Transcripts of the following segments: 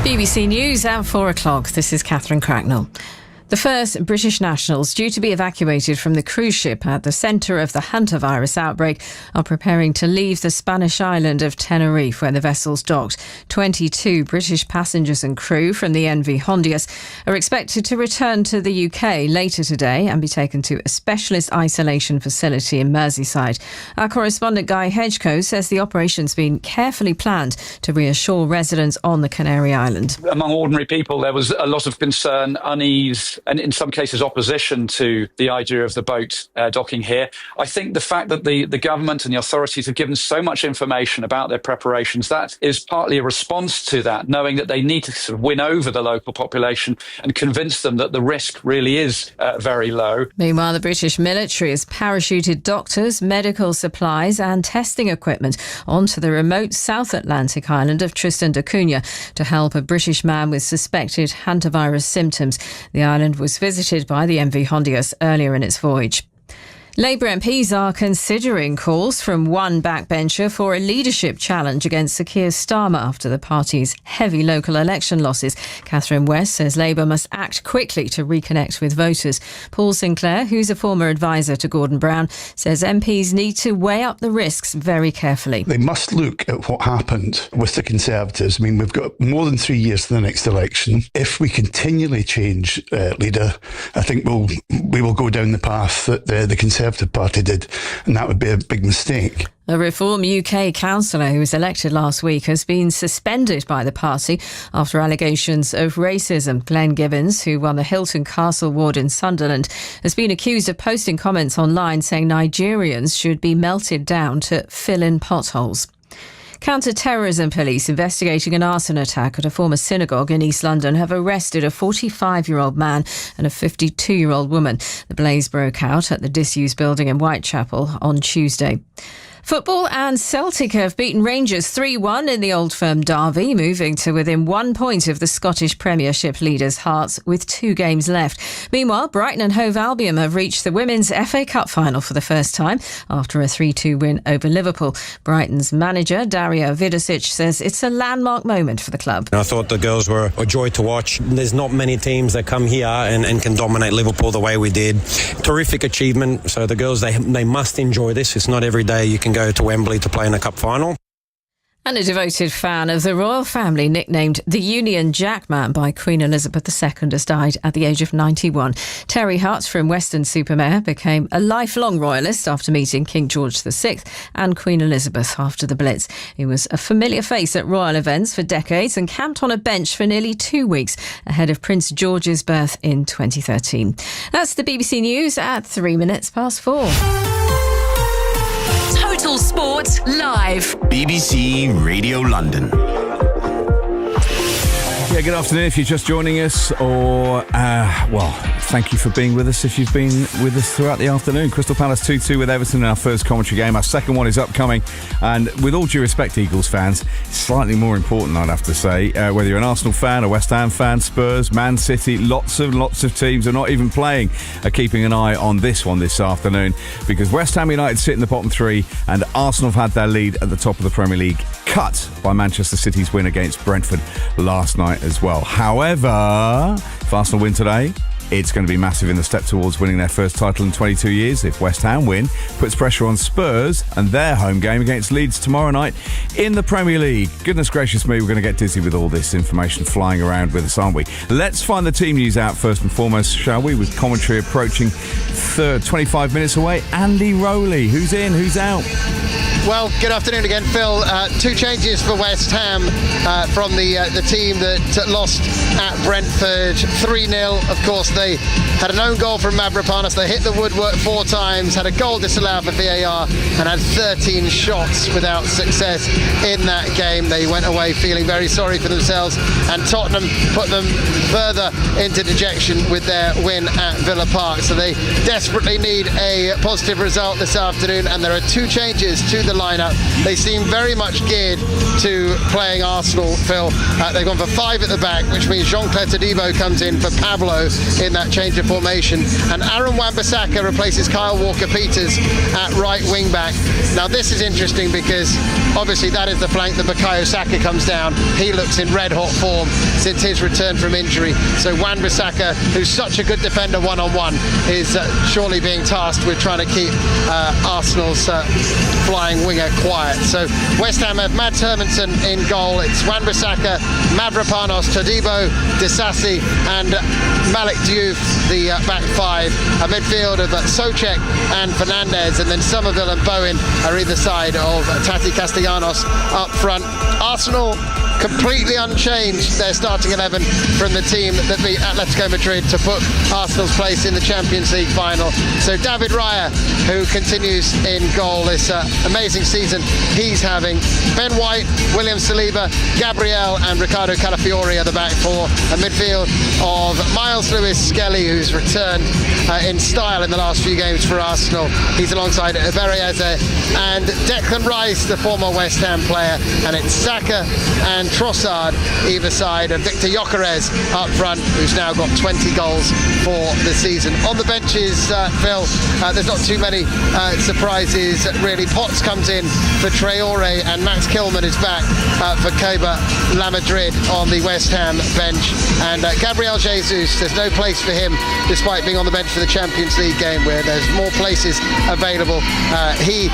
BBC News at 4 o'clock. This is Catherine Cracknell. The first British nationals due to be evacuated from the cruise ship at the centre of the hantavirus outbreak are preparing to leave the Spanish island of Tenerife, where the vessel's docked. 22 British passengers and crew from the MV Hondias are expected to return to the UK later today and be taken to a specialist isolation facility in Merseyside. Our correspondent Guy Hedgecoe says the operation's been carefully planned to reassure residents on the Canary Island. Among ordinary people, there was a lot of concern, unease, and in some cases opposition to the idea of the boat docking here. I think the fact that the government and the authorities have given so much information about their preparations, that is partly a response to that, knowing that they need to sort of win over the local population and convince them that the risk really is very low. Meanwhile, the British military has parachuted doctors, medical supplies and testing equipment onto the remote South Atlantic island of Tristan da Cunha to help a British man with suspected hantavirus symptoms. The island was visited by the MV Hondias earlier in its voyage. Labour MPs are considering calls from one backbencher for a leadership challenge against Sir Keir Starmer after the party's heavy local election losses. Catherine West says Labour must act quickly to reconnect with voters. Paul Sinclair, who's a former advisor to Gordon Brown, says MPs need to weigh up the risks very carefully. They must look at what happened with the Conservatives. I mean, we've got more than 3 years to the next election. If we continually change leader, I think we will go down the path that the Conservative Party did, and that would be a big mistake. A Reform UK councillor who was elected last week has been suspended by the party after allegations of racism. Glenn Gibbons, who won the Hilton Castle ward in Sunderland, has been accused of posting comments online saying Nigerians should be melted down to fill in potholes. Counter-terrorism police investigating an arson attack at a former synagogue in East London have arrested a 45-year-old man and a 52-year-old woman. The blaze broke out at the disused building in Whitechapel on Tuesday. Football and Celtic have beaten Rangers 3-1 in the Old Firm derby, moving to within 1 point of the Scottish Premiership leaders' Hearts with 2 games left. Meanwhile, Brighton and Hove Albion have reached the Women's FA Cup final for the first time after a 3-2 win over Liverpool. Brighton's manager, Dario Vidosic, says it's a landmark moment for the club. I thought the girls were a joy to watch. There's not many teams that come here and can dominate Liverpool the way we did. Terrific achievement. So the girls, they must enjoy this. It's not every day you can go to Wembley to play in a cup final. And a devoted fan of the royal family, nicknamed the Union Jackman by Queen Elizabeth II, has died at the age of 91. Terry Hutt from Weston-super-Mare became a lifelong royalist after meeting King George VI and Queen Elizabeth after the Blitz. He was a familiar face at royal events for decades and camped on a bench for nearly 2 weeks ahead of Prince George's birth in 2013. That's the BBC News at 4:03. Total Sport Live. BBC Radio London. Yeah, good afternoon if you're just joining us, or, thank you for being with us if you've been with us throughout the afternoon. Crystal Palace 2-2 with Everton in our first commentary game. Our second one is upcoming, and with all due respect, Eagles fans, slightly more important, I'd have to say. Whether you're an Arsenal fan, a West Ham fan, Spurs, Man City, lots of teams are not even playing, are keeping an eye on this one this afternoon, because West Ham United sit in the bottom 3, and Arsenal have had their lead at the top of the Premier League cut by Manchester City's win against Brentford last night as well. However, if Arsenal win today, it's going to be massive in the step towards winning their first title in 22 years. If West Ham win, puts pressure on Spurs and their home game against Leeds tomorrow night in the Premier League. Goodness gracious me, we're going to get dizzy with all this information flying around with us, aren't we? Let's find the team news out first and foremost, shall we? With commentary approaching 25 minutes away. Andy Rowley, who's in, who's out? Well, good afternoon again, Phil. 2 changes for West Ham from the team that lost at Brentford 3-0. Of course, they had an own goal from Mavropanos. They hit the woodwork 4 times, had a goal disallowed for VAR, and had 13 shots without success in that game. They went away feeling very sorry for themselves, and Tottenham put them further into dejection with their win at Villa Park. So they desperately need a positive result this afternoon, and there are 2 changes to the lineup. They seem very much geared to playing Arsenal, Phil. They've gone for 5 at the back, which means Jean-Claire Todibo comes in for Pablo in that change of formation, and Aaron Wan-Bissaka replaces Kyle Walker-Peters at right wing back. Now this is interesting because obviously that is the flank that Bukayo Saka comes down. He looks in red hot form. since his return from injury. So Wan-Bissaka, who's such a good defender one-on-one, is surely being tasked with trying to keep Arsenal's flying winger quiet. So West Ham have Mads Hermansen in goal. It's Wan-Bissaka, Mavropanos, Todibo, Disasi and Malik Diouf, the back five. A midfield of Souček and Fernandez, and then Somerville and Bowen are either side of Tati Castellanos up front. Arsenal completely unchanged their starting 11 from the team that beat Atletico Madrid to put Arsenal's place in the Champions League final. So David Raya, who continues in goal, this amazing season he's having. Ben White, William Saliba, Gabriel and Ricardo Calafiori are the back four. A midfield of Miles Lewis-Skelly, who's returned in style in the last few games for Arsenal. He's alongside Berriese and Declan Rice, the former West Ham player, and it's Saka and Trossard either side, and Victor Gyökeres up front, who's now got 20 goals for the season. On the benches, Phil, there's not too many surprises really. Potts comes in for Traore and Max Kilman is back for Keba La Madrid on the West Ham bench, and Gabriel Jesus, there's no place for him despite being on the bench for the Champions League game where there's more places available. He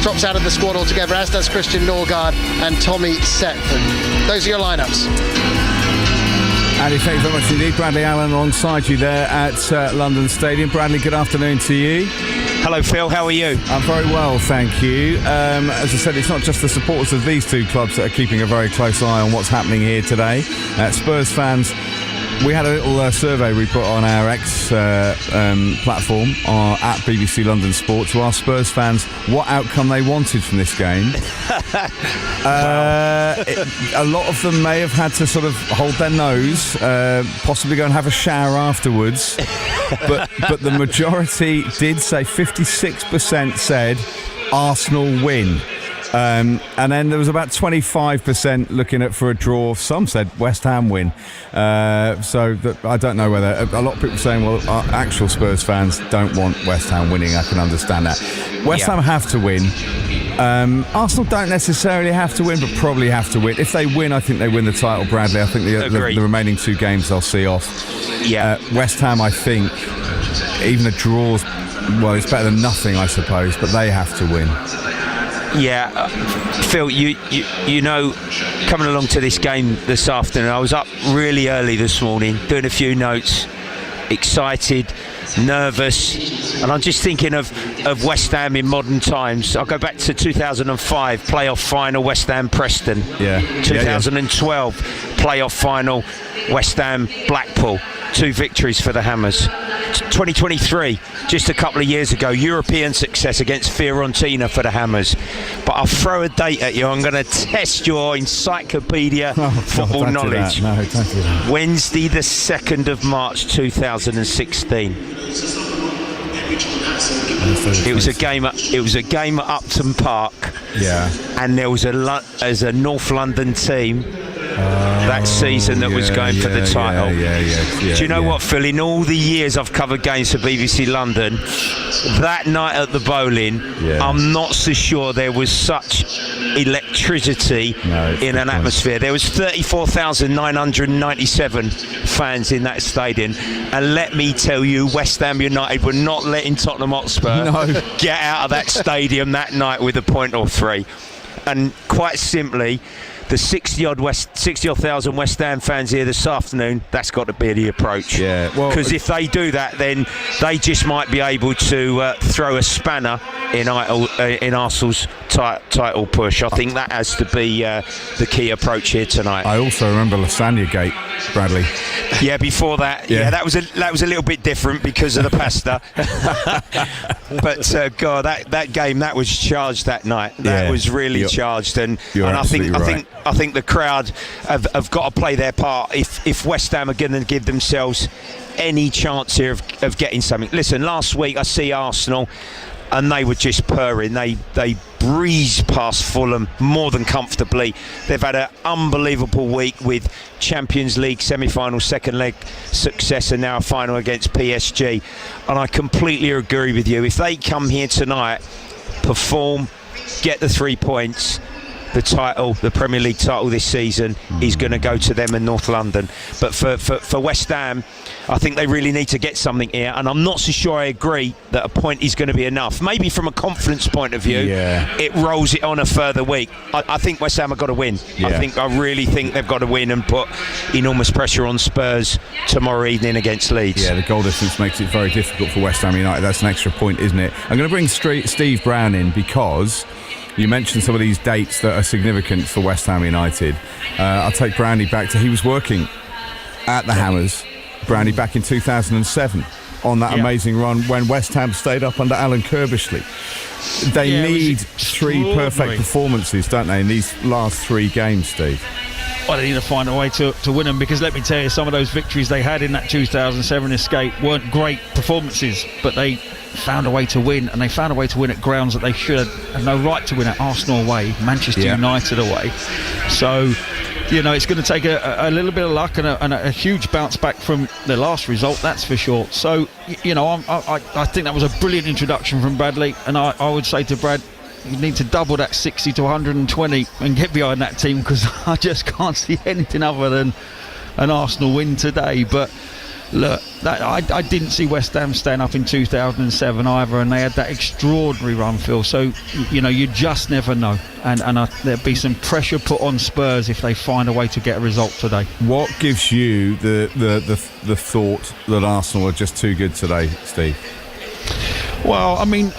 drops out of the squad altogether, as does Christian Norgard and Tommy Setford. Those are your lineups. Andy, thank you very much indeed. Bradley Allen alongside you there at London Stadium. Bradley, good afternoon to you. Hello, Phil. How are you? I'm very well, thank you. As I said, it's not just the supporters of these two clubs that are keeping a very close eye on what's happening here today. Spurs fans, we had a little survey we put on our X platform at BBC London Sport to ask Spurs fans what outcome they wanted from this game. A lot of them may have had to sort of hold their nose, possibly go and have a shower afterwards, but the majority did say, 56% said Arsenal win. And then there was about 25% looking at for a draw. Some said West Ham win. So I don't know whether a lot of people saying, well, our actual Spurs fans don't want West Ham winning. I can understand that. West Ham have to win. Arsenal don't necessarily have to win, but probably have to win. If they win, I think they win the title, Bradley. I think the remaining two games they'll see off. West Ham, I think, even a draw's, well, it's better than nothing, I suppose, but they have to win. Yeah, Phil, you know, coming along to this game this afternoon, I was up really early this morning doing a few notes, excited, nervous, and I'm just thinking of West Ham in modern times. I'll go back to 2005 playoff final, West Ham Preston. 2012 playoff final, West Ham Blackpool. 2 victories for the Hammers. 2023, just a couple of years ago, European success against Fiorentina for the Hammers. But I'll throw a date at you. I'm going to test your encyclopedia football knowledge. No, don't do that. Wednesday, the 2nd of March 2016. It was a game at Upton Park. And there was a North London team that season that was going for the title. Do you know what, Phil? In all the years I've covered games for BBC London, that night at the bowling, I'm not so sure there was such electricity in an atmosphere. There was 34,997 fans in that stadium, and let me tell you, West Ham United were not letting Tottenham Hotspur get out of that stadium that night with a point or 3. And quite simply, the 60-odd thousand West Ham fans here this afternoon, that's got to be the approach. Because if they do that, then they just might be able to throw a spanner in Arsenal's title push. I think that has to be the key approach here tonight. I also remember Lasagna Gate, Bradley. Before that, that was a little bit different because of the pasta. But God, that game, that was charged that night. That was really charged, and I think the crowd have got to play their part if West Ham are going to give themselves any chance here of getting something. Listen, last week I see Arsenal, and they were just purring. They breezed past Fulham more than comfortably. They've had an unbelievable week with Champions League semi-final, second leg success, and now a final against PSG. And I completely agree with you. If they come here tonight, perform, get the 3 points, the title, the Premier League title this season, is going to go to them in North London. But for West Ham, I think they really need to get something here, and I'm not so sure I agree that a point is going to be enough. Maybe from a confidence point of view, it rolls it on a further week. I think West Ham have got to win. I really think they've got to win and put enormous pressure on Spurs tomorrow evening against Leeds. Yeah, the goal difference makes it very difficult for West Ham United. That's an extra point, isn't it? I'm going to bring Steve Brown in because you mentioned some of these dates that are significant for West Ham United. I'll take Brownie back to, he was working at the Hammers, Brownie, back in 2007 on that amazing run when West Ham stayed up under Alan Kirbishley. They need three perfect performances, don't they, in these last three games, Steve? Well, they need to find a way to win them, because let me tell you, some of those victories they had in that 2007 escape weren't great performances, but they found a way to win, and they found a way to win at grounds that they should have no right to win at. Arsenal away, Manchester United away. So, you know, it's going to take a little bit of luck and a huge bounce back from the last result, that's for sure. So, you know, I think that was a brilliant introduction from Bradley, and I would say to Brad, you need to double that 60 to 120 and get behind that team, because I just can't see anything other than an Arsenal win today. But look, I didn't see West Ham stand up in 2007 either, and they had that extraordinary run, Phil. So, you know, you just never know. And there'll be some pressure put on Spurs if they find a way to get a result today. What gives you the thought that Arsenal are just too good today, Steve? Well, I mean,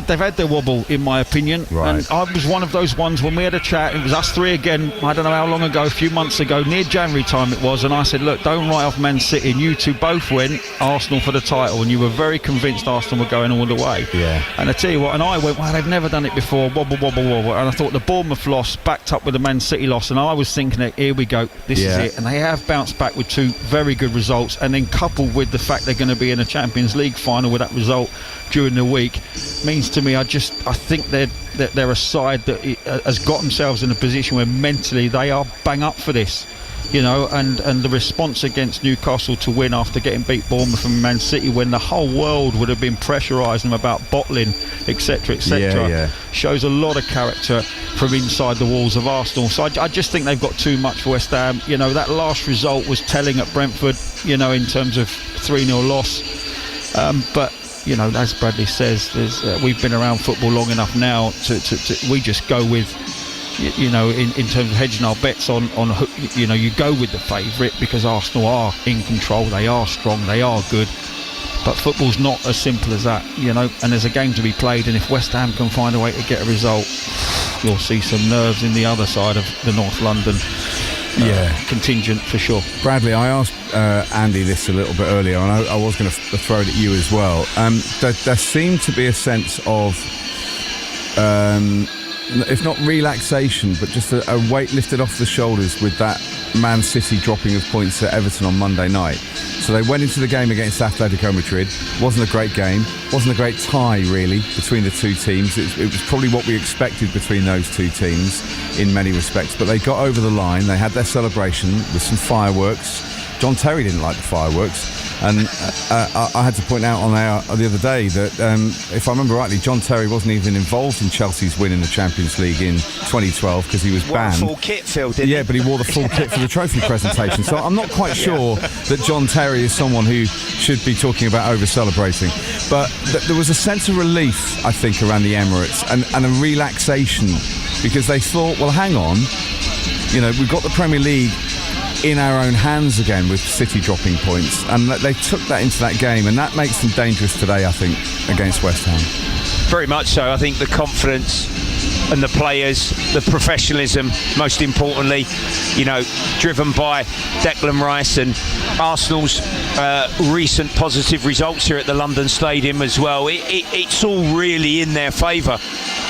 they've had their wobble, in my opinion. Right. And I was one of those ones when we had a chat. It was us three again, I don't know how long ago, a few months ago, near January time it was. And I said, look, don't write off Man City. And you two both went Arsenal for the title. And you were very convinced Arsenal were going all the way. Yeah. And I tell you what, and I went, well, they've never done it before. Wobble, wobble, wobble. And I thought the Bournemouth loss backed up with the Man City loss. And I was thinking, here we go. This is it. And they have bounced back with two very good results. And then coupled with the fact they're going to be in a Champions League final with that result during the week, means to me, I think they're a side that has got themselves in a position where mentally they are bang up for this, you know, and the response against Newcastle to win after getting beat Bournemouth and Man City when the whole world would have been pressurising them about bottling, etc., shows a lot of character from inside the walls of Arsenal. So I just think they've got too much for West Ham. You know, that last result was telling at Brentford, you know, in terms of 3-0 loss, but you know, as Bradley says, we've been around football long enough now to we just go with, you know, in terms of hedging our bets on, you know, you go with the favourite because Arsenal are in control, they are strong, they are good. But football's not as simple as that, you know, and there's a game to be played, and if West Ham can find a way to get a result, you'll see some nerves in the other side of the North London contingent for sure. Bradley, I asked Andy this a little bit earlier, and I was going to throw it at you as well. There seemed to be a sense of, if not relaxation, but just a weight lifted off the shoulders with that Man City dropping of points at Everton on Monday night. So they went into the game against Atletico Madrid. Wasn't a great game. Wasn't a great tie, really, between the two teams. It was probably what we expected between those two teams in many respects. But they got over the line. They had their celebration with some fireworks. John Terry didn't like the fireworks. And I had to point out on air the other day that, if I remember rightly, John Terry wasn't even involved in Chelsea's win in the Champions League in 2012 because he was banned. Wore a full kit, Phil, didn't he? Yeah, but he wore the full kit for the trophy presentation. So I'm not quite sure that John Terry is someone who should be talking about over-celebrating. But there was a sense of relief, I think, around the Emirates and a relaxation because they thought, well, hang on, you know, we've got the Premier League in our own hands again with City dropping points, and they took that into that game, and that makes them dangerous today, I think, against West Ham. Very much so. I think the confidence and the players, the professionalism, most importantly, you know, driven by Declan Rice and Arsenal's recent positive results here at the London Stadium as well. It's all really in their favour.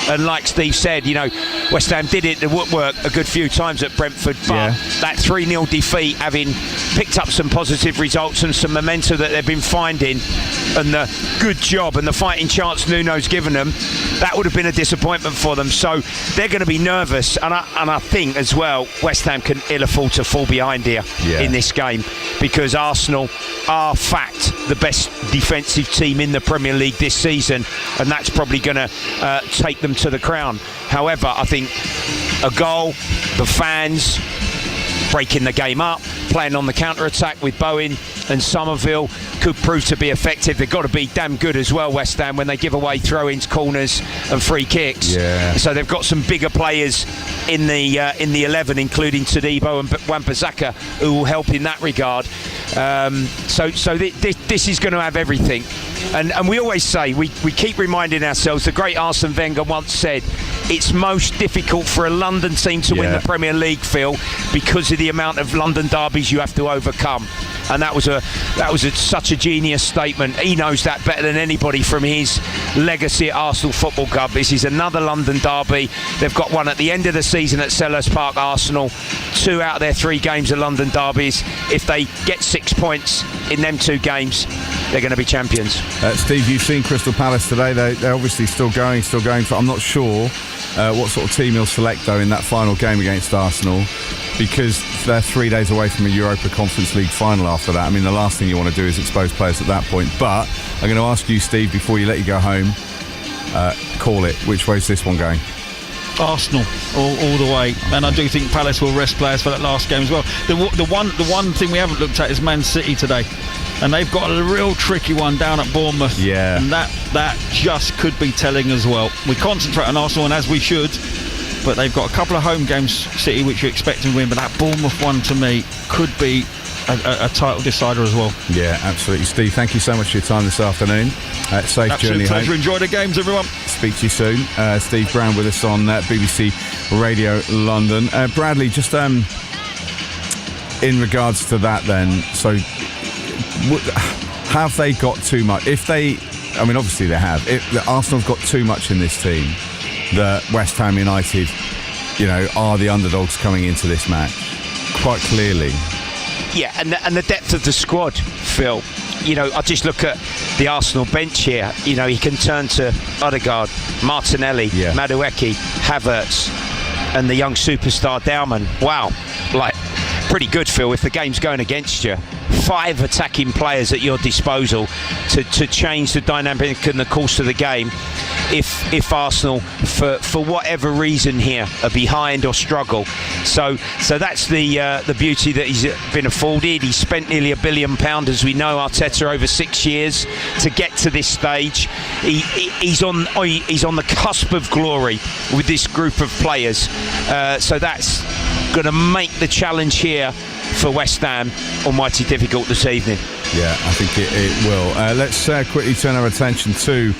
And like Steve said, you know, West Ham did it the woodwork a good few times at Brentford, but that 3-0 defeat, having picked up some positive results and some momentum that they've been finding, and the good job and the fighting chance Nuno's given them, that would have been a disappointment for them. So they're going to be nervous, and I think as well West Ham can ill afford to fall behind here in this game, because Arsenal are fact the best defensive team in the Premier League this season, and that's probably going to take them to the crown. However, I think a goal, the fans breaking the game up, playing on the counter-attack with Bowen and Somerville could prove to be effective. They've got to be damn good as well, West Ham, when they give away throw-ins, corners and free kicks. So they've got some bigger players in the 11, including Todibo and Wan-Bissaka, who will help in that regard. So this is going to have everything. And we always say, we keep reminding ourselves, the great Arsene Wenger once said, it's most difficult for a London team to win the Premier League, Phil, because of the amount of London derbies you have to overcome. And that was such a genius statement. He knows that better than anybody from his legacy at Arsenal Football Club. This is another London derby. They've got one at the end of the season at Selhurst Park, Arsenal. 2 out of their 3 games are London derbies. If they get 6 points in them 2 games, they're going to be champions. Steve, you've seen Crystal Palace today. They're obviously still going for. I'm not sure what sort of team he'll select though in that final game against Arsenal, because they're 3 days away from a Europa Conference League final after that. I mean, the last thing you want to do is expose players at that point. But I'm going to ask you, Steve, before you let you go home, call it. Which way's this one going? Arsenal all the way, and I do think Palace will rest players for that last game as well. The one thing we haven't looked at is Man City today, and they've got a real tricky one down at Bournemouth. And that just could be telling as well. We concentrate on Arsenal, and as we should, but they've got a couple of home games, City, which you expect to win, but that Bournemouth one to me could be a title decider as well. Yeah, absolutely. Steve, thank you so much for your time this afternoon. Safe Absolute journey pleasure. home. Enjoy the games, everyone. Speak to you soon. Steve Brown with us on BBC Radio London. Bradley, just in regards to that then, so have they got too much? Obviously they have. Arsenal's got too much in this team that West Ham United, are the underdogs coming into this match, quite clearly. Yeah, and the depth of the squad, Phil. I just look at the Arsenal bench here. He can turn to Odegaard, Martinelli, Madueke, Havertz, and the young superstar Daumann. Wow, pretty good, Phil, if the game's going against you. 5 attacking players at your disposal to change the dynamic and the course of the game. If Arsenal, for whatever reason here, are behind or struggle. So that's the beauty that he's been afforded. He's spent nearly £1 billion, as we know, Arteta, over 6 years to get to this stage. He's on the cusp of glory with this group of players. So that's going to make the challenge here for West Ham almighty difficult this evening. Yeah, I think it will. Let's quickly turn our attention to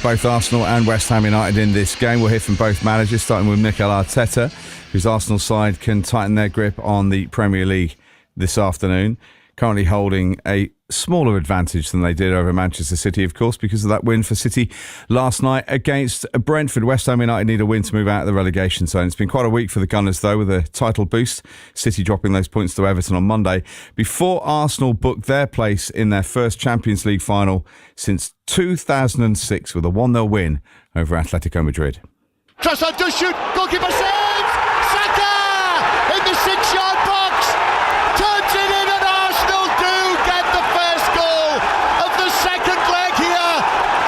both Arsenal and West Ham United in this game. We'll hear from both managers, starting with Mikel Arteta, whose Arsenal side can tighten their grip on the Premier League this afternoon, currently holding a smaller advantage than they did over Manchester City, of course, because of that win for City last night against Brentford. West Ham United need a win to move out of the relegation zone. It's been quite a week for the Gunners, though, with a title boost. City dropping those points to Everton on Monday, before Arsenal booked their place in their first Champions League final since 2006 with a 1-0 win over Atletico Madrid. Trossard does shoot, goalkeeper saves! Saka in the 6-yard box, turns it in, and Arsenal do get the first goal of the second leg here.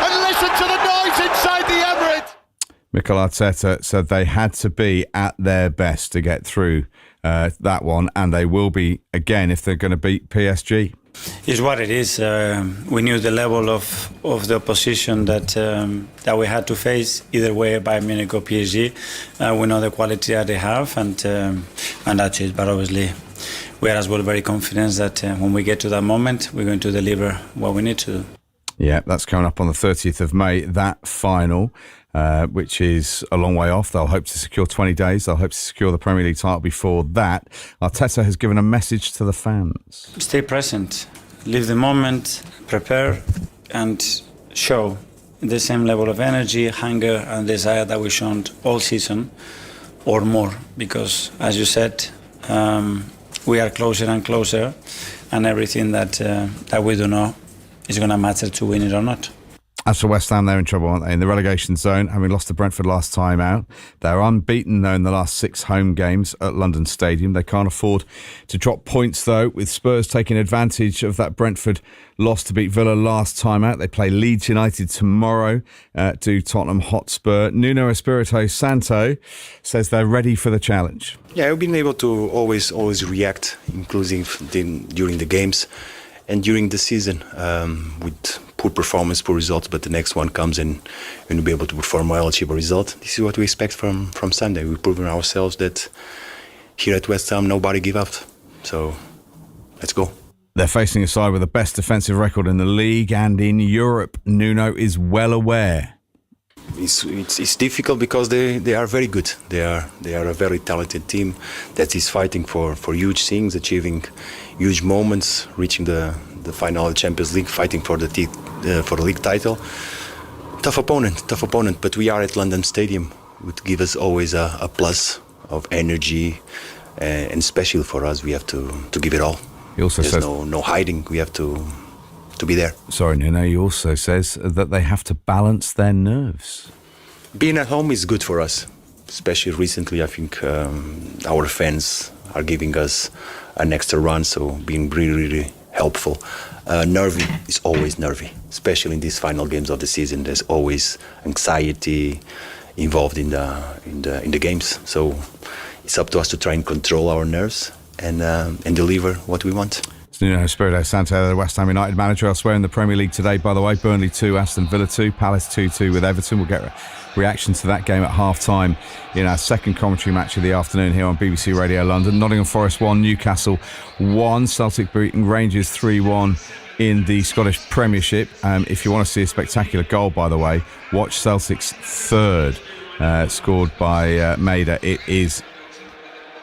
And listen to the noise inside the Emirates. Mikel Arteta said they had to be at their best to get through that one, and they will be again if they're going to beat PSG. It's what it is. We knew the level of the opposition that we had to face, either way, Bayern Munich or PSG. We know the quality that they have, and that's it. But obviously, we are as well very confident that when we get to that moment, we're going to deliver what we need to do. Yeah, that's coming up on the 30th of May, that final, which is a long way off. They'll hope to secure 20 days. They'll hope to secure the Premier League title before that. Arteta has given a message to the fans. Stay present, live the moment, prepare, and show the same level of energy, hunger, and desire that we've shown all season, or more. Because, as you said, we are closer and closer, and everything that we do know is going to matter to win it or not. As for West Ham, they're in trouble, aren't they? In the relegation zone, having lost to Brentford last time out. They're unbeaten, though, in the last 6 home games at London Stadium. They can't afford to drop points, though, with Spurs taking advantage of that Brentford loss to beat Villa last time out. They play Leeds United tomorrow to Tottenham Hotspur. Nuno Espirito Santo says they're ready for the challenge. Yeah, we've been able to always react, including during the games and during the season, with poor performance, poor results, but the next one comes and we'll be able to perform well, achieve a result. This is what we expect from Sunday. We've proven ourselves that here at West Ham, nobody give up. So, let's go. They're facing a side with the best defensive record in the league and in Europe. Nuno is well aware. It's difficult because they are very good. They are a very talented team that is fighting for huge things, achieving huge moments, reaching the final of the Champions League, fighting for the league title. Tough opponent. But we are at London Stadium, which give us always a plus of energy, and especially for us, we have to give it all. He also There's says no hiding. We have to be there. Sorry, Nuno. He also says that they have to balance their nerves. Being at home is good for us, especially recently. I think our fans are giving us an extra run, so being really helpful. Nervy is always nervy, especially in these final games of the season. There's always anxiety involved in the games, so it's up to us to try and control our nerves and deliver what we want. It's Nuno Espirito Santo, the West Ham United manager. Elsewhere in the Premier League today, by the way, Burnley 2, Aston Villa 2, Palace 2-2 with Everton. We'll get reactions to that game at half-time in our second commentary match of the afternoon here on BBC Radio London. Nottingham Forest 1, Newcastle 1, Celtic beating Rangers 3-1 in the Scottish Premiership. If you want to see a spectacular goal, by the way, watch Celtic's third, scored by Maida. It is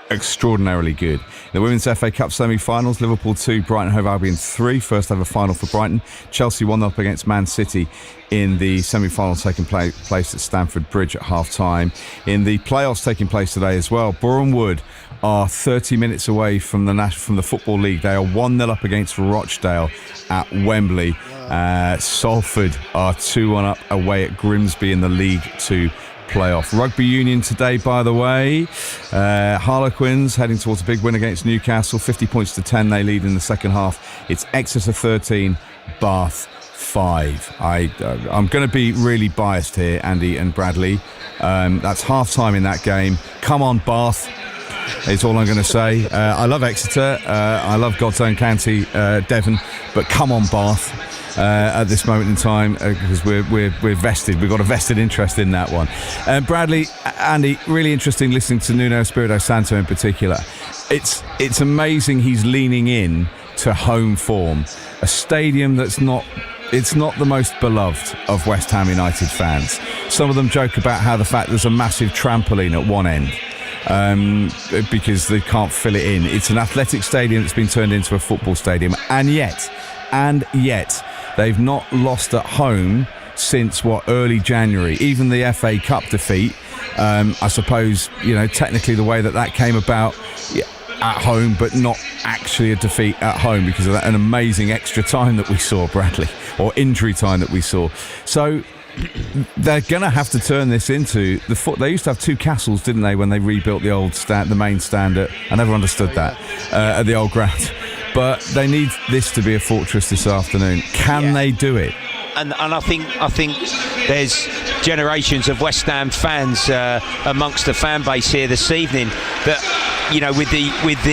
extraordinarily good. The Women's FA Cup semi-finals, Liverpool 2, Brighton Hove Albion 3, first ever final for Brighton. Chelsea 1 up against Man City in the semi-finals taking place at Stamford Bridge at half-time. In the playoffs taking place today as well, Boreham Wood are 30 minutes away from the Football League. They are 1-0 up against Rochdale at Wembley. Salford are 2-1 up away at Grimsby in the League 2 playoff. Rugby Union today, by the way. Harlequins heading towards a big win against Newcastle. 50 points to 10 they lead in the second half. It's Exeter 13, Bath 5. I'm going to be really biased here, Andy and Bradley. That's half-time in that game. Come on, Bath. Is all I'm going to say. I love Exeter. I love God's own county, Devon. But come on, Bath. At this moment in time, because we're vested. We've got a vested interest in that one. Bradley, Andy, really interesting listening to Nuno Espirito Santo in particular. It's amazing he's leaning in to home form, a stadium that's not. It's not the most beloved of West Ham United fans. Some of them joke about how the fact there's a massive trampoline at one end. Because they can't fill it in. It's an athletic stadium that's been turned into a football stadium, and yet they've not lost at home since early January. Even the FA Cup defeat, I suppose, technically the way that came about at home, but not actually a defeat at home because of an amazing extra time that we saw, Bradley, or injury time that we saw. So they're going to have to turn this into they used to have 2 castles, didn't they, when they rebuilt the old stand, the main stand I never understood that at the old ground, but they need this to be a fortress this afternoon. Can they do it? And I think there's generations of West Ham fans amongst the fan base here this evening that with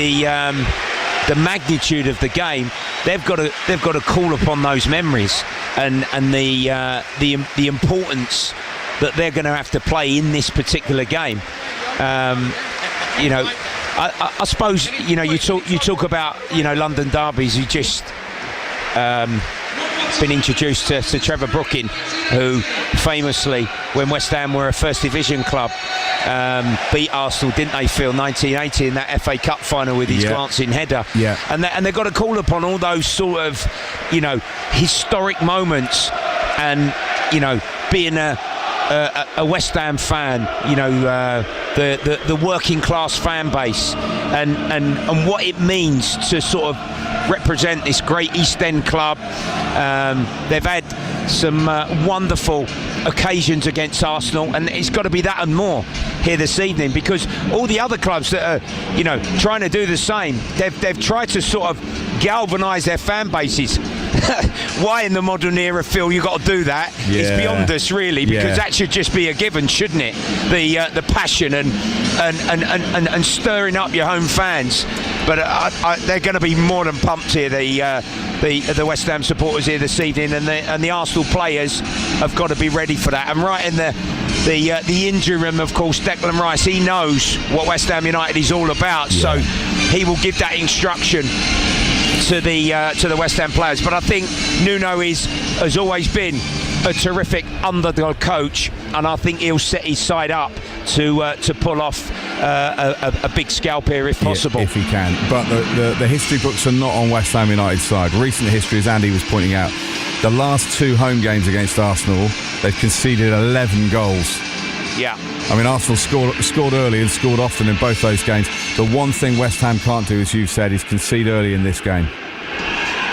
the magnitude of the game, they've got to call upon those memories and the importance that they're going to have to play in this particular game. I suppose you talk about London derbies. You just been introduced to Trevor Brooking, who famously, when West Ham were a First Division club, beat Arsenal, didn't they, Phil, 1980 in that FA Cup final with his glancing header. Yeah. And they've got to call upon all those sort of, historic moments, and being a West Ham fan, you know, the working class fan base, and what it means to sort of represent this great East End club. They've had some wonderful occasions against Arsenal, and it's got to be that and more here this evening, because all the other clubs that are, you know, trying to do the same, they've tried to sort of galvanise their fan bases. Why in the modern era, Phil, you got to do that? Yeah. It's beyond us, really, because that should just be a given, shouldn't it? The passion and stirring up your home fans. But they're going to be more than pumped here, the West Ham supporters here this evening, and the Arsenal players have got to be ready for that. And right in the injury room, of course, Declan Rice, he knows what West Ham United is all about, so he will give that instruction to the West Ham players. But I think Nuno has always been a terrific underdog coach, and I think he'll set his side up to pull off a big scalp here if possible. Yeah, if he can. But the history books are not on West Ham United's side. Recent history, as Andy was pointing out, the last 2 home games against Arsenal, they've conceded 11 goals. Yeah. I mean, Arsenal scored early and scored often in both those games. The one thing West Ham can't do, as you've said, is concede early in this game.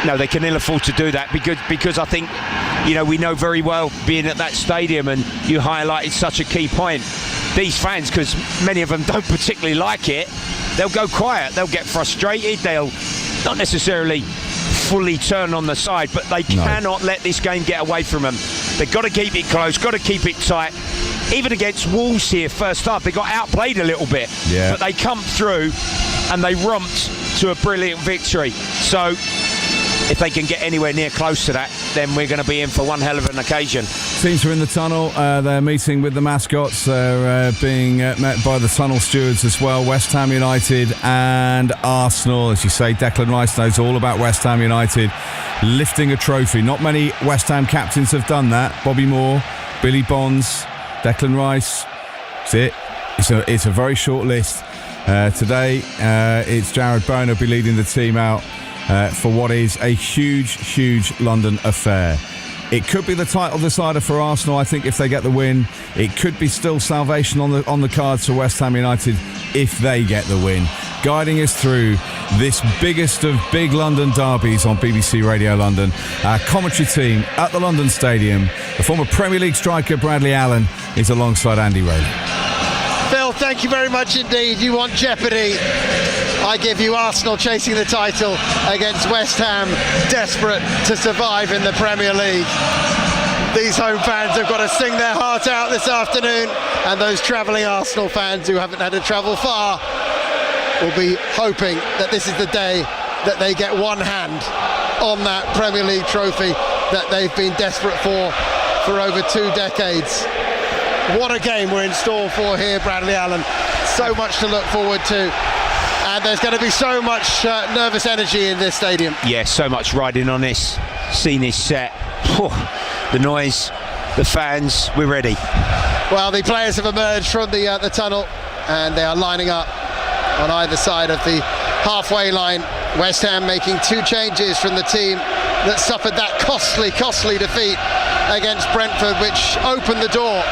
No, they can ill afford to do that because I think, you know, we know very well, being at that stadium, and you highlighted such a key point, these fans, because many of them don't particularly like it, they'll go quiet, they'll get frustrated, they'll not necessarily fully turn on the side, but they cannot let this game get away from them. They've got to keep it close, got to keep it tight. Even against Wolves here, first half, they got outplayed a little bit, but they come through and they romped to a brilliant victory. So if they can get anywhere near close to that, then we're going to be in for one hell of an occasion. Teams are in the tunnel. They're meeting with the mascots. They're being met by the tunnel stewards as well. West Ham United and Arsenal. As you say, Declan Rice knows all about West Ham United lifting a trophy. Not many West Ham captains have done that. Bobby Moore, Billy Bonds, Declan Rice. That's it. It's a very short list. Today, it's Jared Bowen who'll be leading the team out for what is a huge London affair. It could be the title decider for Arsenal, I think, if they get the win. It could be still salvation on the cards for West Ham United if they get the win. Guiding us through this biggest of big London derbies on BBC Radio London, our commentary team at the London Stadium, the former Premier League striker Bradley Allen is alongside Andy Rowley. Phil, thank you very much indeed. You want jeopardy? I give you Arsenal chasing the title against West Ham, desperate to survive in the Premier League. These home fans have got to sing their heart out this afternoon, and those travelling Arsenal fans who haven't had to travel far will be hoping that this is the day that they get one hand on that Premier League trophy that they've been desperate for over 2 decades. What a game we're in store for here, Bradley Allen. So much to look forward to. And there's going to be so much nervous energy in this stadium. Yeah, so much riding on this. Seen this set. The noise, the fans, we're ready. Well, the players have emerged from the tunnel, and they are lining up on either side of the halfway line. West Ham making 2 changes from the team that suffered that costly defeat against Brentford, which opened the door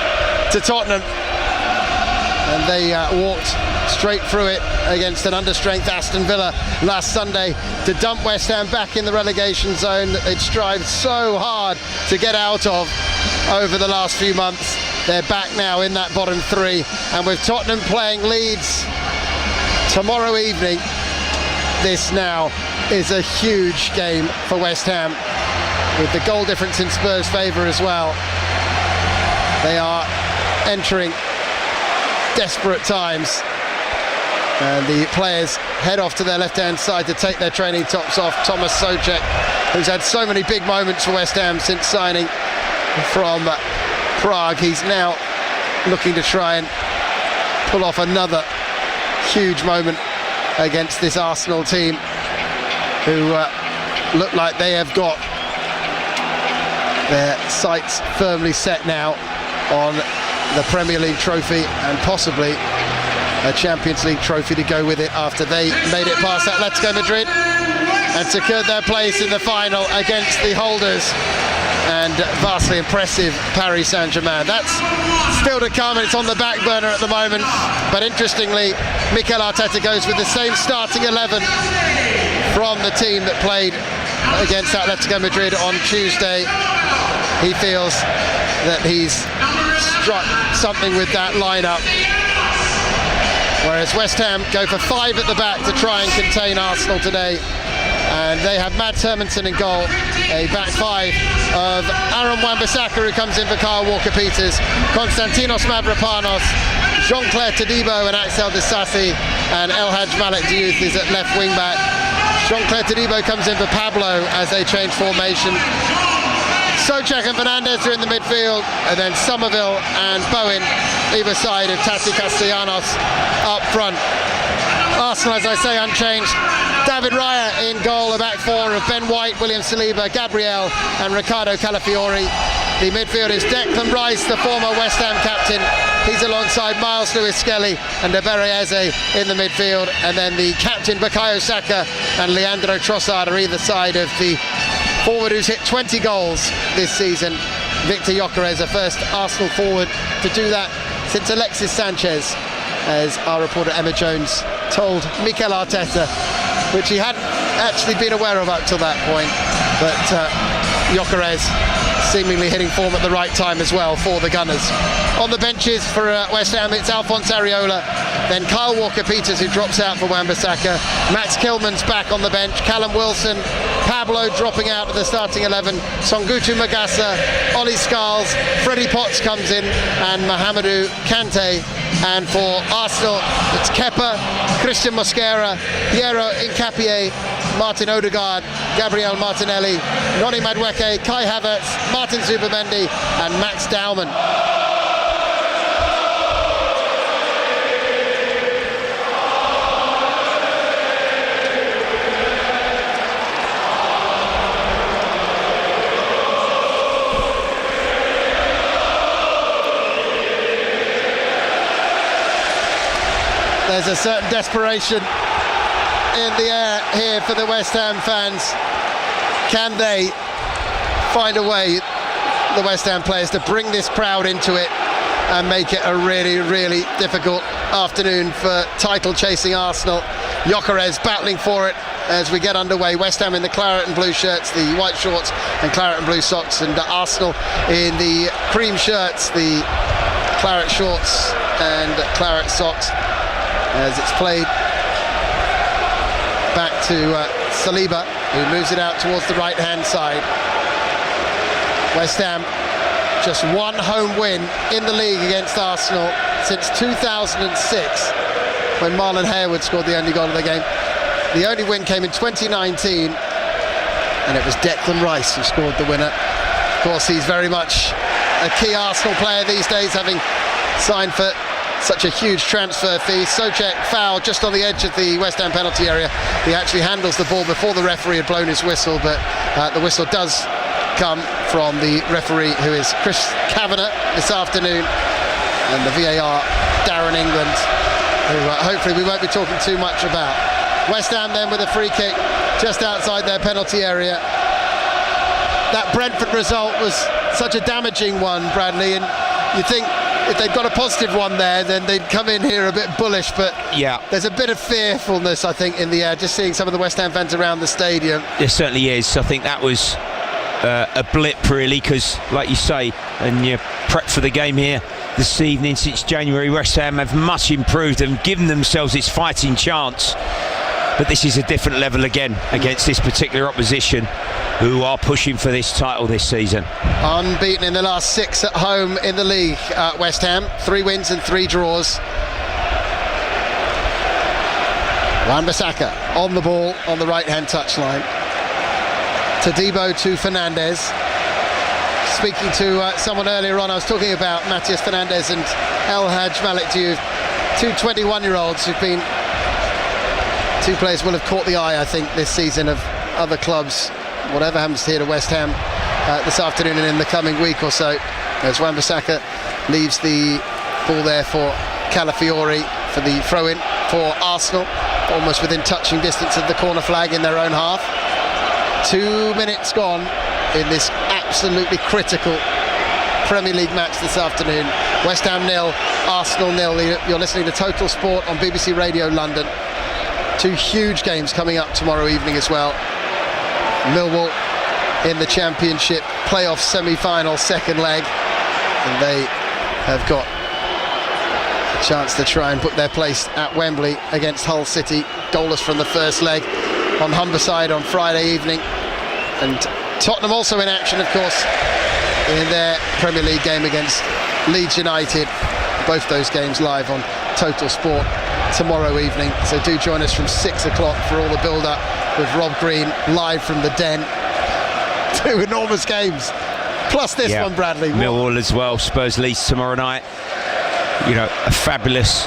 to Tottenham, and they walked straight through it against an understrength Aston Villa last Sunday to dump West Ham back in the relegation zone that they'd strived so hard to get out of over the last few months. They're back now in that bottom 3, and with Tottenham playing Leeds tomorrow evening, this now is a huge game for West Ham, with the goal difference in Spurs' favour as well. They are entering desperate times, and the players head off to their left-hand side to take their training tops off. Thomas Souček, who's had so many big moments for West Ham since signing from Prague, he's now looking to try and pull off another huge moment against this Arsenal team, who look like they have got their sights firmly set now on the Premier League trophy, and possibly a Champions League trophy to go with it after they made it past Atletico Madrid and secured their place in the final against the holders and vastly impressive Paris Saint-Germain. That's still to come, and it's on the back burner at the moment. But interestingly, Mikel Arteta goes with the same starting 11 from the team that played against Atletico Madrid on Tuesday. He feels that he's struck something with that lineup. Whereas West Ham go for 5 at the back to try and contain Arsenal today. And they have Mads Hermansen in goal, a back 5 of Aaron Wan-Bissaka, who comes in for Kyle Walker-Peters, Konstantinos Mavropanos, Jean-Claire Todibo and Axel Disasi, and El Hadj Malik Diouf is at left wing back. Jean-Claire Todibo comes in for Pablo as they change formation. Souček and Fernandes are in the midfield, and then Somerville and Bowen either side of Tati Castellanos up front. Arsenal, as I say, unchanged. David Raya in goal, a back 4 of Ben White, William Saliba, Gabriel and Ricardo Calafiori. The midfield is Declan Rice, the former West Ham captain. He's alongside Miles Lewis-Skelly and Ebere Eze in the midfield. And then the captain, Bukayo Saka and Leandro Trossard are either side of the forward who's hit 20 goals this season, Victor Gyökeres, the first Arsenal forward to do that since Alexis Sanchez, as our reporter Emma Jones told Mikel Arteta, which he hadn't actually been aware of up till that point. But Gyökeres seemingly hitting form at the right time as well for the Gunners. On the benches for West Ham, it's Alphonse Areola, then Kyle Walker-Peters, who drops out for Wan-Bissaka. Max Kilman's back on the bench, Callum Wilson, Pablo dropping out of the starting 11, Songutu Magasa, Ollie Scarles, Freddie Potts comes in, and Mohamedou Kante. And for Arsenal, it's Kepa, Christian Mosquera, Piero Hincapié, Martin Odegaard, Gabriel Martinelli, Noni Madueke, Kai Havertz, Martin Zubimendi and Max Daumann. There's a certain desperation in the air here for the West Ham fans. Can they find a way, the West Ham players, to bring this crowd into it and make it a really, really difficult afternoon for title-chasing Arsenal? Gyökeres battling for it as we get underway. West Ham in the claret and blue shirts, the white shorts and claret and blue socks, and Arsenal in the cream shirts, the claret shorts and claret socks, as it's played back to Saliba, who moves it out towards the right-hand side. West Ham, just one home win in the league against Arsenal since 2006, when Marlon Harewood scored the only goal of the game. The only win came in 2019, and it was Declan Rice who scored the winner. Of course, he's very much a key Arsenal player these days, having signed for such a huge transfer fee. Souček foul just on the edge of the West Ham penalty area. He actually handles the ball before the referee had blown his whistle, but the whistle does come from the referee, who is Chris Kavanagh this afternoon, and the VAR, Darren England, who hopefully we won't be talking too much about. West Ham then with a free kick just outside their penalty area. That Brentford result was such a damaging one, Bradley, and you think if they'd got a positive one there, then they'd come in here a bit bullish, but yeah, there's a bit of fearfulness, I think, in the air, just seeing some of the West Ham fans around the stadium. There certainly is. I think that was a blip, really, because, like you say, and you prep for the game here this evening, since January, West Ham have much improved and given themselves its fighting chance. But this is a different level again against this particular opposition, who are pushing for this title this season. Unbeaten in the last 6 at home in the league, West Ham. 3 wins and 3 draws. Wan-Bissaka on the ball on the right-hand touchline. Todibo to Fernandes. Speaking to someone earlier on, I was talking about Matheus Fernandes and El Hadj Malik Diouf, 2 21-year-olds who've been... 2 players will have caught the eye, I think, this season of other clubs, whatever happens here to West Ham this afternoon and in the coming week or so, as Wan-Bissaka leaves the ball there for Calafiori for the throw-in for Arsenal, almost within touching distance of the corner flag in their own half. 2 minutes gone in this absolutely critical Premier League match this afternoon. West Ham 0, Arsenal 0. You're listening to Total Sport on BBC Radio London. 2 huge games coming up tomorrow evening as well. Millwall in the Championship playoff semi-final, second leg, and they have got a chance to try and put their place at Wembley against Hull City. Goalless from the first leg on Humberside on Friday evening. And Tottenham also in action, of course, in their Premier League game against Leeds United. Both those games live on Total Sport tomorrow evening. So do join us from 6 o'clock for all the build-up with Rob Green live from the Den. 2 enormous games. Plus this one, Bradley. Millwall as well. Spurs Leeds tomorrow night. You know, a fabulous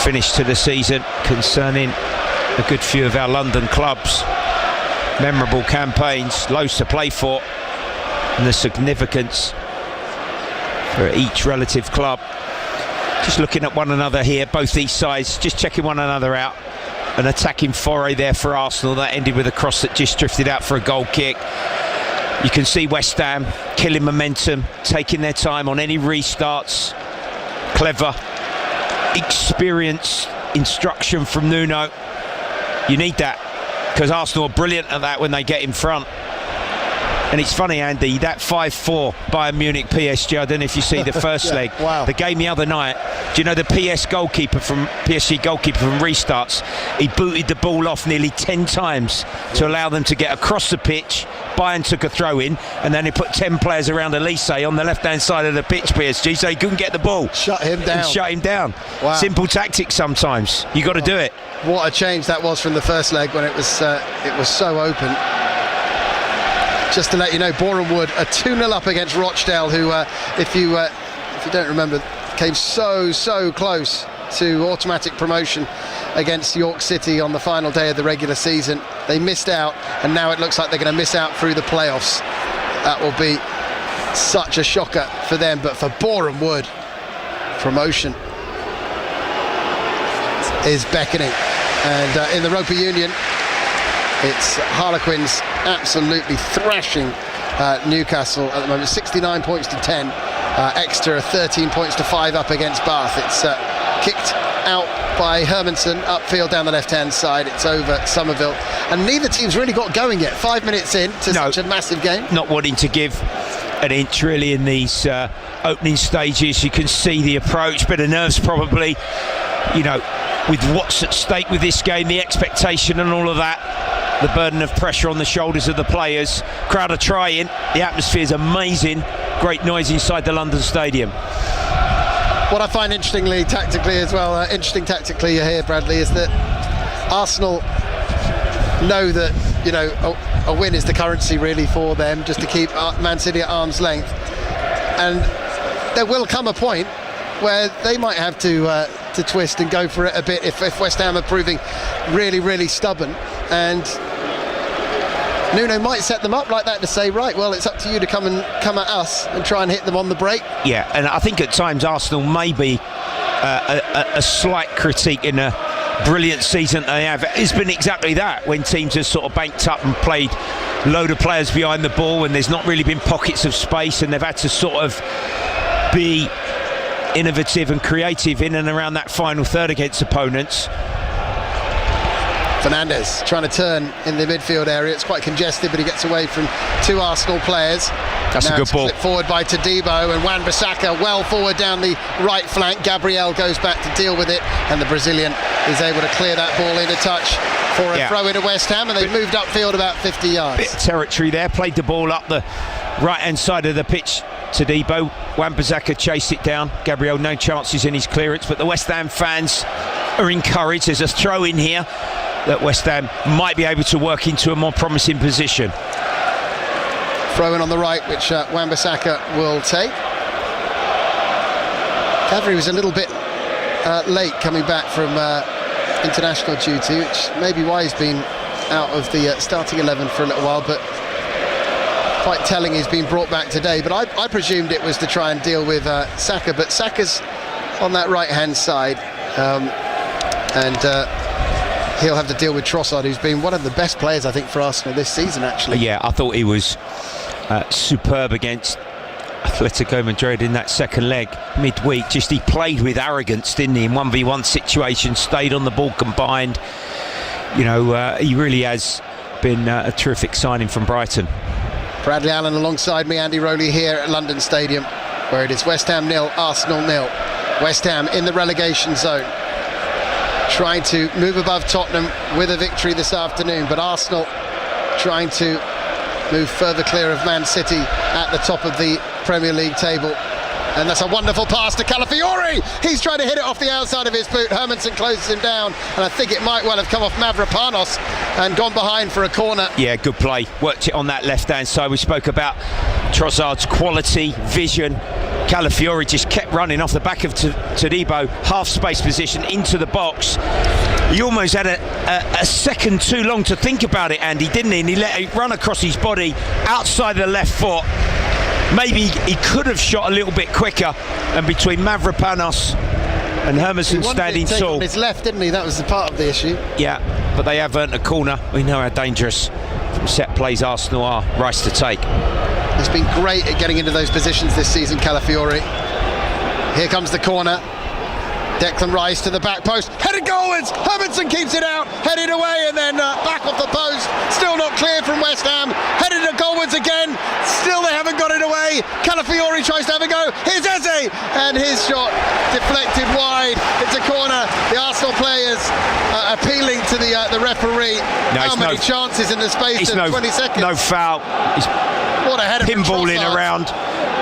finish to the season concerning a good few of our London clubs. Memorable campaigns, loads to play for, and the significance for each relative club. Just looking at one another here, both these sides, just checking one another out. An attacking foray there for Arsenal that ended with a cross that just drifted out for a goal kick. You can see West Ham killing momentum, taking their time on any restarts. Clever, experienced instruction from Nuno. You need that, because Arsenal are brilliant at that when they get in front. And it's funny, Andy, that 5-4 Bayern Munich PSG, I don't know if you see the first leg. Wow. The game the other night, do you know the PSG goalkeeper from restarts? He booted the ball off nearly 10 times to allow them to get across the pitch. Bayern took a throw in, and then he put 10 players around Elise on the left-hand side of the pitch, PSG, so he couldn't get the ball. Shut him down. Wow. Simple tactics sometimes. You got to do it. What a change that was from the first leg when it was so open. Just to let you know, Boreham Wood are 2-0 up against Rochdale, who, if you don't remember, came so close to automatic promotion against York City on the final day of the regular season. They missed out, and now it looks like they're going to miss out through the playoffs. That will be such a shocker for them, but for Boreham Wood, promotion is beckoning. And in the Roper Union, it's Harlequins absolutely thrashing Newcastle at the moment, 69 points to 10. Exeter 13 points to 5 up against Bath. It's kicked out by Hermanson upfield down the left-hand side. It's over Somerville, and neither team's really got going yet. 5 minutes in to such a massive game. Not wanting to give an inch really in these opening stages. You can see the approach, bit of nerves probably, you know, with what's at stake with this game, the expectation and all of that. The burden of pressure on the shoulders of the players. Crowd are trying. The atmosphere is amazing. Great noise inside the London Stadium. What I find interesting tactically here, Bradley, is that Arsenal know that, you know, a win is the currency really for them, just to keep Man City at arm's length. And there will come a point where they might have to twist and go for it a bit if West Ham are proving really stubborn. And Nuno might set them up like that to say, right, well, it's up to you to come at us and try and hit them on the break. Yeah, and I think at times Arsenal may be a slight critique in a brilliant season they have. It's been exactly that, when teams have sort of banked up and played a load of players behind the ball, and there's not really been pockets of space, and they've had to sort of be innovative and creative in and around that final third against opponents. Fernandes trying to turn in the midfield area. It's quite congested, but he gets away from 2 Arsenal players. That's now a good ball. Flipped forward by Todibo, and Wan-Bissaka well forward down the right flank. Gabriel goes back to deal with it, and the Brazilian is able to clear that ball into touch for a throw into West Ham, and they've moved upfield about 50 yards. Bit of territory there, played the ball up the right-hand side of the pitch. Todibo, Wan-Bissaka chased it down. Gabriel, no chances in his clearance, but the West Ham fans are encouraged. There's a throw in here that West Ham might be able to work into a more promising position. Throw in on the right, which Wan-Bissaka will take. Caveri was a little bit late coming back from international duty, which may be why he's been out of the starting 11 for a little while, but quite telling he's been brought back today. But I presumed it was to try and deal with Saka, but Saka's on that right-hand side, and he'll have to deal with Trossard, who's been one of the best players, I think, for Arsenal this season, actually. Yeah, I thought he was superb against Atletico Madrid in that second leg midweek. Just he played with arrogance, didn't he, in 1v1 situations, stayed on the ball combined. You know, he really has been a terrific signing from Brighton. Bradley Allen alongside me, Andy Rowley here at London Stadium, where it is West Ham 0, Arsenal 0. West Ham in the relegation zone, trying to move above Tottenham with a victory this afternoon, but Arsenal trying to move further clear of Man City at the top of the Premier League table. And that's a wonderful pass to Calafiori. He's trying to hit it off the outside of his boot. Hermansen closes him down, and I think it might well have come off Mavropanos and gone behind for a corner. Yeah, good play. Worked it on that left-hand side. We spoke about Trossard's quality, vision. Calafiori just kept running off the back of Todibo, half-space position into the box. He almost had a second too long to think about it, Andy, didn't he? And he let it run across his body outside the left foot. Maybe he could have shot a little bit quicker, and between Mavropanos and Hermansen standing tall. On his left, didn't he? That was the part of the issue. Yeah, but they have earned a corner. We know how dangerous from set plays Arsenal are. Rice to take. He's been great at getting into those positions this season, Calafiori. Here comes the corner. Declan Rice to the back post, headed goalwards. Hermansen keeps it out, headed away, and then back off the post. Still not cleared from West Ham. Headed to goalwards again. Still they haven't got it away. Calafiori tries to have a go. Here's Eze, and his shot deflected wide. It's a corner. The Arsenal players appealing to the referee. How many chances in the space of 20 seconds? No foul. What a header! Pinballing around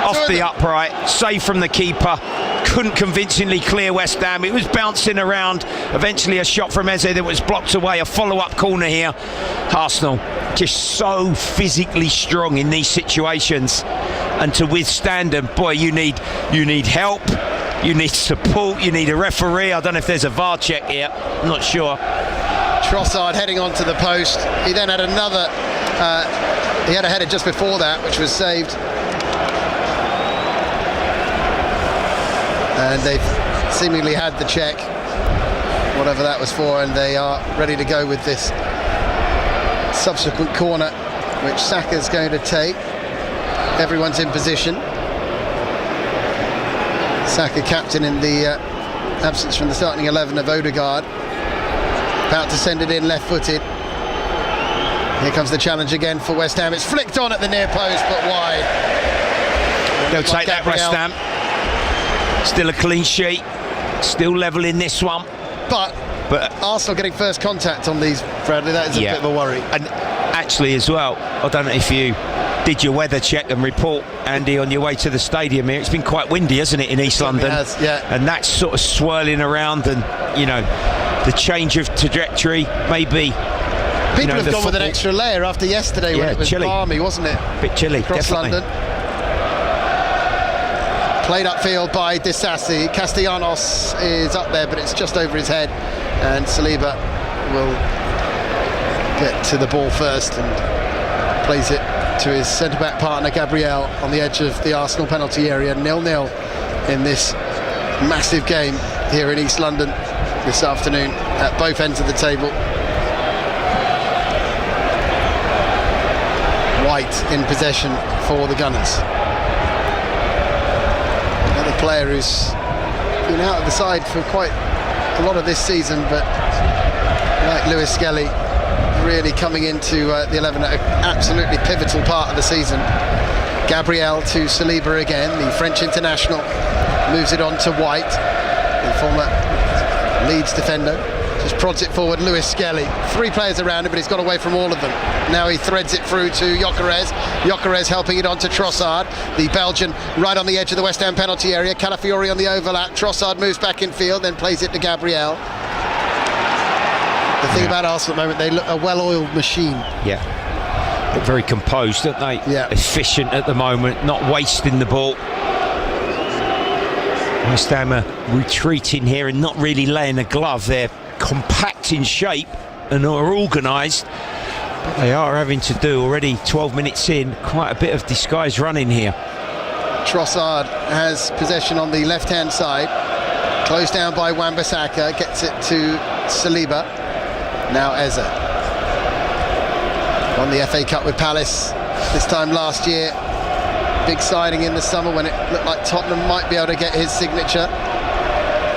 off the upright, save from the keeper. Couldn't convincingly clear West Ham. It was bouncing around. Eventually a shot from Eze that was blocked away. A follow-up corner here. Arsenal just so physically strong in these situations, and to withstand them, boy, you need help, you need support, you need a referee. I don't know if there's a VAR check here, I'm not sure. Trossard heading onto the post. He then had another he had a header just before that, which was saved. And they've seemingly had the check, whatever that was for, and they are ready to go with this subsequent corner, which Saka's going to take. Everyone's in position. Saka captain in the absence from the starting 11 of Odegaard. About to send it in left-footed. Here comes the challenge again for West Ham. It's flicked on at the near post, but wide. They'll take that, West Ham. Still a clean sheet, still level in this one. But Arsenal getting first contact on these, Bradley, that is a bit of a worry. And actually as well, I don't know if you did your weather check and report, Andy, on your way to the stadium here. It's been quite windy, hasn't it, in East London? It has, yeah. And that's sort of swirling around, and, you know, the change of trajectory, maybe. People have gone with an extra layer after yesterday when it was balmy, wasn't it? A bit chilly, across definitely. London. Played upfield by Disasi. Castellanos is up there, but it's just over his head, and Saliba will get to the ball first and plays it to his centre-back partner Gabriel on the edge of the Arsenal penalty area. 0-0 in this massive game here in East London this afternoon at both ends of the table. White in possession for the Gunners. Another player who's been out of the side for quite a lot of this season, but like Lewis Skelly, really coming into the 11 at an absolutely pivotal part of the season. Gabriel to Saliba again, the French international, moves it on to White, the former Leeds defender. Just prods it forward, Lewis Skelly. 3 players around him, but he's got away from all of them. Now he threads it through to Gyökeres. Gyökeres helping it on to Trossard, the Belgian, right on the edge of the West Ham penalty area. Calafiori on the overlap. Trossard moves back in field, then plays it to Gabriel. The thing about Arsenal at the moment, they look a well-oiled machine. Yeah. Look very composed, don't they? Yeah. Efficient at the moment, not wasting the ball. West Ham are retreating here and not really laying a glove. They're compact in shape and are organised. But they are having to do, already 12 minutes in, quite a bit of disguised running here. Trossard has possession on the left-hand side. Closed down by Wan-Bissaka. Gets it to Saliba. Now Eze. Won the FA Cup with Palace this time last year. Big signing in the summer when it looked like Tottenham might be able to get his signature.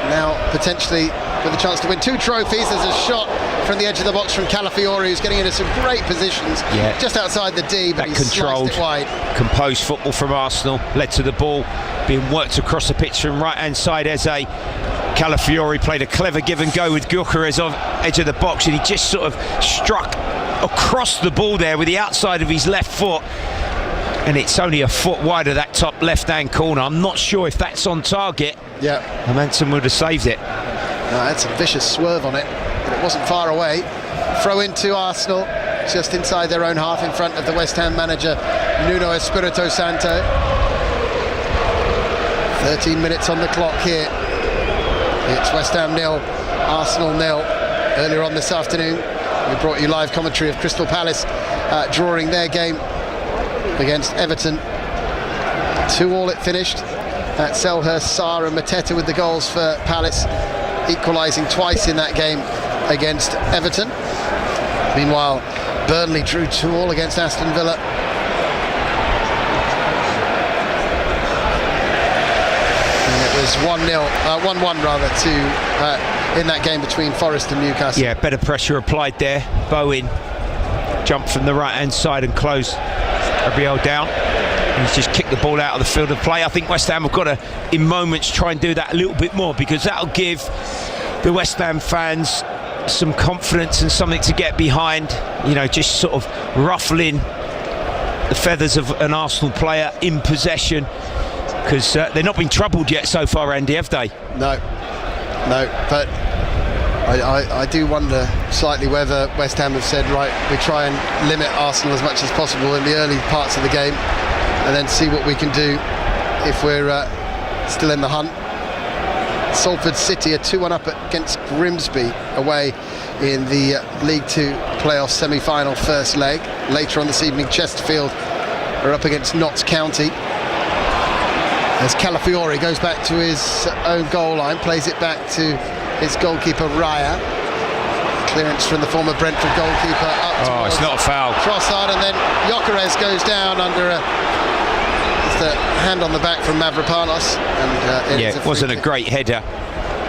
Now potentially with a chance to win 2 trophies. There's a shot from the edge of the box from Calafiori, who's getting into some great positions just outside the D, but that he's controlled, sliced it wide. composed football from Arsenal led to the ball being worked across the pitch from right-hand side. Eze Calafiori played a clever give and go with Gyökeres on edge of the box, and he just sort of struck across the ball there with the outside of his left foot, and it's only a foot wide of that top left-hand corner. I'm not sure if that's on target. Yeah, Manson would have saved it. No, that's a vicious swerve on it, but it wasn't far away. Throw into Arsenal, just inside their own half, in front of the West Ham manager Nuno Espirito Santo. 13 minutes on the clock here. It's West Ham 0, Arsenal 0. Earlier on this afternoon, we brought you live commentary of Crystal Palace drawing their game against Everton. 2-2 it finished. That's Selhurst, Sarr and Mateta with the goals for Palace, equalising twice in that game against Everton. Meanwhile, Burnley drew 2-2 against Aston Villa. And it was 1-1 rather, to in that game between Forest and Newcastle. Yeah, better pressure applied there. Bowen jumped from the right-hand side and closed Gabriel down. He's just kicked the ball out of the field of play. I think West Ham have got to, in moments, try and do that a little bit more, because that'll give the West Ham fans some confidence and something to get behind. You know, just sort of ruffling the feathers of an Arsenal player in possession, because they've not been troubled yet so far, Andy, have they? No, but I do wonder slightly whether West Ham have said, right, we try and limit Arsenal as much as possible in the early parts of the game, and then see what we can do if we're still in the hunt. Salford City are 2-1 up against Grimsby away in the League Two playoff semi-final first leg. Later on this evening, Chesterfield are up against Notts County. As Calafiori goes back to his own goal line, plays it back to his goalkeeper Raya. Clearance from the former Brentford goalkeeper up to it's not a foul. Trossard, and then Gyökeres goes down under a hand on the back from Mavropanos, and it wasn't a great header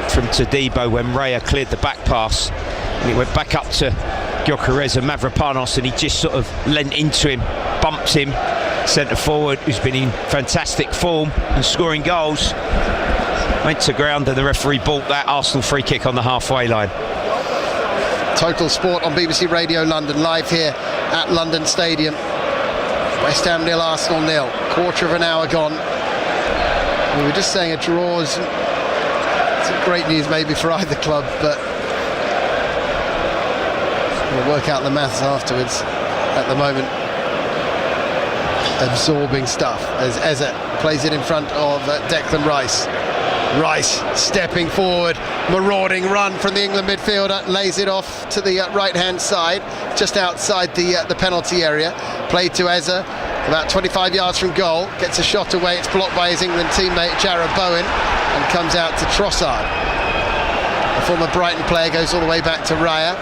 from Todibo when Raya cleared the back pass, and it went back up to Gyökeres and Mavropanos, and he just sort of leant into him, bumped him. Centre forward, who's been in fantastic form and scoring goals, went to ground, and the referee bought that Arsenal free kick on the halfway line. Total Sport on BBC Radio London, live here at London Stadium. West Ham 0, Arsenal 0. Quarter of an hour gone. We were just saying a draw is great news maybe for either club, but we'll work out the maths afterwards. At the moment, absorbing stuff as Eze plays it in front of Declan Rice. Rice stepping forward, marauding run from the England midfielder, lays it off to the right-hand side, just outside the penalty area. Played to Eze, about 25 yards from goal, gets a shot away, it's blocked by his England teammate Jarrod Bowen, and comes out to Trossard. The former Brighton player goes all the way back to Raya.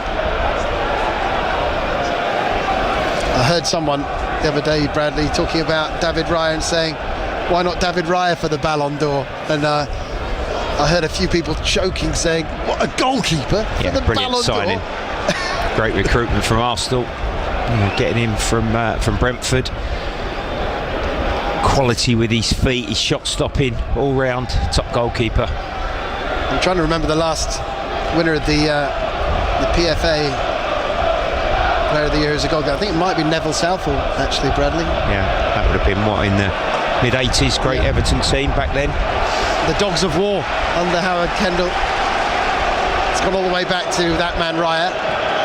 I heard someone the other day, Bradley, talking about David Raya and saying, why not David Raya for the Ballon d'Or? And I heard a few people joking, saying, what a goalkeeper for the Ballon signing. d'Or. Great recruitment from Arsenal, getting him from Brentford. Quality with his feet, his shot stopping, all round top goalkeeper. I'm trying to remember the last winner of the PFA Player of the Year as a goalkeeper. I think it might be Neville Southall, actually, Bradley. Yeah, that would have been in the mid-80s, great Everton team back then. The Dogs of War under Howard Kendall. It's gone all the way back to that man Raya,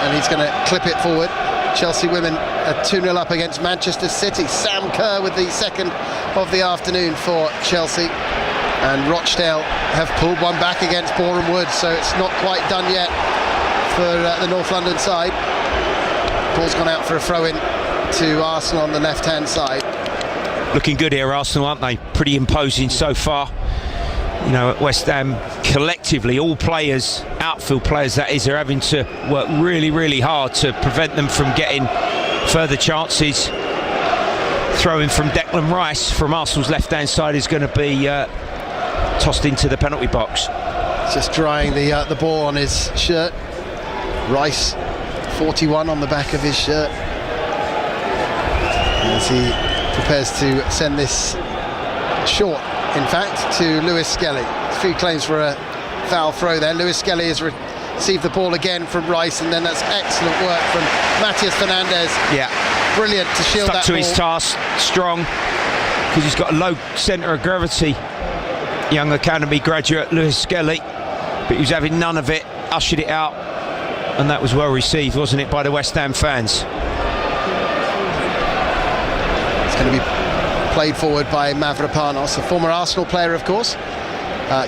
and he's going to clip it forward. Chelsea women are 2-0 up against Manchester City. Sam Kerr with the second of the afternoon for Chelsea, and Rochdale have pulled one back against Boreham Wood, so it's not quite done yet for the North London side. Ball's gone out for a throw-in to Arsenal on the left-hand side. Looking good here, Arsenal, aren't they? Pretty imposing so far. You know, at West Ham, collectively, all players, outfield players that is, are having to work really, really hard to prevent them from getting further chances. throw-in from Declan Rice from Arsenal's left-hand side is going to be tossed into the penalty box. Just drying the ball on his shirt. Rice, 41 on the back of his shirt, as he prepares to send this short, in fact, to Lewis Skelly. A few claims for a foul throw there. Lewis Skelly has received the ball again from Rice, and then that's excellent work from Matias Fernandez. Yeah, brilliant to shield stuck that to ball. his task, strong, because he's got a low centre of gravity. Young academy graduate Lewis Skelly, but he was having none of it, ushered it out, and that was well received, wasn't it, by the West Ham fans? It's going to be played forward by Mavropanos, a former Arsenal player, of course.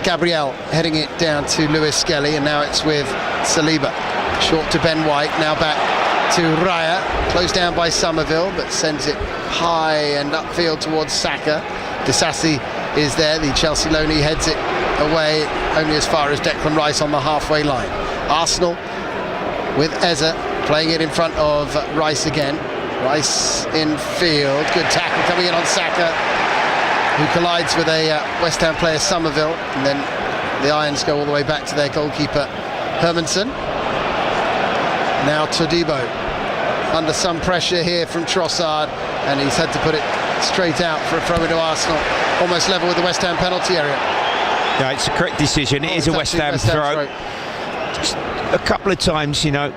Gabriel heading it down to Lewis Skelly, and now it's with Saliba. Short to Ben White, now back to Raya, closed down by Somerville, but sends it high and upfield towards Saka. Disasi is there, the Chelsea loanee heads it away only as far as Declan Rice on the halfway line. Arsenal with Eze playing it in front of Rice again. Rice in field, good tackle coming in on Saka, who collides with a West Ham player, Somerville, and then the Irons go all the way back to their goalkeeper, Hermansen. Now Todibo under some pressure here from Trossard, and he's had to put it straight out for a throw into Arsenal, almost level with the West Ham penalty area. No, it's a correct decision. It is a West Ham throw. Just a couple of times, you know,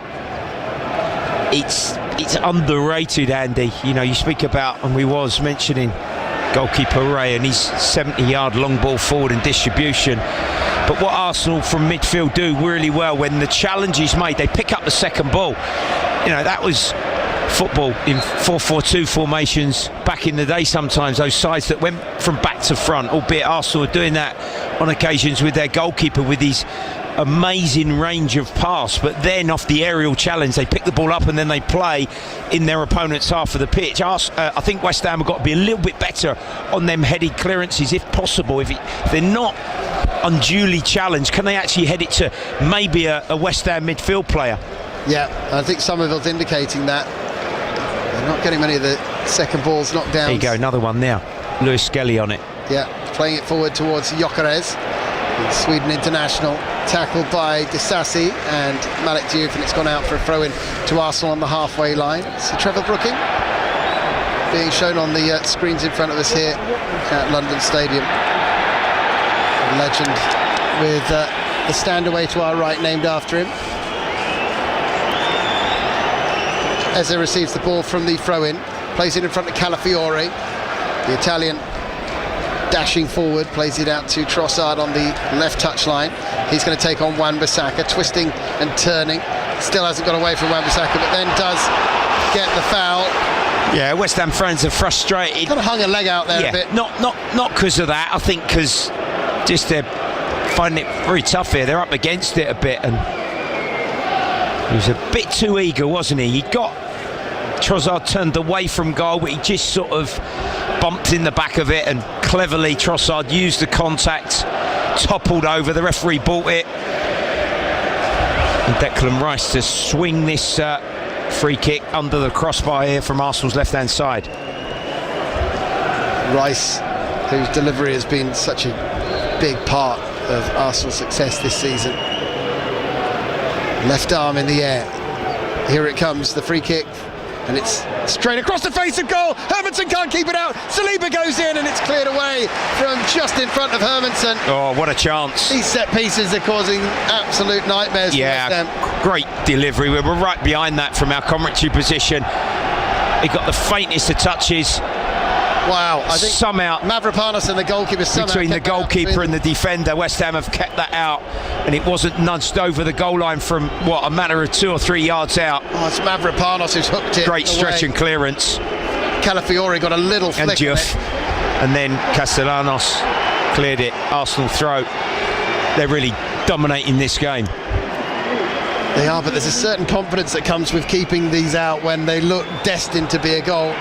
it's underrated, Andy. You know, you speak about, and we was mentioning goalkeeper Ray and his 70-yard long ball forward and distribution. But what Arsenal from midfield do really well, when the challenge is made, they pick up the second ball. You know, that was football in 4-4-2 formations back in the day. Sometimes those sides that went from back to front, albeit Arsenal are doing that on occasions with their goalkeeper with his amazing range of pass, but then off the aerial challenge they pick the ball up and then they play in their opponent's half of the pitch. I think West Ham have got to be a little bit better on them headed clearances if possible. If they're not unduly challenged, can they actually head it to maybe a West Ham midfield player? Yeah, I think Somerville's indicating that. They're not getting many of the second balls knocked down. There you go, another one now. Lewis Skelly on it. Yeah, playing it forward towards Gyökeres, the Sweden international, tackled by Disasi and Malik Diouf, and it's gone out for a throw-in to Arsenal on the halfway line. So Trevor Brooking being shown on the screens in front of us here at London Stadium. A legend with the stand away to our right named after him. Eze receives the ball from the throw-in, plays it in front of Calafiore. The Italian dashing forward, plays it out to Trossard on the left touchline. He's going to take on Wan-Bissaka, twisting and turning. Still hasn't got away from Wan-Bissaka, but then does get the foul. Yeah, West Ham fans are frustrated. Kind of hung a leg out there a bit. Not because of that. I think because just they're finding it very tough here. They're up against it a bit, and he was a bit too eager, wasn't he? He got Trossard turned away from goal, but he just sort of bumped in the back of it, and cleverly Trossard used the contact, toppled over. The referee bought it, and Declan Rice to swing this free kick under the crossbar here from Arsenal's left-hand side. Rice, whose delivery has been such a big part of Arsenal's success this season. Left arm in the air. Here it comes, the free kick. And it's straight across the face of goal. Hermansen can't keep it out. Saliba goes in, and it's cleared away from just in front of Hermansen. Oh, what a chance. These set pieces are causing absolute nightmares for West Ham. Great delivery. We were right behind that from our commentary position. He got the faintest of touches. Wow, I think somehow Mavropanos and the goalkeeper between the goalkeeper and the defender, West Ham have kept that out, and it wasn't nudged over the goal line from a matter of 2 or 3 yards out. Oh, it's Mavropanos who's hooked it. Great stretch away. And clearance. Calafiore got a little flick and Diouf, and then Castellanos cleared it. Arsenal throw. They're really dominating this game. They are, but there's a certain confidence that comes with keeping these out when they look destined to be a goal.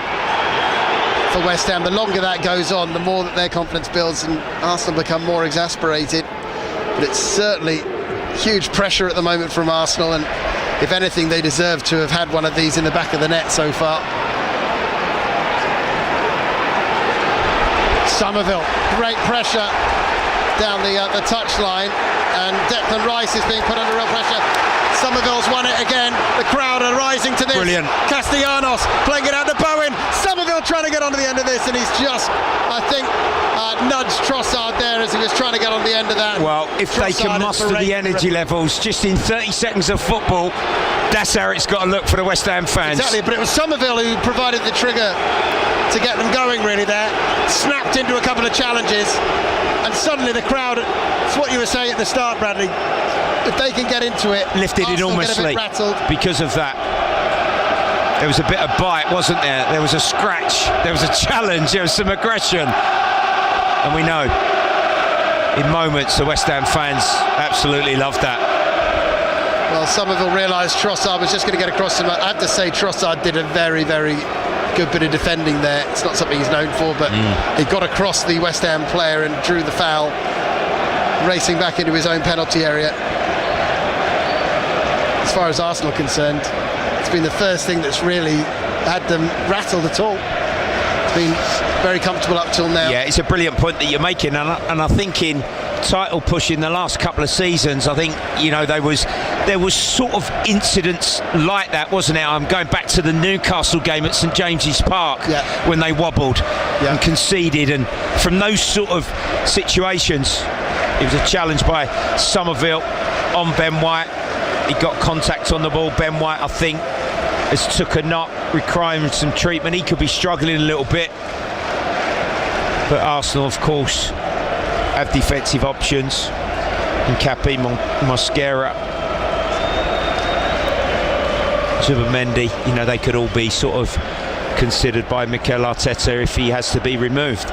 For West Ham, the longer that goes on, the more that their confidence builds, and Arsenal become more exasperated. But it's certainly huge pressure at the moment from Arsenal, and if anything, they deserve to have had one of these in the back of the net so far. Somerville, great pressure down the touchline, and Declan Rice is being put under real pressure. Somerville's won it again. The crowd are rising to this. Brilliant. Castellanos playing it out to Bowen. Somerville trying to get onto the end of this, and he's just, I think, nudged Trossard there as he was trying to get on the end of that. Well, if Trossard they can muster the energy levels just in 30 seconds of football, that's how it's got to look for the West Ham fans. Exactly, but it was Somerville who provided the trigger to get them going really there. Snapped into a couple of challenges, and suddenly the crowd, it's what you were saying at the start, Bradley, if they can get into it, lifted enormously because of that. There was a bit of bite, wasn't there? There was a scratch, there was a challenge, there was some aggression, and we know in moments the West Ham fans absolutely loved that. Well, Somerville realised Trossard was just going to get across him. I have to say Trossard did a very, very good bit of defending there. It's not something he's known for, but he got across the West Ham player and drew the foul, racing back into his own penalty area. As far as Arsenal are concerned, it's been the first thing that's really had them rattled at all. It's been very comfortable up till now. Yeah, it's a brilliant point that you're making, and I think in title push in the last couple of seasons, I think, you know, there was sort of incidents like that, wasn't it? I'm going back to the Newcastle game at St James's Park when they wobbled and conceded, and from those sort of situations it was a challenge by Somerville on Ben White. He got contact on the ball. Ben White, I think, has took a knock, requiring some treatment. He could be struggling a little bit, but Arsenal, of course, have defensive options. Nkapi, Mosquera, Zubimendi, you know, they could all be sort of considered by Mikel Arteta if he has to be removed.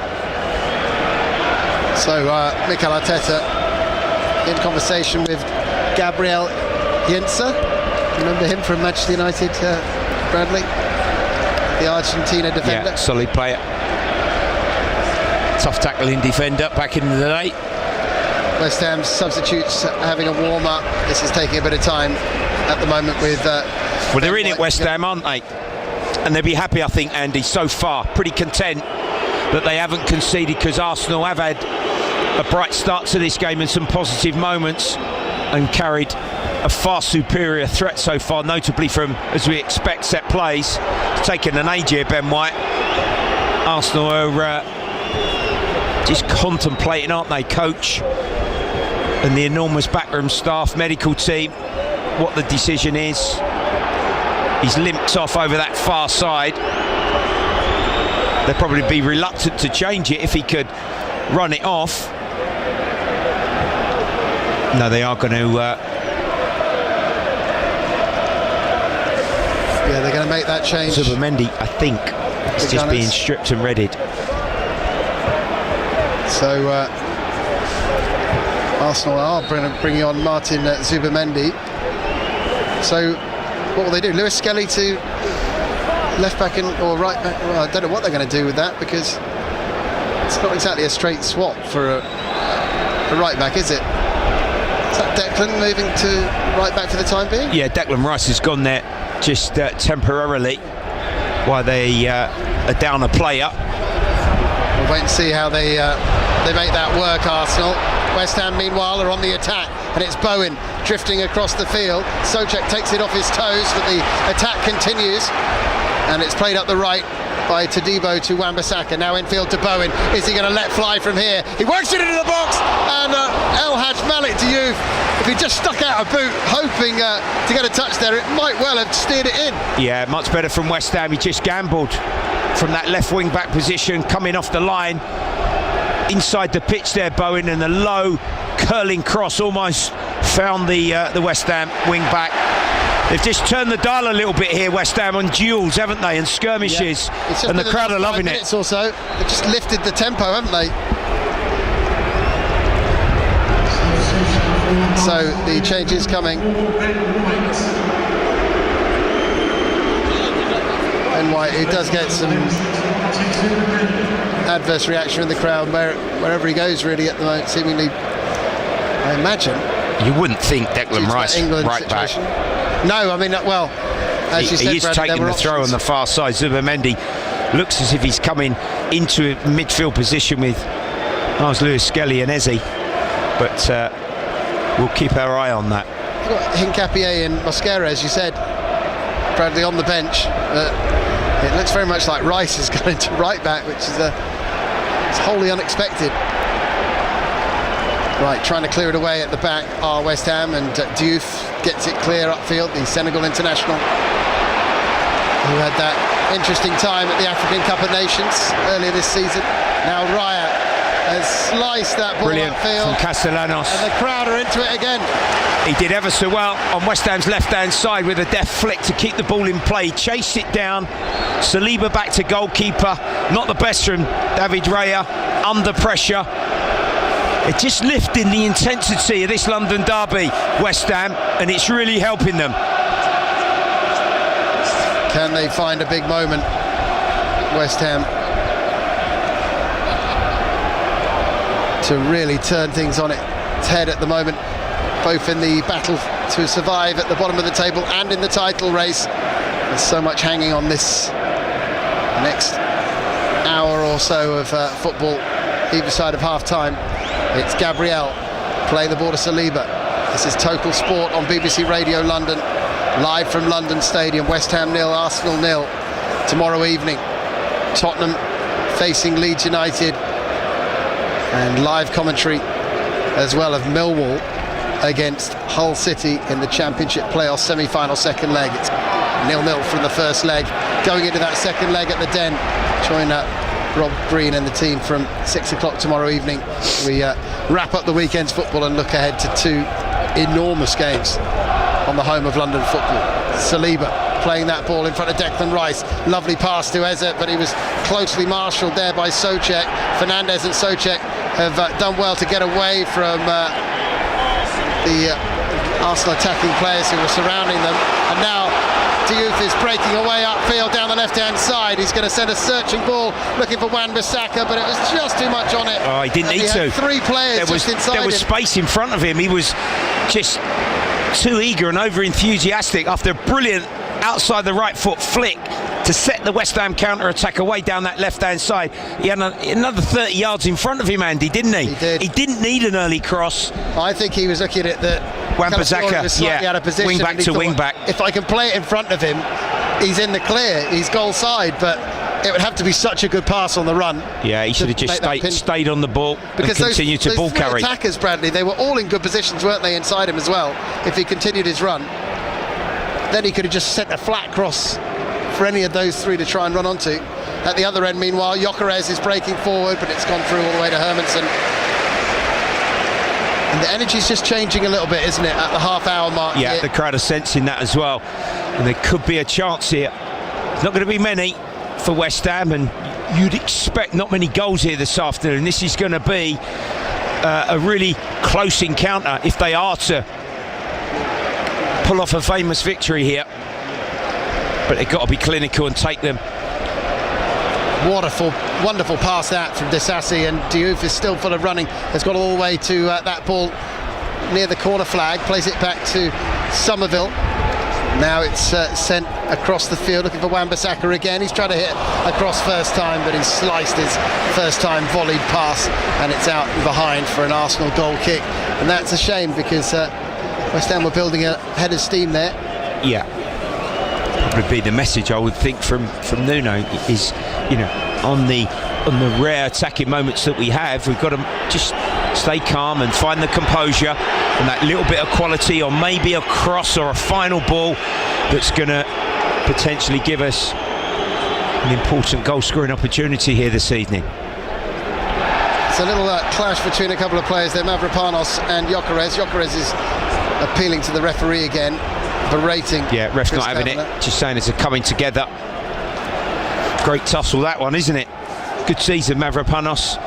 So Mikel Arteta in conversation with Gabriel Heinze. Remember him from Manchester United, Bradley? The Argentina defender. Yeah, solid player. Tough tackling defender back in the day. West Ham's substitutes having a warm-up. This is taking a bit of time at the moment with... well, they're in it, West Ham, aren't they? And they'll be happy, I think, Andy, so far. Pretty content that they haven't conceded, because Arsenal have had a bright start to this game and some positive moments, and carried a far superior threat so far, notably from, as we expect, set plays. It's taken an age here, Ben White. Arsenal are just contemplating, aren't they, coach and the enormous backroom staff, medical team, what the decision is. He's limped off over that far side. They'd probably be reluctant to change it if he could run it off. No, they are going to... yeah, they're going to make that change. Zubimendi, I think, is just being stripped and readied. So Arsenal are bringing on Martin Zubimendi. So what will they do? Lewis Skelly to left back or right back? Well, I don't know what they're going to do with that, because it's not exactly a straight swap for a right back, is it? Is that Declan moving to right back for the time being? Yeah, Declan Rice has gone there just temporarily while they are down a player. We'll wait and see how they make that work, Arsenal. West Ham, meanwhile, are on the attack, and it's Bowen drifting across the field. Souček takes it off his toes, but the attack continues, and it's played up the right by Todibo to Wan-Bissaka. Now infield to Bowen. Is he going to let fly from here? He works it into the box, and El Hadj Malik Diouf, if he just stuck out a boot hoping to get a touch there, it might well have steered it in. Yeah, much better from West Ham. He just gambled from that left wing back position, coming off the line inside the pitch there, Bowen, and the low curling cross almost found the West Ham wing back. They've just turned the dial a little bit here, West Ham, on duels, haven't they, and skirmishes, and the crowd are loving it. Or so. They've just lifted the tempo, haven't they? So the change is coming. Ben White, who does get some adverse reaction in the crowd wherever he goes, really, at the moment, seemingly, I imagine. You wouldn't think Declan Rice right situation. Back. No, I mean, well, as you said, he is Brad, taking the throw on the far side. Zubimendi looks as if he's coming into a midfield position with Lewis Skelly and Eze, but we'll keep our eye on that. You've got Hincapié and Mosquera, as you said, Bradley on the bench. It looks very much like Rice is going to right back, which is it's wholly unexpected. Right, trying to clear it away at the back are West Ham, and Diouf gets it clear upfield, the Senegal international, who had that interesting time at the African Cup of Nations earlier this season. Now Raya has sliced that ball upfield. From Castellanos. And the crowd are into it again. He did ever so well on West Ham's left-hand side with a deft flick to keep the ball in play. Chased it down. Saliba back to goalkeeper. Not the best from David Raya. Under pressure. It's just lifting the intensity of this London derby, West Ham, and it's really helping them. Can they find a big moment, West Ham, to really turn things on its head at the moment, both in the battle to survive at the bottom of the table and in the title race? There's so much hanging on this next hour or so of football, either side of half-time. It's Gabriel playing the ball to Saliba. This is Total Sport on BBC Radio London, live from London Stadium. West Ham 0, Arsenal 0. Tomorrow evening, Tottenham facing Leeds United, and live commentary as well of Millwall against Hull City in the Championship playoff semi-final second leg. It's 0-0 from the first leg. Going into that second leg at the Den, join Rob Green and the team from 6 o'clock tomorrow evening. We wrap up the weekend's football and look ahead to two enormous games on the home of London football. Saliba playing that ball in front of Declan Rice. Lovely pass to Eze, but he was closely marshalled there by Souček. Fernandes and Souček have done well to get away from the Arsenal attacking players who were surrounding them. And now Diouf is breaking away upfield down the left-hand side. He's going to send a searching ball looking for Wan-Bissaka, but it was just too much on it. Oh, he didn't need to. Three players just inside him. There was space in front of him. He was just too eager and over-enthusiastic after a brilliant outside the right foot flick to set the West Ham counter-attack away down that left-hand side. He had another 30 yards in front of him, Andy, didn't he? He did. He didn't need an early cross. I think he was looking at that Wan-Bissaka, out of position, wing back to wing back. If I can play it in front of him, he's in the clear, he's goal side, but it would have to be such a good pass on the run. Yeah, he should have just stayed on the ball because and continued to ball carry. Those attackers, Bradley, they were all in good positions, weren't they, inside him as well? If he continued his run, then he could have just sent a flat cross for any of those three to try and run onto. At the other end, meanwhile, Gyökeres is breaking forward, but it's gone through all the way to Hermansen. And the energy's just changing a little bit, isn't it, at the half-hour mark? Yeah, the crowd are sensing that as well. And there could be a chance here. It's not going to be many for West Ham, and you'd expect not many goals here this afternoon. This is going to be a really close encounter if they are to pull off a famous victory here. But they've got to be clinical and take them. Wonderful pass that from Disasi, and Diouf is still full of running. Has got all the way to that ball near the corner flag, plays it back to Somerville. Now it's sent across the field, looking for Wan-Bissaka again. He's trying to hit across first time, but he's sliced his first time volleyed pass, and it's out behind for an Arsenal goal kick. And that's a shame, because West Ham were building a head of steam there. Yeah, would be the message, I would think, from Nuno is, you know, on the rare attacking moments that we have, we've got to just stay calm and find the composure and that little bit of quality on maybe a cross or a final ball that's going to potentially give us an important goal scoring opportunity here this evening. It's a little clash between a couple of players there, Mavropanos and Gyökeres. Gyökeres is appealing to the referee again, berating. Yeah, ref's Chris not having Kavanagh. it, just saying it's a coming together. Great tussle that one, isn't it? Good season, Mavropanos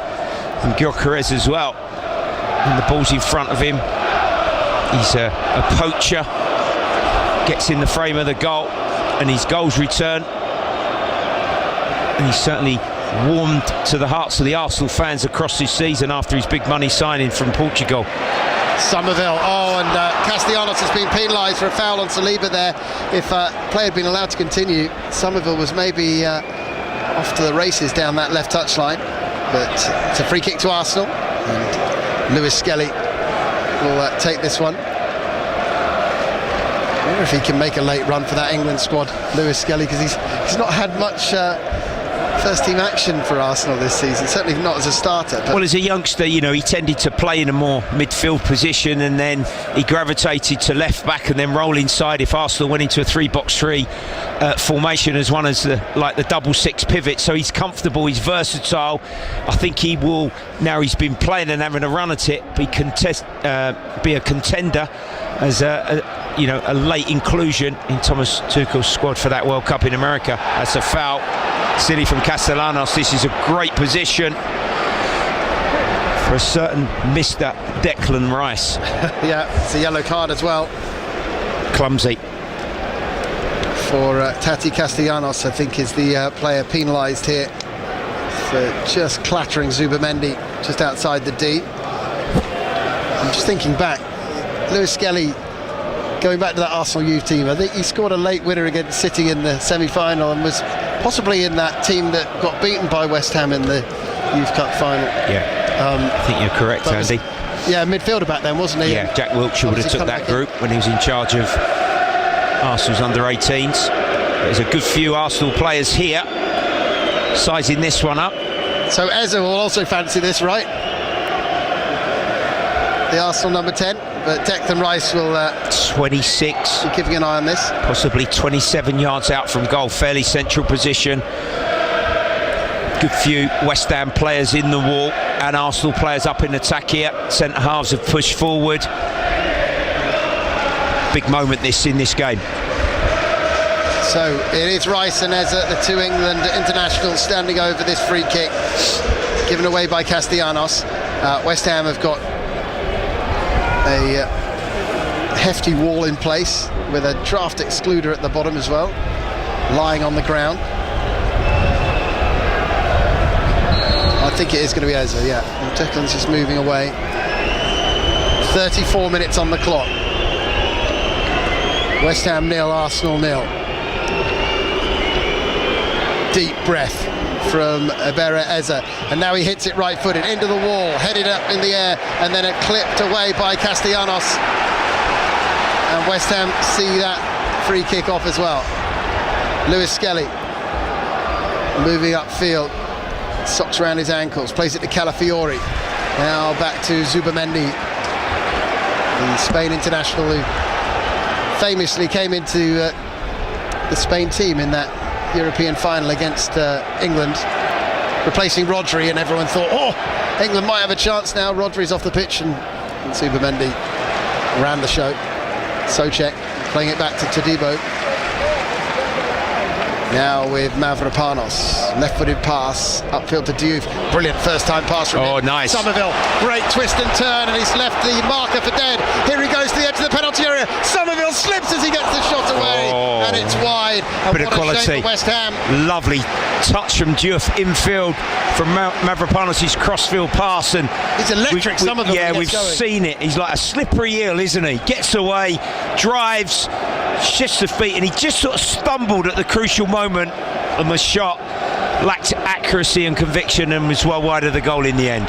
and Gyökeres as well. And the ball's in front of him. He's a poacher, gets in the frame of the goal, and his goals return. And he's certainly warmed to the hearts of the Arsenal fans across this season after his big money signing from Portugal. Somerville, and Castellanos has been penalised for a foul on Saliba there. If play had been allowed to continue, Somerville was maybe off to the races down that left touchline, but it's a free kick to Arsenal, and Lewis Skelly will take this one. I wonder if he can make a late run for that England squad, Lewis Skelly, because he's not had much first team action for Arsenal this season, certainly not as a starter. Well, as a youngster, you know, he tended to play in a more midfield position, and then he gravitated to left back and then roll inside if Arsenal went into a 3-box-3 formation as one as the double six pivot. So he's comfortable, he's versatile. I think he will, now he's been playing and having a run at it, be a contender as a late inclusion in Thomas Tuchel's squad for that World Cup in America. That's a foul. Silly from Castellanos. This is a great position for a certain Mr. Declan Rice. Yeah, it's a yellow card as well. Clumsy. For Tati Castellanos, I think, is the player penalised here for just clattering Zubamendi just outside the D. I'm just thinking back, Lewis Skelly, going back to that Arsenal youth team, I think he scored a late winner against City in the semi-final and was possibly in that team that got beaten by West Ham in the Youth Cup final. Yeah, I think you're correct, Andy. Midfielder back then, wasn't he? Yeah, Jack Wilshere would have took that group when he was in charge of Arsenal's under-18s. There's a good few Arsenal players here sizing this one up. So Eze will also fancy this, right? The Arsenal number 10, but Declan Rice will 26, be keeping an eye on this. Possibly 27 yards out from goal, fairly central position. Good few West Ham players in the wall and Arsenal players up in attack here. Centre halves have pushed forward. Big moment this in this game. So it is Rice and Eze, the two England internationals, standing over this free kick given away by Castellanos. West Ham have got a hefty wall in place with a draft excluder at the bottom as well, lying on the ground. I think it is going to be Eze, yeah. And Declan's just moving away. 34 minutes on the clock. West Ham 0, Arsenal 0. Deep breath from Ebere Eze, and now he hits it right-footed into the wall, headed up in the air, and then it clipped away by Castellanos. And West Ham see that free kick off as well. Lewis Skelly moving upfield, socks around his ankles, plays it to Calafiori. Now back to Zubamendi, the Spain international who famously came into the Spain team in that European final against England, replacing Rodri, and everyone thought, oh, England might have a chance now. Rodri's off the pitch, and Zubamendi ran the show. Souček playing it back to Todibo. Now with Mavropanos, left-footed pass upfield to Diouf. Brilliant first-time pass from him. Nice. Somerville, great twist and turn, and he's left the marker for dead. Here he goes to the edge of the penalty area. Somerville slips as he gets the shot away, and it's wide. And bit of quality. West Ham. Lovely touch from Diouf infield from Mavropanos' crossfield pass, and he's electric. Somerville. Yeah, we've seen it. He's like a slippery eel, isn't he? Gets away, drives, shifts the feet, and he just sort of stumbled at the crucial moment, and the shot lacked accuracy and conviction and was well wide of the goal in the end.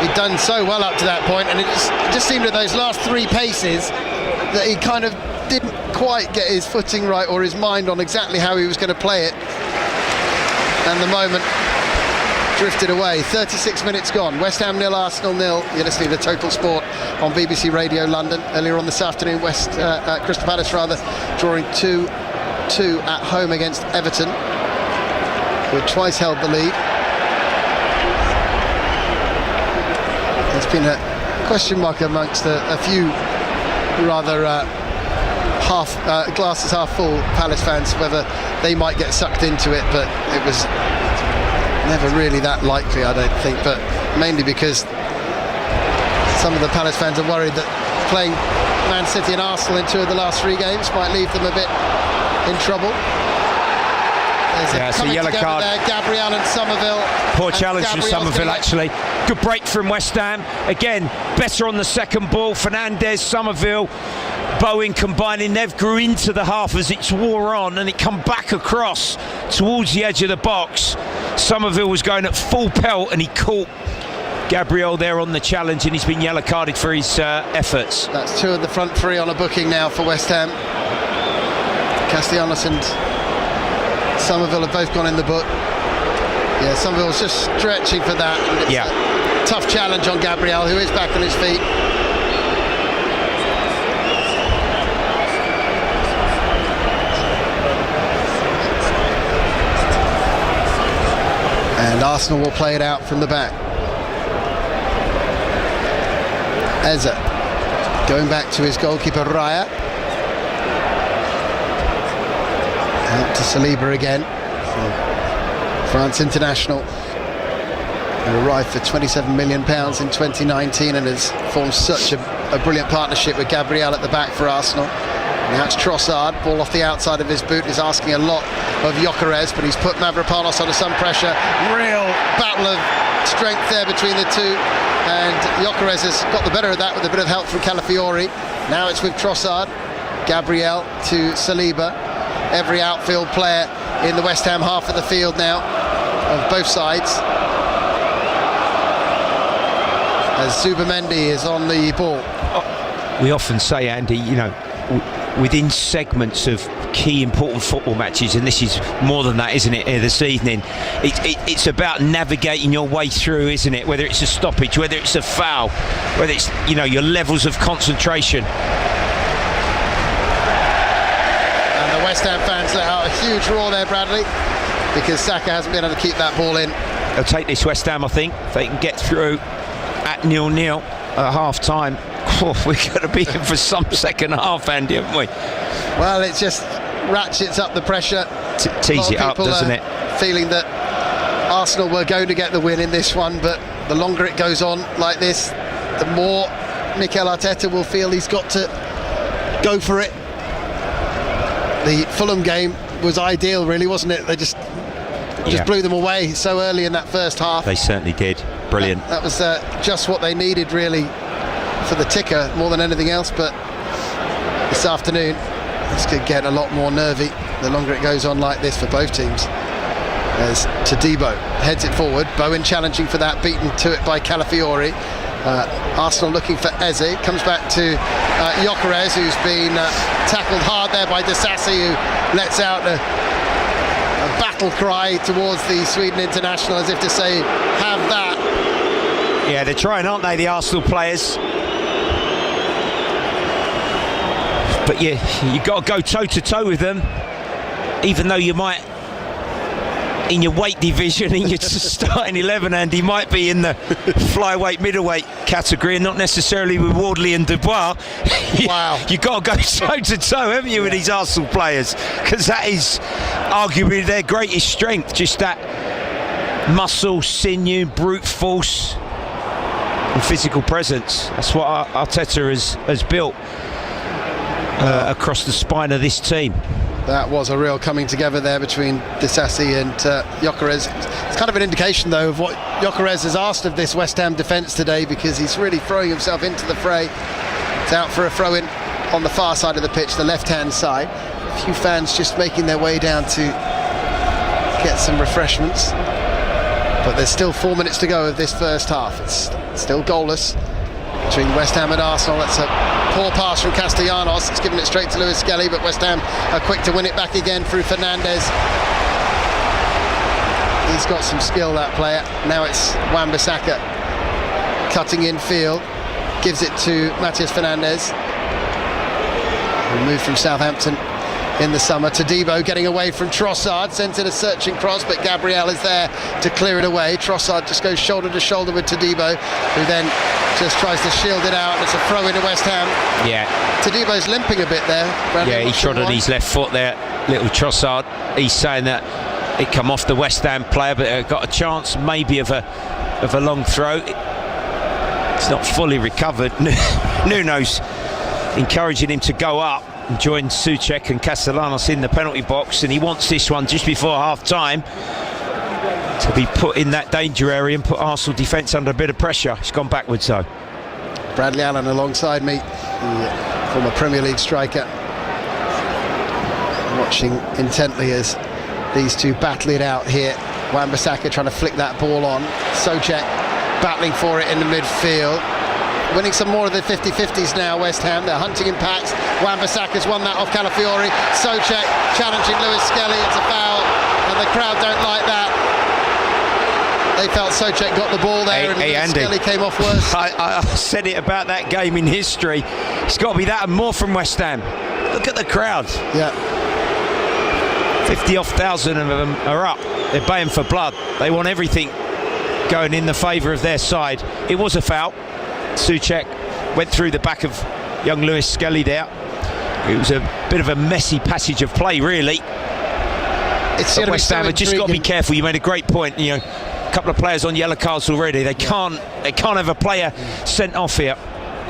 He'd done so well up to that point, and it just seemed that those last three paces that he kind of didn't quite get his footing right or his mind on exactly how he was going to play it, and the moment drifted away. 36 minutes gone. West Ham 0, Arsenal 0. You're listening to Total Sport on BBC Radio London. Earlier on this afternoon, Crystal Palace drawing 2-2 at home against Everton, who had twice held the lead. There's been a question mark amongst a few rather glasses half full Palace fans whether they might get sucked into it, but it was never really that likely, I don't think, but mainly because some of the Palace fans are worried that playing Man City and Arsenal in two of the last three games might leave them a bit in trouble. There's a yellow card there, Gabriel and Somerville. poor challenge from Gabriel's Somerville, gonna- actually. Good break from West Ham. Again, better on the second ball. Fernandez, Somerville, Bowen combining. They've grew into the half as it's wore on, and it come back across towards the edge of the box. Somerville was going at full pelt, and he caught Gabriel there on the challenge, and he's been yellow carded for his efforts. That's two of the front three on a booking now for West Ham. Castellanos and Somerville have both gone in the book. Yeah, Somerville's just stretching for that. And it's a tough challenge on Gabriel, who is back on his feet. And Arsenal will play it out from the back. Eze going back to his goalkeeper Raya. Out to Saliba again. France international, who arrived for £27 million in 2019 and has formed such a brilliant partnership with Gabriel at the back for Arsenal. Now it's Trossard, ball off the outside of his boot, is asking a lot of Gyökeres, but he's put Mavropanos under some pressure. Real battle of strength there between the two, and Gyökeres has got the better of that with a bit of help from Calafiori. Now it's with Trossard, Gabriel to Saliba. Every outfield player in the West Ham half of the field now, of both sides. As Zubimendi is on the ball. We often say, Andy, you know, within segments of key important football matches, and this is more than that, isn't it, here this evening, it's about navigating your way through, isn't it? Whether it's a stoppage, whether it's a foul, whether it's, you know, your levels of concentration. And the West Ham fans let out a huge roar there, Bradley, because Saka hasn't been able to keep that ball in. They'll take this, West Ham, I think. If they can get through at 0-0 at half-time, we're going to be in for some second half, Andy, haven't we? Well, it just ratchets up the pressure. Tease it up, doesn't it? Feeling that Arsenal were going to get the win in this one, but the longer it goes on like this, the more Mikel Arteta will feel he's got to go for it. The Fulham game was ideal, really, wasn't it? They just blew them away so early in that first half. They certainly did. Brilliant. That was just what they needed, really, for the ticker more than anything else. But this afternoon it's going to get a lot more nervy the longer it goes on like this for both teams. As Todibo heads it forward, Bowen challenging for that, beaten to it by Calafiori. Arsenal looking for Eze, comes back to Gyökeres, who's been tackled hard there by Disasi, who lets out a battle cry towards the Sweden international, as if to say, have that. Yeah, they're trying, aren't they, the Arsenal players? But you've got to go toe-to-toe with them, even though you might, in your weight division, in your starting 11, and he might be in the flyweight, middleweight category, and not necessarily with Wardley and Dubois. Wow. You've got to go toe-to-toe, haven't you, with these Arsenal players? Because that is arguably their greatest strength, just that muscle, sinew, brute force and physical presence. That's what Arteta has built across the spine of this team. That was a real coming together there between Disasi and Gyökeres. It's kind of an indication, though, of what Gyökeres has asked of this West Ham defence today, because he's really throwing himself into the fray. It's out for a throw-in on the far side of the pitch, the left-hand side. A few fans just making their way down to get some refreshments. But there's still 4 minutes to go of this first half. It's still goalless between West Ham and Arsenal. That's a poor pass from Castellanos. It's given it straight to Lewis Skelly, but West Ham are quick to win it back again through Fernandez. He's got some skill, that player. Now it's Wan-Bissaka cutting in field, gives it to Matheus Fernandez, who moved from Southampton in the summer. Todibo getting away from Trossard, sends in a searching cross, but Gabriel is there to clear it away. Trossard just goes shoulder to shoulder with Todibo, who then just tries to shield it out. It's a throw into West Ham. Yeah. Todibo's limping a bit there. Bradley, yeah, he trod on his left foot there, little Trossard. He's saying that it come off the West Ham player, but got a chance maybe of a long throw. It's not fully recovered. Nuno's encouraging him to go up and join Souček and Castellanos in the penalty box, and he wants this one just before half time. to be put in that danger area and put Arsenal defence under a bit of pressure. It's gone backwards though. Bradley Allen alongside me, the former Premier League striker, watching intently as these two battle it out here. Wan-Bissaka trying to flick that ball on. Souček battling for it in the midfield. Winning some more of the 50-50s now, West Ham. They're hunting in packs. Wan-Bissaka's won that off Calafiori. Souček challenging Lewis Skelly. It's a foul, and the crowd don't like that. They felt Souček got the ball there, and Lewis Skelly came off worse. I said it about that game in history. It's got to be that and more from West Ham. Look at the crowd. Yeah. 50,000 of them are up. They're baying for blood. They want everything going in the favour of their side. It was a foul. Souček went through the back of young Lewis Skelly there. It was a bit of a messy passage of play, really. It's but West Ham have just got to be careful. You made a great point. You know, a couple of players on yellow cards already. They can't have a player sent off here.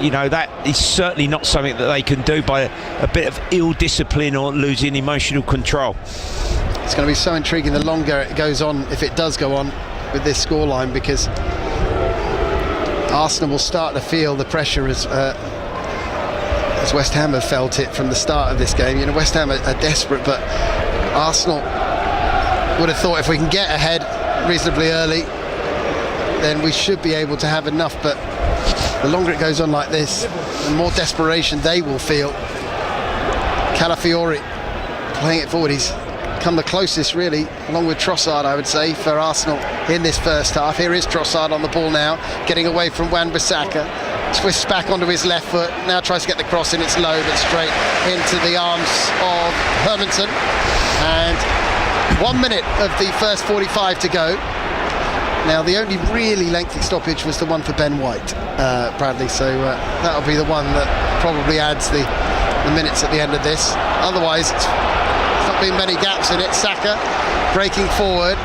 You know, that is certainly not something that they can do by a bit of ill discipline or losing emotional control. It's going to be so intriguing the longer it goes on, if it does go on, with this scoreline, because Arsenal will start to feel the pressure as West Ham have felt it from the start of this game. You know, West Ham are desperate, but Arsenal would have thought if we can get ahead reasonably early, then we should be able to have enough. But the longer it goes on like this, the more desperation they will feel. Calafiori playing it forward. He's come the closest, really, along with Trossard, I would say, for Arsenal in this first half. Here is Trossard on the ball now, getting away from Wan-Bissaka. Twists back onto his left foot, now tries to get the cross in. It's low, but straight into the arms of Hermansen. And 1 minute of the first 45 to go. Now, the only really lengthy stoppage was the one for Ben White, Bradley, so that'll be the one that probably adds the minutes at the end of this. Otherwise, it's not been many gaps in it. Saka breaking forward.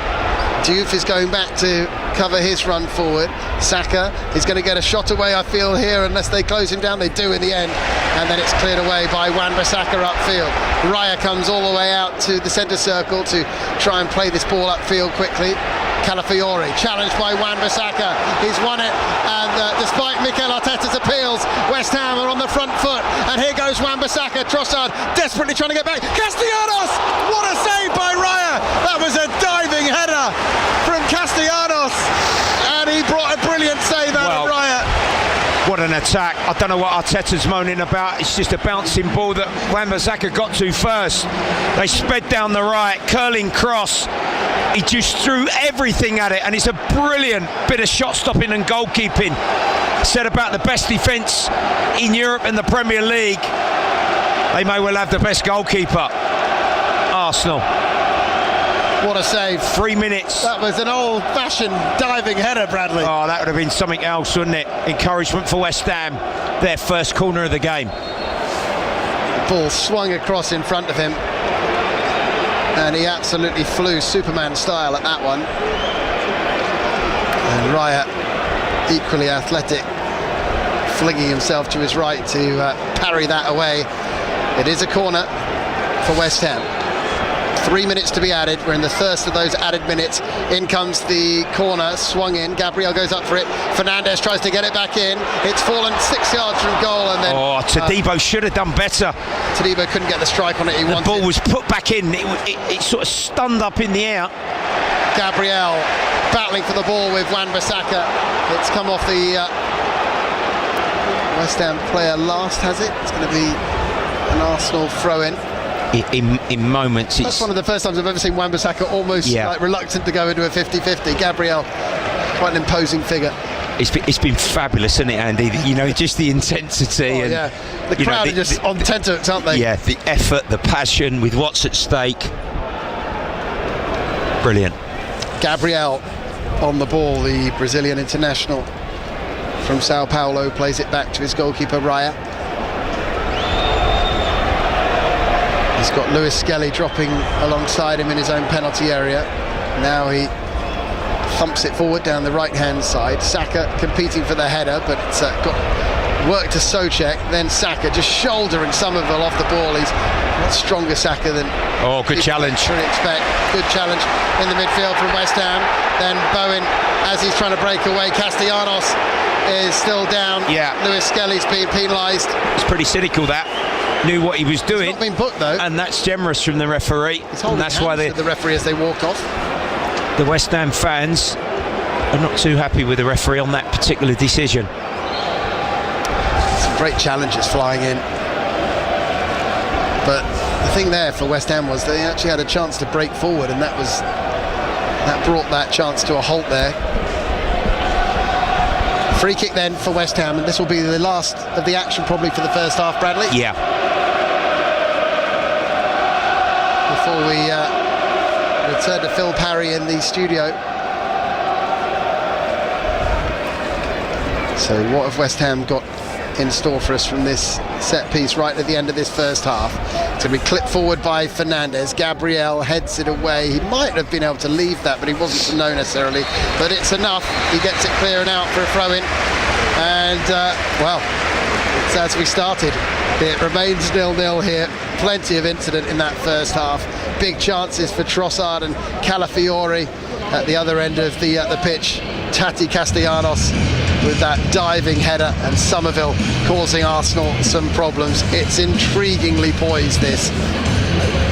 Diouf is going back to cover his run forward. Saka is going to get a shot away, I feel, here, unless they close him down. They do in the end, and then it's cleared away by Wan-Bissaka upfield. Raya comes all the way out to the centre circle to try and play this ball upfield quickly. Calafiori challenged by Wan-Bissaka. He's won it, and despite Mikel Arteta's appeals, West Ham are on the front foot. And here goes Wan-Bissaka. Trossard desperately trying to get back. Castellanos! What a save by Raya! That was a diving header from Castellanos, and he brought a brilliant save out of Raya. What an attack. I don't know what Arteta's moaning about. It's just a bouncing ball that Wan-Bissaka got to first. They sped down the right, curling cross. He just threw everything at it, and it's a brilliant bit of shot stopping and goalkeeping. Said about the best defence in Europe and the Premier League. They may well have the best goalkeeper. Arsenal. What a save. 3 minutes. That was an old-fashioned diving header, Bradley. Oh, that would have been something else, wouldn't it? Encouragement for West Ham. Their first corner of the game. Ball swung across in front of him, and he absolutely flew Superman style at that one. And Raya, equally athletic, flinging himself to his right to parry that away. It is a corner for West Ham. 3 minutes to be added. We're in the first of those added minutes. In comes the corner, swung in. Gabriel goes up for it. Fernandes tries to get it back in. It's fallen 6 yards from goal, and then Todibo should have done better. Todibo couldn't get the strike on it. The ball was put back in. It sort of stunned up in the air. Gabriel battling for the ball with Wan-Bissaka. It's come off the West Ham player last, has it? It's going to be an Arsenal throw-in. In moments, that's one of the first times I've ever seen Wan-Bissaka almost reluctant to go into a 50-50. Gabriel, quite an imposing figure. It's been fabulous, isn't it, Andy? You know, just the intensity. The crowd are just on tenterhooks, aren't they? Yeah, the effort, the passion with what's at stake. Brilliant. Gabriel on the ball, the Brazilian international from Sao Paulo, plays it back to his goalkeeper Raya. He's got Lewis Skelly dropping alongside him in his own penalty area. Now he thumps it forward down the right-hand side. Saka competing for the header, but it's got Work to Souček, then Saka just shouldering Somerville off the ball. He's not stronger Saka than good challenge. Should expect. Good challenge in the midfield from West Ham. Then Bowen, as he's trying to break away, Castellanos is still down. Yeah. Lewis Skelly's being penalised. It's pretty cynical, that. Knew what he was doing. He's not been booked though. And that's generous from the referee. And that's why the referee as they walk off. The West Ham fans are not too happy with the referee on that particular decision. Some great challenges flying in. But the thing there for West Ham was they actually had a chance to break forward, and that brought that chance to a halt there. Free kick then for West Ham, and this will be the last of the action probably for the first half, Bradley. Yeah. Before we return to Phil Parry in the studio. So what have West Ham got in store for us from this set piece right at the end of this first half? It's going to be clipped forward by Fernandez. Gabriel heads it away. He might have been able to leave that, but he wasn't to know necessarily. But it's enough. He gets it clear and out for a throw-in. And, well, it's as we started. It remains 0-0 here. Plenty of incident in that first half. Big chances for Trossard and Calafiori at the other end of the pitch. Tati Castellanos with that diving header, and Somerville causing Arsenal some problems. It's intriguingly poised, this,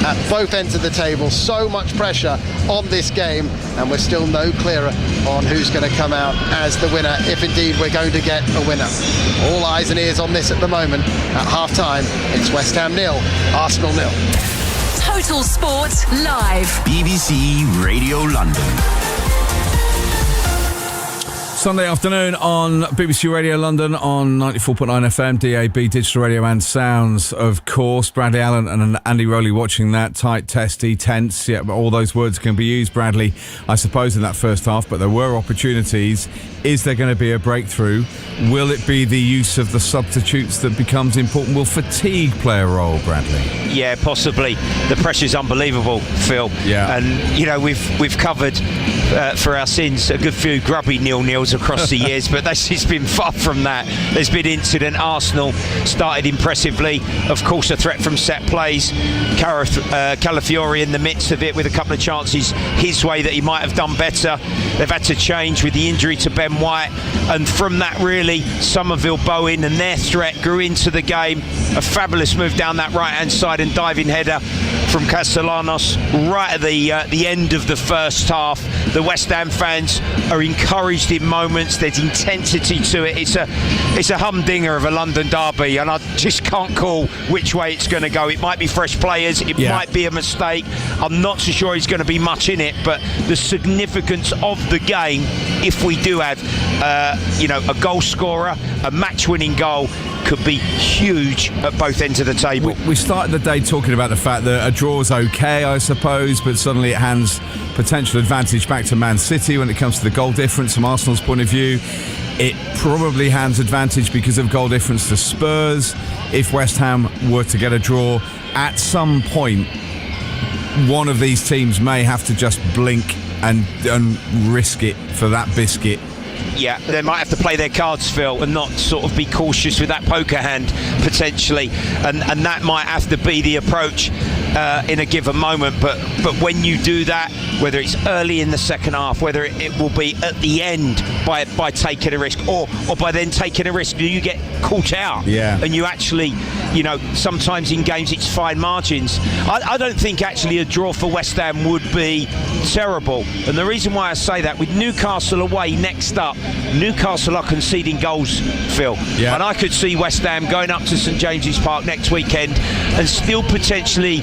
at both ends of the table. So much pressure on this game, and we're still no clearer on who's going to come out as the winner, if indeed we're going to get a winner. All eyes and ears on this at the moment. At half-time, it's West Ham 0, Arsenal 0. Total Sport Live. BBC Radio London. Sunday afternoon on BBC Radio London on 94.9 FM, DAB, digital radio and sounds, of course. Bradley Allen and Andy Rowley watching that. Tight, testy, tense. Yeah, all those words can be used, Bradley, I suppose, in that first half, but there were opportunities. Is there going to be a breakthrough? Will it be the use of the substitutes that becomes important? Will fatigue play a role, Bradley? Yeah, possibly. The pressure's unbelievable, Phil. Yeah. And, you know, we've covered for our sins a good few grubby 0-0s across the years, but it's been far from that. There's been incident. Arsenal started impressively. Of course, a threat from set plays. Calafiori in the midst of it with a couple of chances his way that he might have done better. They've had to change with the injury to Ben White, and from that really Somerville, Bowen and their threat grew into the game. A fabulous move down that right hand side and diving header from Castellanos right at the end of the first half. The West Ham fans are encouraged in moments. There's intensity to it. It's a humdinger of a London derby, and I just can't call which way it's going to go. It might be fresh players, it might be a mistake. I'm not so sure he's going to be much in it, but the significance of the game, if we do have a goal scorer, a match-winning goal, could be huge at both ends of the table. We started the day talking about the fact that a draw's okay, I suppose, but suddenly it hands potential advantage back to Man City when it comes to the goal difference from Arsenal's point of view. It probably hands advantage because of goal difference to Spurs. If West Ham were to get a draw, at some point, one of these teams may have to just blink and risk it for that biscuit. Yeah, they might have to play their cards, Phil, and not sort of be cautious with that poker hand, potentially. And that might have to be the approach in a given moment. But when you do that, whether it's early in the second half, whether it will be at the end by taking a risk, or by then taking a risk, you get caught out. Yeah. And you actually, sometimes in games it's fine margins. I don't think actually a draw for West Ham would be terrible. And the reason why I say that, with Newcastle away next up, Newcastle are conceding goals, Phil. Yeah. And I could see West Ham going up to St James's Park next weekend and still potentially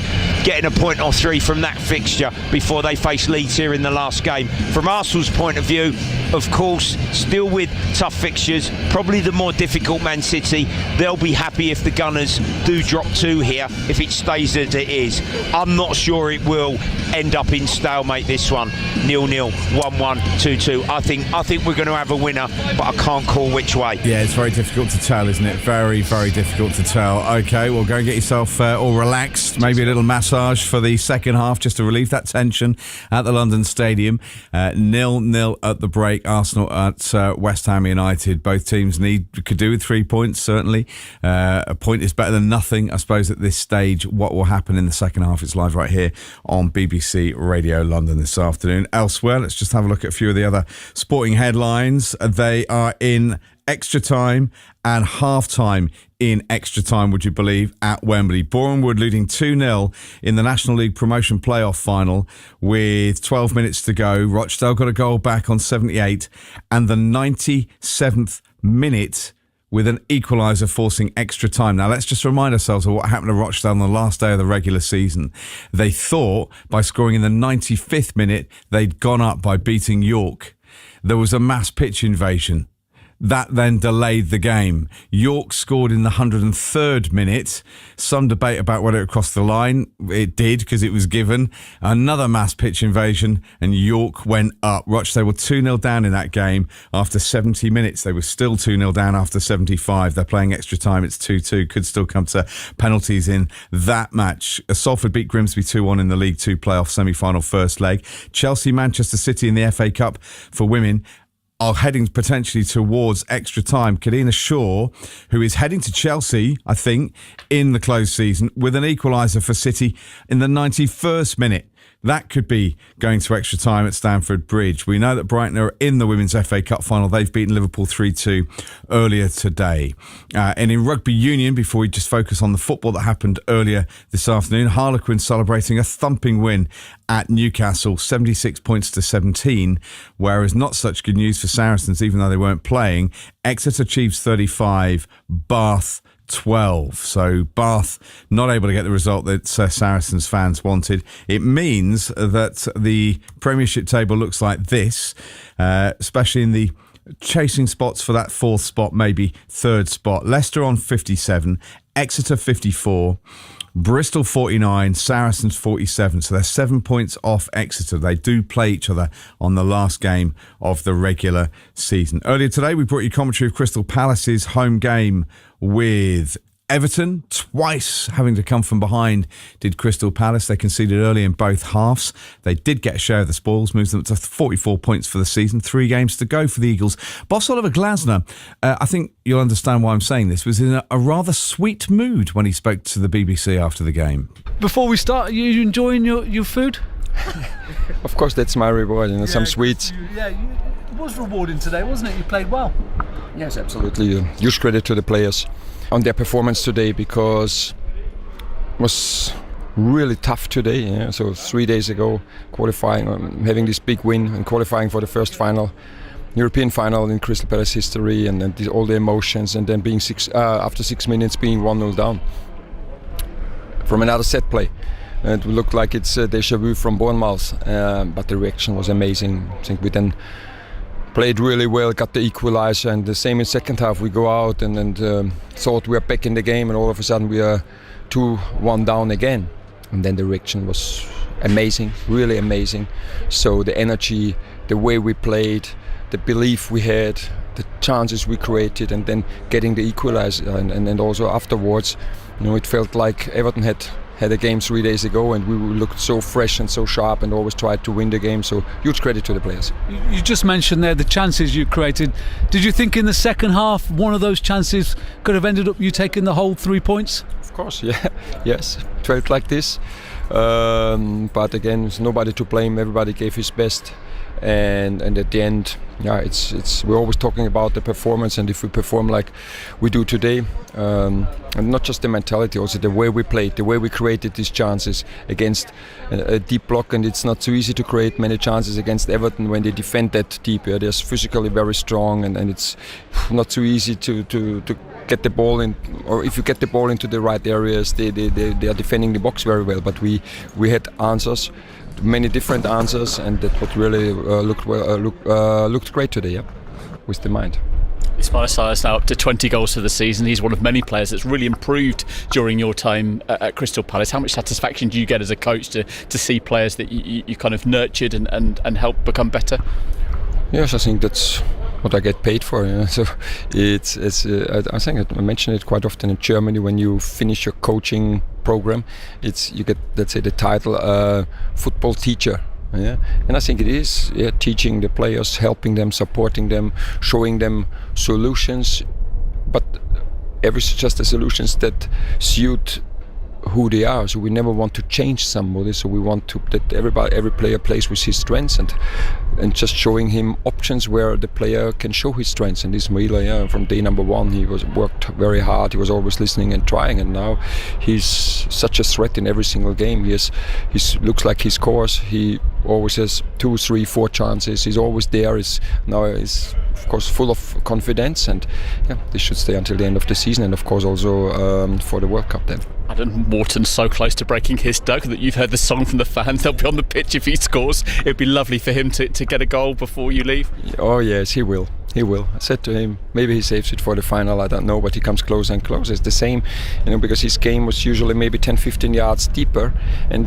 getting a point or three from that fixture before they face Leeds here in the last game. From Arsenal's point of view, of course, still with tough fixtures, probably the more difficult Man City. They'll be happy if the Gunners do drop 2 here, if it stays as it is. I'm not sure it will end up in stalemate, this one. 0-0, 1-1, 2-2. I think we're going to have a winner, but I can't call which way. Yeah, it's very difficult to tell, isn't it? Very, very difficult to tell. Okay, well, go and get yourself all relaxed. Maybe a little massage for the second half, just to relieve that tension at the London Stadium. 0-0 at the break. Arsenal at West Ham United. Both teams could do with 3 points. points, certainly. A point is better than nothing, I suppose, at this stage. What will happen in the second half? It's live right here on BBC Radio London this afternoon. Elsewhere, let's just have a look at a few of the other sporting headlines. They are in extra time and half-time in extra time, would you believe, at Wembley. Boreham Wood leading 2-0 in the National League Promotion Playoff Final with 12 minutes to go. Rochdale got a goal back on 78 and the 97th minute with an equaliser forcing extra time. Now, let's just remind ourselves of what happened to Rochdale on the last day of the regular season. They thought by scoring in the 95th minute, they'd gone up by beating York. There was a mass pitch invasion. That then delayed the game. York scored in the 103rd minute. Some debate about whether it crossed the line. It did, because it was given. Another mass pitch invasion, and York went up. Rochdale were 2-0 down in that game after 70 minutes. They were still 2-0 down after 75. They're playing extra time. It's 2-2. Could still come to penalties in that match. Salford beat Grimsby 2-1 in the League Two playoff semi-final first leg. Chelsea, Manchester City in the FA Cup for women are heading potentially towards extra time. Kadina Shaw, who is heading to Chelsea, I think, in the closed season, with an equaliser for City in the 91st minute. That could be going to extra time at Stamford Bridge. We know that Brighton are in the Women's FA Cup final. They've beaten Liverpool 3-2 earlier today. And in rugby union, before we just focus on the football that happened earlier this afternoon, Harlequins celebrating a thumping win at Newcastle, 76 points to 17, whereas not such good news for Saracens, even though they weren't playing. Exeter Chiefs 35, Bath 12. So Bath not able to get the result that Saracens fans wanted. It means that the Premiership table looks like this, especially in the chasing spots for that fourth spot, maybe third spot. Leicester on 57, Exeter 54, Bristol 49, Saracens 47. So they're 7 points off Exeter. They do play each other on the last game of the regular season. Earlier today, we brought you commentary of Crystal Palace's home game with Everton. Twice having to come from behind did Crystal Palace. They conceded early in both halves. They did get a share of the spoils, moves them up to 44 points for the season. 3 games to go for the Eagles. Boss Oliver Glasner, I think you'll understand why I'm saying this, was in a rather sweet mood when he spoke to the BBC after the game. Before we start, are you enjoying your food? Of course, that's my reward, some sweets. It was rewarding today, wasn't it? You played well. Yes, absolutely. Huge credit to the players on their performance today, because it was really tough today. Yeah? So 3 days ago, qualifying, having this big win and qualifying for the first final, European final in Crystal Palace history, and then all the emotions, and then being after 6 minutes being 1-0 down from another set play. And it looked like it's déjà vu from Bournemouth, but the reaction was amazing. I think we then played really well, got the equaliser, and the same in second half. We go out and thought we are back in the game, and all of a sudden we are 2-1 down again. And then the reaction was amazing, really amazing. So the energy, the way we played, the belief we had, the chances we created, and then getting the equaliser, and also afterwards, it felt like Everton had a game 3 days ago, and we looked so fresh and so sharp and always tried to win the game. So huge credit to the players. You just mentioned there the chances you created. Did you think in the second half one of those chances could have ended up you taking the whole 3 points? Of course, yeah. Yes, it felt like this. But again, there's nobody to blame. Everybody gave his best. And at the end, we're always talking about the performance, and if we perform like we do today, and not just the mentality, also the way we played, the way we created these chances against a deep block, and it's not so easy to create many chances against Everton when they defend that deep. They're physically very strong, and it's not so easy to get the ball in, or if you get the ball into the right areas, they are defending the box very well. But we had answers, many different answers, and that what really looked great today, with the mind. Ismaila Sarr is now up to 20 goals for the season. He's one of many players that's really improved during your time at Crystal Palace. How much satisfaction do you get as a coach to see players that you kind of nurtured and helped become better? Yes, I think that's what I get paid for. So it's I think I mention it quite often in Germany. When you finish your coaching program, you get, let's say, the title football teacher. Yeah, and I think it is teaching the players, helping them, supporting them, showing them solutions, but just the solutions that suit who they are. So we never want to change somebody. So we want to that every player plays with his strengths and just showing him options where the player can show his strengths. And Ismaila, from day number one, he worked very hard. He was always listening and trying. And now he's such a threat in every single game. He looks like he scores. He always has 2, 3, 4 chances. He's always there. He's of course full of confidence, and this should stay until the end of the season, and of course also for the World Cup then. Adam Wharton's so close to breaking his duck that you've heard the song from the fans. They'll be on the pitch if he scores. It'd be lovely for him to get a goal before you leave. Oh yes, he will. I said to him, maybe he saves it for the final, I don't know, but he comes closer and closer. It's the same, because his game was usually maybe 10-15 yards deeper, and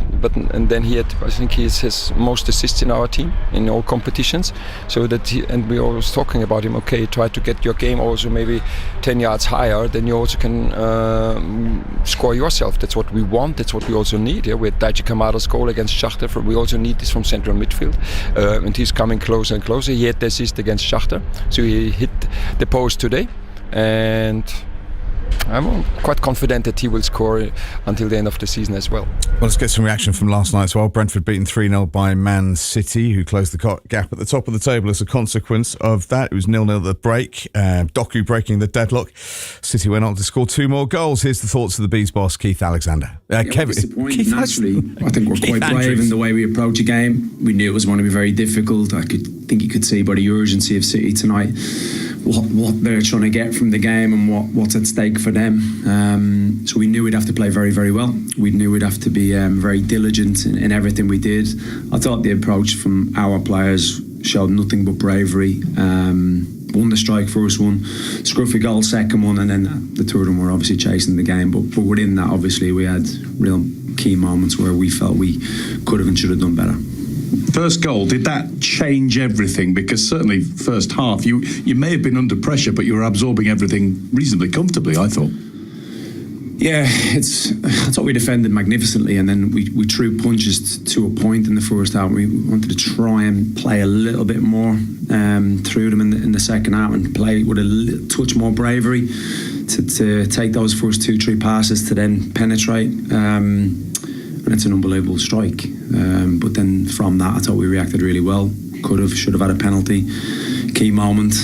then I think he has his most assists in our team in all competitions. So that and we always talking about him. Okay, try to get your game also maybe 10 yards higher, then you also can score yourself. That's what we want. That's what we also need. We had Daiji Kamada's goal against Shakhtar. We also need this from central midfield, and he's coming closer and closer. He had the assist against Shakhtar. So he hit the post today, and I'm quite confident that he will score until the end of the season as well. Well, let's get some reaction from last night as well. Brentford beaten 3-0 by Man City, who closed the gap at the top of the table as a consequence of that. It was 0-0 at the break. Doku breaking the deadlock. City went on to score 2 more goals. Here's the thoughts of the Bees boss, Keith Alexander. Kevin, disappointed, naturally. I think we're quite brave in the way we approach a game. We knew it was going to be very difficult. I think you could see by the urgency of City tonight what they're trying to get from the game and what's at stake for them. So we knew we'd have to play very, very well. We knew we'd have to be very diligent in everything we did. I thought the approach from our players showed nothing but bravery. Won the strike, first one, scruffy goal, second one, and then the two of them were obviously chasing the game. But within that, obviously, we had real key moments where we felt we could have and should have done better. First goal, did that change everything? Because certainly first half, you may have been under pressure, but you were absorbing everything reasonably comfortably, I thought. Yeah, I thought we defended magnificently, and then we threw punches to a point in the first half. We wanted to try and play a little bit more through them in the second half and play with a touch more bravery to take those first 2-3 passes to then penetrate. And it's an unbelievable strike. But then from that, I thought we reacted really well. Should have had a penalty, key moment.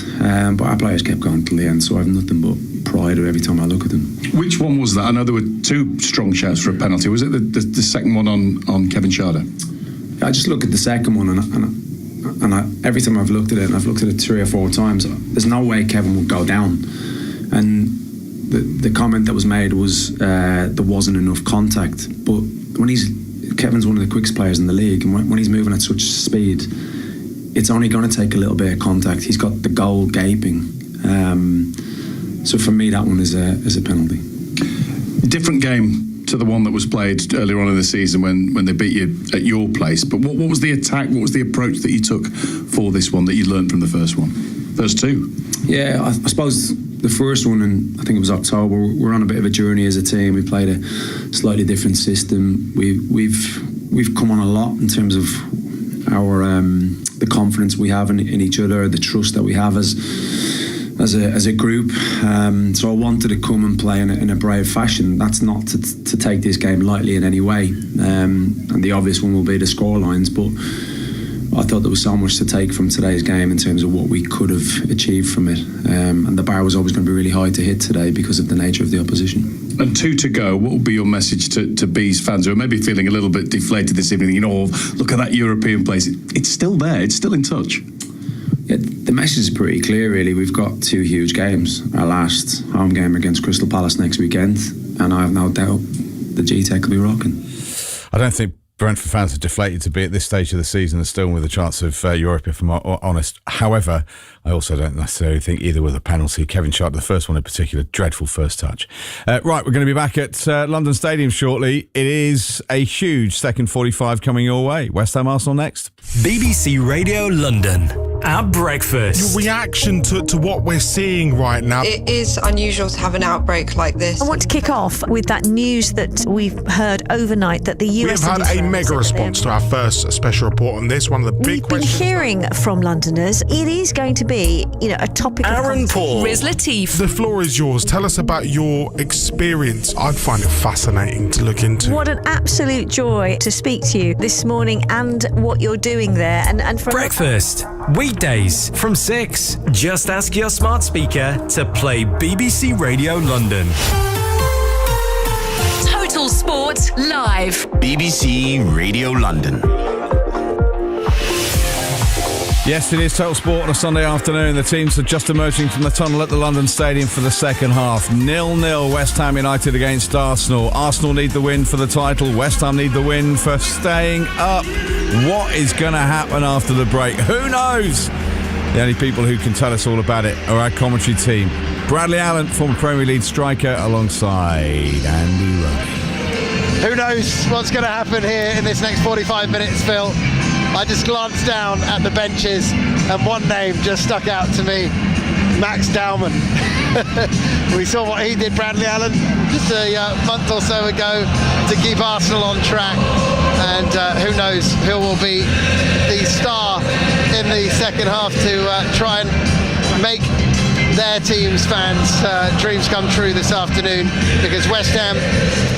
But our players kept going till the end, so I have nothing but pride every time I look at them. Which one was that? I know there were 2 strong shouts for a penalty. Was it the second one on Kevin Schade? I just look at the second one, and every time I've looked at it, and I've looked at it 3 or 4 times, there's no way Kevin would go down. And the comment that was made was there wasn't enough contact. But Kevin's one of the quickest players in the league, and when he's moving at such speed, it's only going to take a little bit of contact. He's got the goal gaping. So for me, that one is a penalty. Different game to the one that was played earlier on in the season when they beat you at your place. But what was the attack? What was the approach that you took for this one that you learned from the first one? First 2? Yeah, I suppose the first one, and I think it was October, we're on a bit of a journey as a team. We played a slightly different system. We've come on a lot in terms of our the confidence we have in each other, the trust that we have as a group. So I wanted to come and play in a brave fashion. That's not to take this game lightly in any way. And the obvious one will be the scorelines, but I thought there was so much to take from today's game in terms of what we could have achieved from it. And the bar was always going to be really high to hit today because of the nature of the opposition. And 2 to go, what would be your message to Bees fans who are maybe feeling a little bit deflated this evening? Look at that European place. It's still there. It's still in touch. Yeah, the message is pretty clear, really. We've got 2 huge games. Our last home game against Crystal Palace next weekend, and I have no doubt the G-Tech will be rocking. I don't think Brentford fans are deflated to be at this stage of the season and still with a chance of Europe, if I'm honest. However, I also don't necessarily think either with a penalty. Kevin Schade, the first one in particular, dreadful first touch. Right, we're going to be back at London Stadium shortly. It is a huge second 45 coming your way. West Ham Arsenal next. BBC Radio London. at breakfast. Your reaction to what we're seeing right now. It is unusual to have an outbreak like this. I want to kick off with that news that we've heard overnight that the US... We have had a mega response to our first special report on this. One of the big questions... We've been hearing from Londoners. It is going to be, a topic of... Aaron Paul. Riz Latif. The floor is yours. Tell us about your experience. I find it fascinating to look into. What an absolute joy to speak to you this morning and what you're doing there. And for Breakfast. Weekdays from 6. Just ask your smart speaker to play BBC Radio London. Total Sport Live. BBC Radio London. Yes, it is Total Sport on a Sunday afternoon. The teams are just emerging from the tunnel at the London Stadium for the second half. 0-0 West Ham United against Arsenal. Arsenal need the win for the title. West Ham need the win for staying up. What is going to happen after the break? Who knows? The only people who can tell us all about it are our commentary team. Bradley Allen, former Premier League striker, alongside Andy Rowley. Who knows what's going to happen here in this next 45 minutes, Phil? I just glanced down at the benches and one name just stuck out to me, Max Dowman. We saw what he did, Bradley Allen, just a month or so ago to keep Arsenal on track. And who knows who will be the star in the second half to try and make their team's fans' dreams come true this afternoon, because West Ham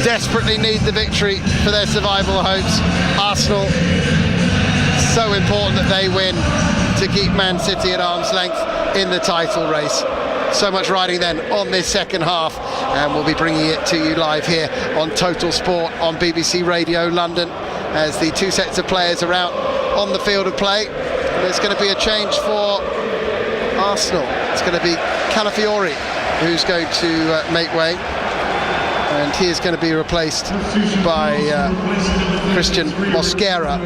desperately need the victory for their survival hopes. Arsenal, so important that they win to keep Man City at arm's length in the title race. So much riding then on this second half, and we'll be bringing it to you live here on Total Sport on BBC Radio London as the two sets of players are out on the field of play. There's going to be a change for Arsenal. It's going to be Calafiori who's going to make way, and he is going to be replaced by Christian Mosquera.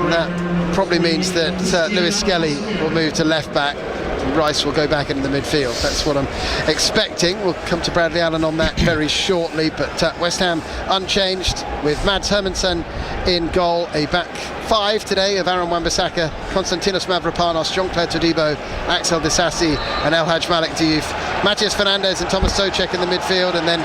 That probably means that Lewis Skelly will move to left back and Rice will go back into the midfield. That's what I'm expecting. We'll come to Bradley Allen on that very shortly, but West Ham unchanged with Mads Hermansen in goal. A back five today of Aaron Wan-Bissaka, Konstantinos Mavropanos, Jean-Claire Todibo, Axel Disasi and El Hadj Malik Diouf. Matthias Fernandes and Thomas Souček in the midfield, and then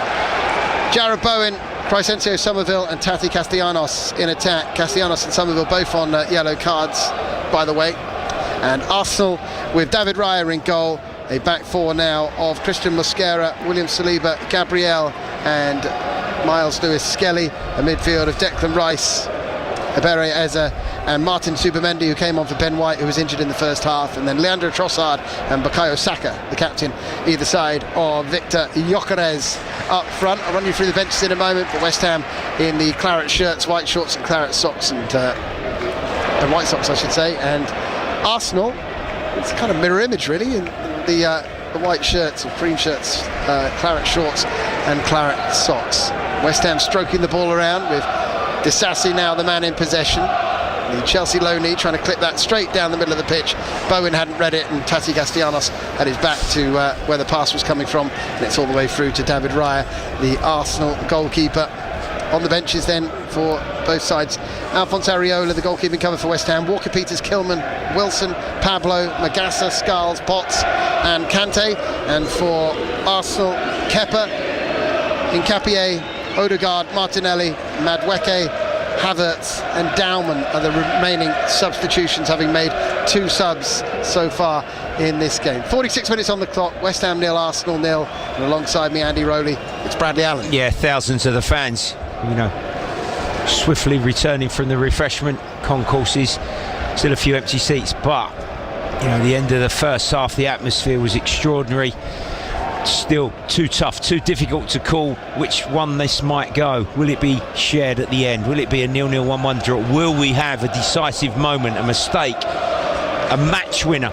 Jarrod Bowen, Crysencio Somerville and Tati Castellanos in attack. Castellanos and Somerville both on yellow cards, by the way. And Arsenal with David Raya in goal. A back four now of Christian Mosquera, William Saliba, Gabriel and Miles Lewis Skelly. A midfield of Declan Rice, Ebere Eze and Martin Subamendi, who came on for Ben White, who was injured in the first half, and then Leandro Trossard and Bukayo Saka, the captain, either side of Victor Gyökeres up front. I'll run you through the benches in a moment, but West Ham in the claret shirts, white shorts and claret socks, and white socks I should say, and Arsenal, it's kind of mirror image really, in the white shirts or cream shirts, claret shorts and claret socks. West Ham stroking the ball around with Disasi now the man in possession. The Chelsea loanee trying to clip that straight down the middle of the pitch. Bowen hadn't read it, and Tati Castellanos had his back to where the pass was coming from, and it's all the way through to David Raya, the Arsenal goalkeeper. On the benches then for both sides, Alphonse Areola, the goalkeeping cover for West Ham, Walker Peters, Kilman, Wilson, Pablo, Magassa, Scarles, Potts and Kante. And for Arsenal, Kepa, Hincapié, Odegaard, Martinelli, Madueke, Havertz and Dowman are the remaining substitutions, having made two subs so far in this game. 46 minutes on the clock, West Ham 0, Arsenal 0, and alongside me Andy Rowley, it's Bradley Allen. Yeah, thousands of the fans, swiftly returning from the refreshment concourses. Still a few empty seats, but the end of the first half, the atmosphere was extraordinary. Still too tough, too difficult to call which one this might go. Will it be shared at the end? Will it be a 0-0, 1-1 draw? Will we have a decisive moment, a mistake, a match winner?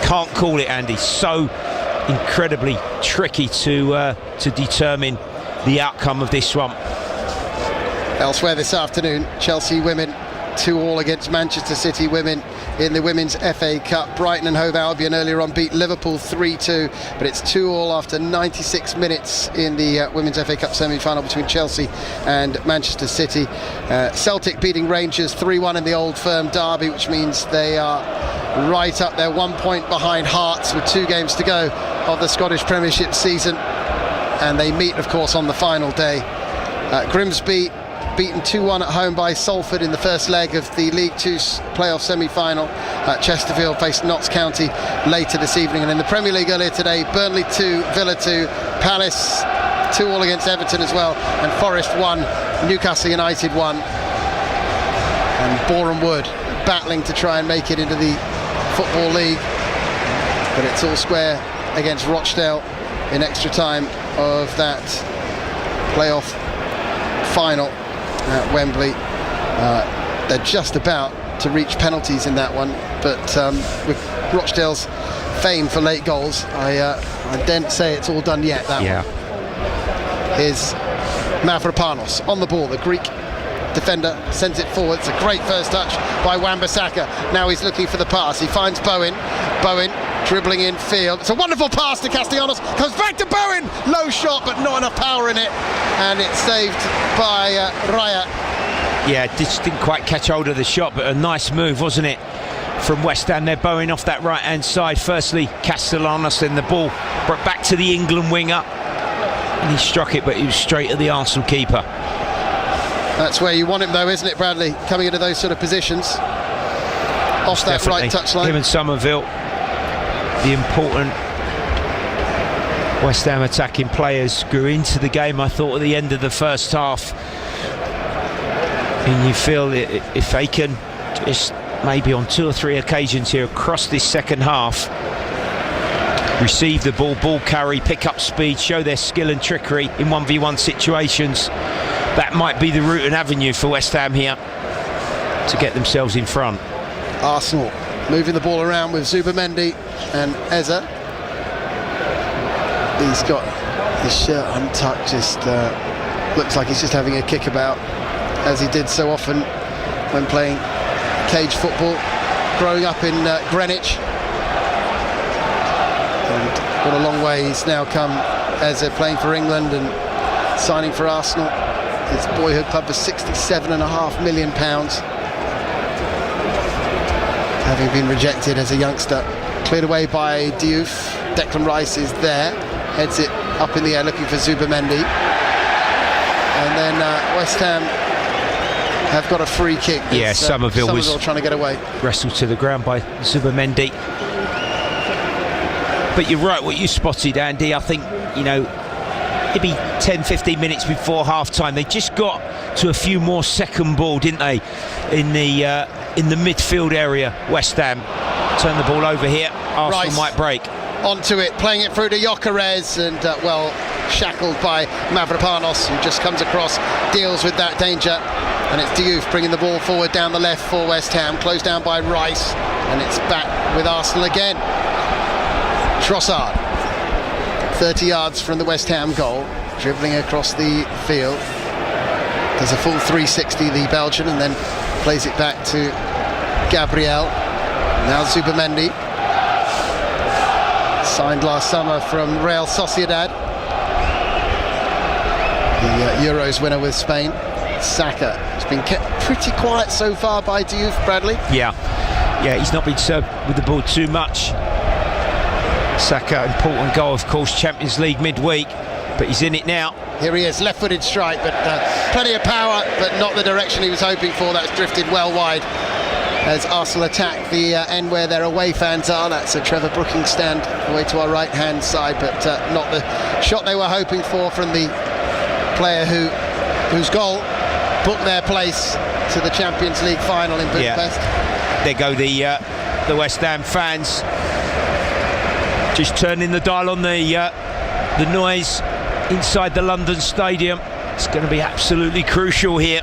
Can't call it, Andy. So incredibly tricky to determine the outcome of this one. Elsewhere this afternoon, Chelsea women 2-2 against Manchester City women in the Women's FA Cup. Brighton and Hove Albion earlier on beat Liverpool 3-2, but it's 2-2 after 96 minutes in the Women's FA Cup semi-final between Chelsea and Manchester City. Celtic beating Rangers 3-1 in the Old Firm derby, which means they are right up there, 1 point behind Hearts with 2 games to go of the Scottish Premiership season, and they meet, of course, on the final day. Grimsby beaten 2-1 at home by Salford in the first leg of the League Two playoff semi-final. Chesterfield faced Notts County later this evening, and in the Premier League earlier today, Burnley 2, Villa 2, Palace 2-all against Everton as well, and Forest 1, Newcastle United 1, and Boreham Wood battling to try and make it into the Football League, but it's all square against Rochdale in extra time of that playoff final at Wembley. They're just about to reach penalties in that one, but with Rochdale's fame for late goals, I daren't say it's all done yet, that one. Here's Mavropanos on the ball, the Greek defender sends it forward. It's a great first touch by Wan-Bissaka. Now he's looking for the pass. He finds Bowen dribbling in field. It's a wonderful pass to Castellanos, comes back to Bowen, low shot but not enough power in it, and it's saved by Raya. Yeah, just didn't quite catch hold of the shot, but a nice move, wasn't it, from West Ham there. Bowen off that right hand side, firstly Castellanos, then the ball brought back to the England winger, and he struck it, but he was straight at the Arsenal keeper. That's where you want him though, isn't it, Bradley? Coming into those sort of positions. Off that Definitely. right touchline. Him and Somerville, the important West Ham attacking players, grew into the game, I thought, at the end of the first half. And you feel if they can just maybe on 2 or 3 occasions here across this second half receive the ball carry, pick up speed, show their skill and trickery in 1v1 situations, that might be the route and avenue for West Ham here to get themselves in front. Arsenal moving the ball around with Zubamendi and Eza. He's got his shirt untucked, just looks like he's just having a kickabout, as he did so often when playing cage football growing up in Greenwich. And what a long way he's now come, Eza, playing for England and signing for Arsenal. His boyhood club for £67.5 million, having been rejected as a youngster. Cleared away by Diouf. Declan Rice is there, heads it up in the air looking for Zubamendi, and then West Ham have got a free kick. Yeah, Somerville was trying to get away, wrestled to the ground by Zubamendi. But you're right, what you spotted, Andy. I think, you know, maybe 10-15 minutes before half-time, they just got to a few more second ball, didn't they, in the midfield area. West Ham turn the ball over here. Arsenal Rice might break onto it, playing it through to Gyökeres, and shackled by Mavropanos, who just comes across, deals with that danger, and it's Diouf bringing the ball forward down the left for West Ham, closed down by Rice, and it's back with Arsenal again. Trossard, 30 yards from the West Ham goal, dribbling across the field, does a full 360, the Belgian, and then plays it back to Gabriel. Now Zubamendi, signed last summer from Real Sociedad, the Euros winner with Spain. Saka has been kept pretty quiet so far by Diouf, Bradley. Yeah, he's not been served with the ball too much. Saka, important goal, of course, Champions League midweek, but he's in it now. Here he is, left-footed strike, but plenty of power, but not the direction he was hoping for. That's drifted well wide as Arsenal attack the end where their away fans are. That's a Trevor Brooking stand away to our right-hand side, but not the shot they were hoping for from the player whose goal booked their place to the Champions League final in Budapest. Yeah. There go the West Ham fans, just turning the dial on the noise inside the London Stadium. It's going to be absolutely crucial here.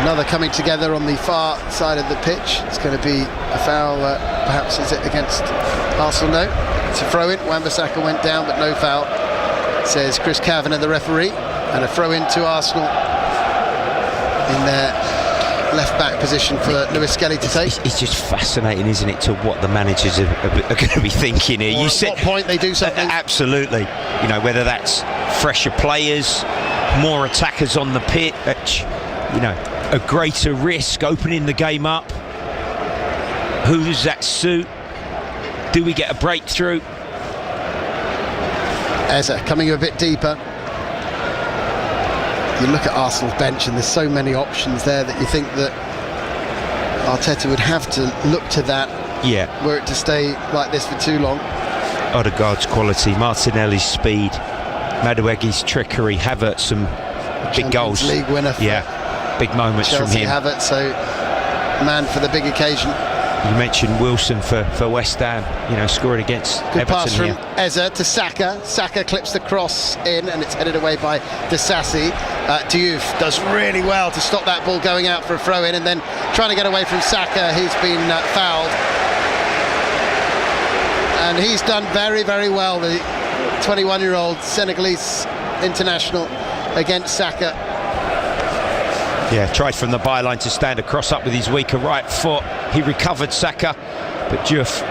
Another coming together on the far side of the pitch. It's going to be a foul, perhaps, is it against Arsenal? No, it's a throw-in. Wan-Bissaka went down, but no foul, says Chris Kavanagh, the referee, and a throw-in to Arsenal in their left-back position for Lewis Skelly to take. It's just fascinating, isn't it, to what the managers are going to be thinking here. Or at what point they do something. Absolutely. You know, whether that's fresher players, more attackers on the pitch, you know. a greater risk opening the game up? Who does that suit? Do we get a breakthrough? Eze coming a bit deeper. You look at Arsenal's bench and there's so many options there that you think that Arteta would have to look to that, were it to stay like this for too long. Odegaard's quality, Martinelli's speed, Madueke's trickery, Havertz some big goals. League winner for big moments Chelsea, from him. Havertz, so man for the big occasion. You mentioned Wilson for West Ham, scoring against Good Everton pass from here. Eze to Saka. Saka clips the cross in and it's headed away by Disasi. Diouf does really well to stop that ball going out for a throw-in, and then trying to get away from Saka, who's been fouled. And he's done very, very well, the 21-year-old Senegalese international, against Saka. Yeah, tried from the byline to stand across up with his weaker right foot. He recovered Saka, but Diouf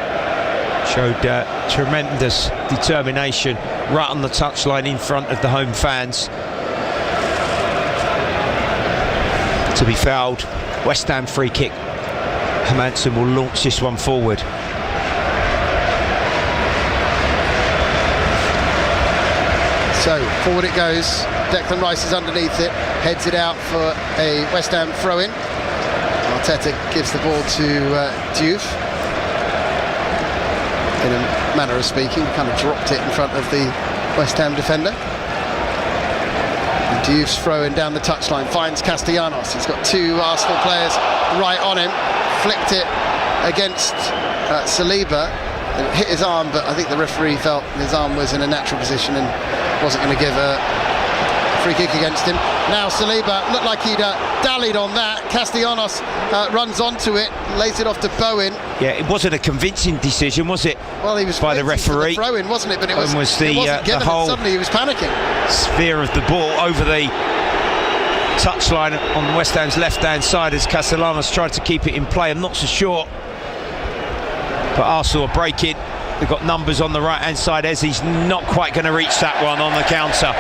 showed tremendous determination right on the touchline in front of the home fans. To be fouled. West Ham free kick. Hermansen will launch this one forward. So forward it goes. Declan Rice is underneath it, heads it out for a West Ham throw-in. Arteta gives the ball to Diouf. In a manner of speaking, kind of dropped it in front of the West Ham defender. And Diouf's throw-in down the touchline finds Castellanos. He's got two Arsenal players right on him. Flicked it against Saliba. It hit his arm, but I think the referee felt his arm was in a natural position and wasn't going to give a free kick against him. Now Saliba looked like he'd dallied on that. Castellanos runs onto it, lays it off to Bowen. Yeah, it wasn't a convincing decision, was it? Well, he was by the referee. Throw-in, wasn't it? But it wasn't the given. whole Suddenly he was panicking. Sphere of the ball over the touchline on West Ham's left-hand side as Castellanos tried to keep it in play. I'm not so sure, but Arsenal are breaking. They've got numbers on the right-hand side. Eze's not quite going to reach that one on the counter.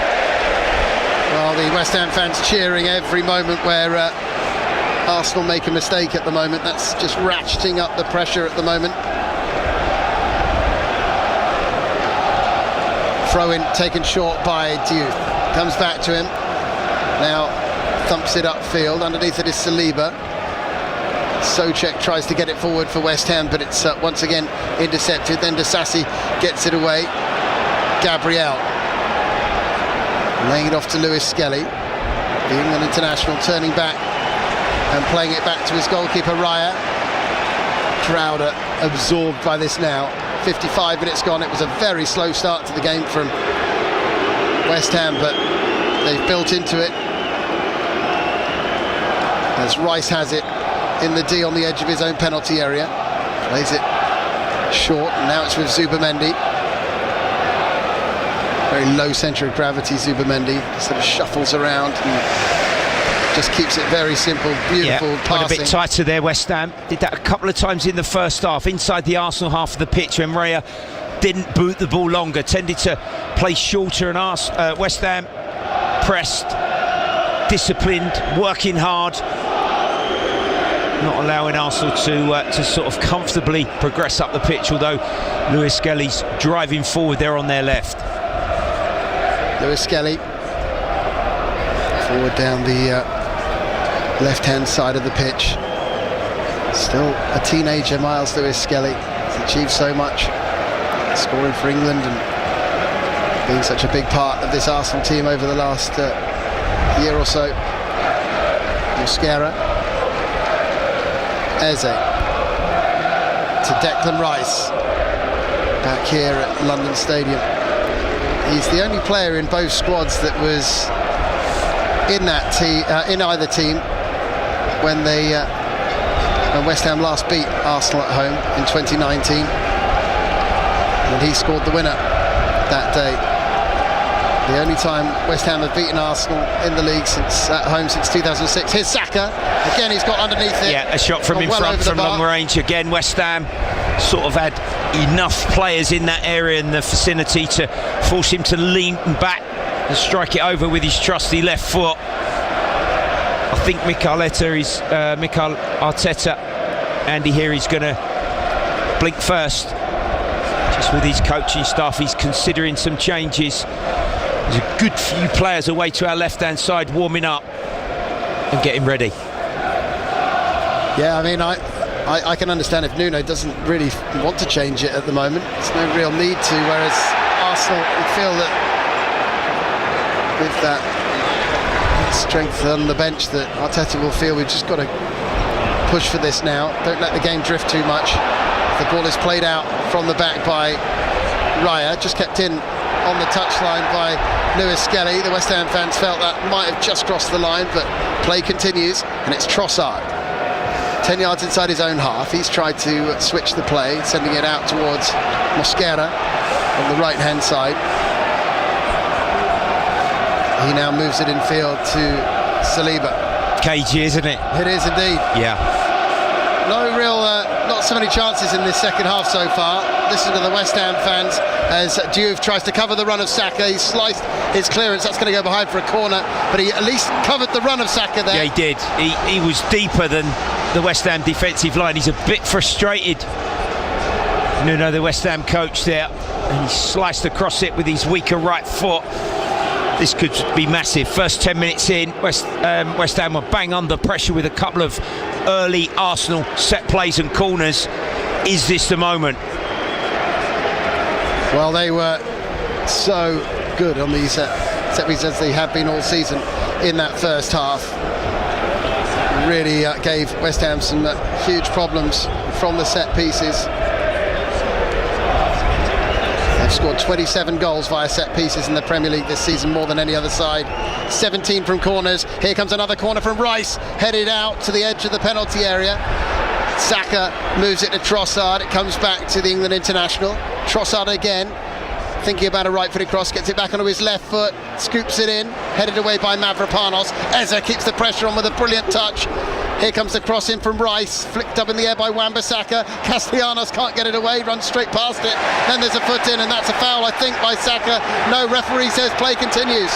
Well, the West Ham fans cheering every moment where Arsenal make a mistake at the moment. That's just ratcheting up the pressure at the moment. Throw-in taken short by Diouf. Comes back to him. Now thumps it upfield. Underneath it is Saliba. Souček tries to get it forward for West Ham, but it's once again intercepted. Then Disasi gets it away. Gabriel laying it off to Lewis Skelly. The England international turning back and playing it back to his goalkeeper Raya. Crowder absorbed by this now. 55 minutes gone. It was a very slow start to the game from West Ham, but they've built into it. As Rice has it in the D on the edge of his own penalty area. Plays it short, and now it's with Zubamendi. Very low centre of gravity, Zubamendi. Sort of shuffles around and just keeps it very simple, beautiful passing. Went a bit tighter there, West Ham. Did that a couple of times in the first half, inside the Arsenal half of the pitch when Raya didn't boot the ball longer, tended to play shorter, and West Ham pressed, disciplined, working hard, not allowing Arsenal to sort of comfortably progress up the pitch, although Lewis Skelly's driving forward there on their left. Lewis Skelly forward down the left-hand side of the pitch. Still a teenager, Miles Lewis Skelly. He's achieved so much, scoring for England and being such a big part of this Arsenal team over the last year or so. Mosquera. Eze to Declan Rice back here at London Stadium. He's the only player in both squads that was in that team, in either team, when West Ham last beat Arsenal at home in 2019, and he scored the winner that day. The only time West Ham have beaten Arsenal in the league at home since 2006. Here's Saka. Again, he's got underneath it. Yeah, a shot from in front from long range. Again, West Ham sort of had enough players in that area in the vicinity to force him to lean back and strike it over with his trusty left foot. I think Mikel Arteta, Andy here, he's going to blink first. Just with his coaching staff, he's considering some changes. There's a good few players away to our left-hand side warming up and getting ready. Yeah, I mean, I can understand if Nuno doesn't really want to change it at the moment. There's no real need to, whereas Arsenal would feel that with that strength on the bench that Arteta will feel we've just got to push for this now. Don't let the game drift too much. The ball is played out from the back by Raya, just kept in on the touchline by Lewis Skelly. The West Ham fans felt that might have just crossed the line, but play continues, and it's Trossard. 10 yards inside his own half. He's tried to switch the play, sending it out towards Mosquera on the right-hand side. He now moves it in field to Saliba. Cagey, isn't it? It is indeed. Yeah. No real, not so many chances in this second half so far. Listen to the West Ham fans as Diouf tries to cover the run of Saka. He sliced his clearance. That's going to go behind for a corner, but he at least covered the run of Saka there. Yeah, he did. He was deeper than the West Ham defensive line. He's a bit frustrated. Nuno, the West Ham coach there, and he sliced across it with his weaker right foot. This could be massive. First 10 minutes in, West Ham were bang under pressure with a couple of early Arsenal set plays and corners. Is this the moment? Well, they were so good on these set pieces as they have been all season in that first half. Really gave West Ham some huge problems from the set pieces. They've scored 27 goals via set pieces in the Premier League this season, more than any other side. 17 from corners. Here comes another corner from Rice, headed out to the edge of the penalty area. Saka moves it to Trossard. It comes back to the England international. Trossard again, thinking about a right-footed cross, gets it back onto his left foot, scoops it in, headed away by Mavropanos. Eze keeps the pressure on with a brilliant touch. Here comes the cross in from Rice, flicked up in the air by Wan-Bissaka. Castellanos can't get it away, runs straight past it. Then there's a foot in, and that's a foul, I think, by Saka. No, referee says play continues.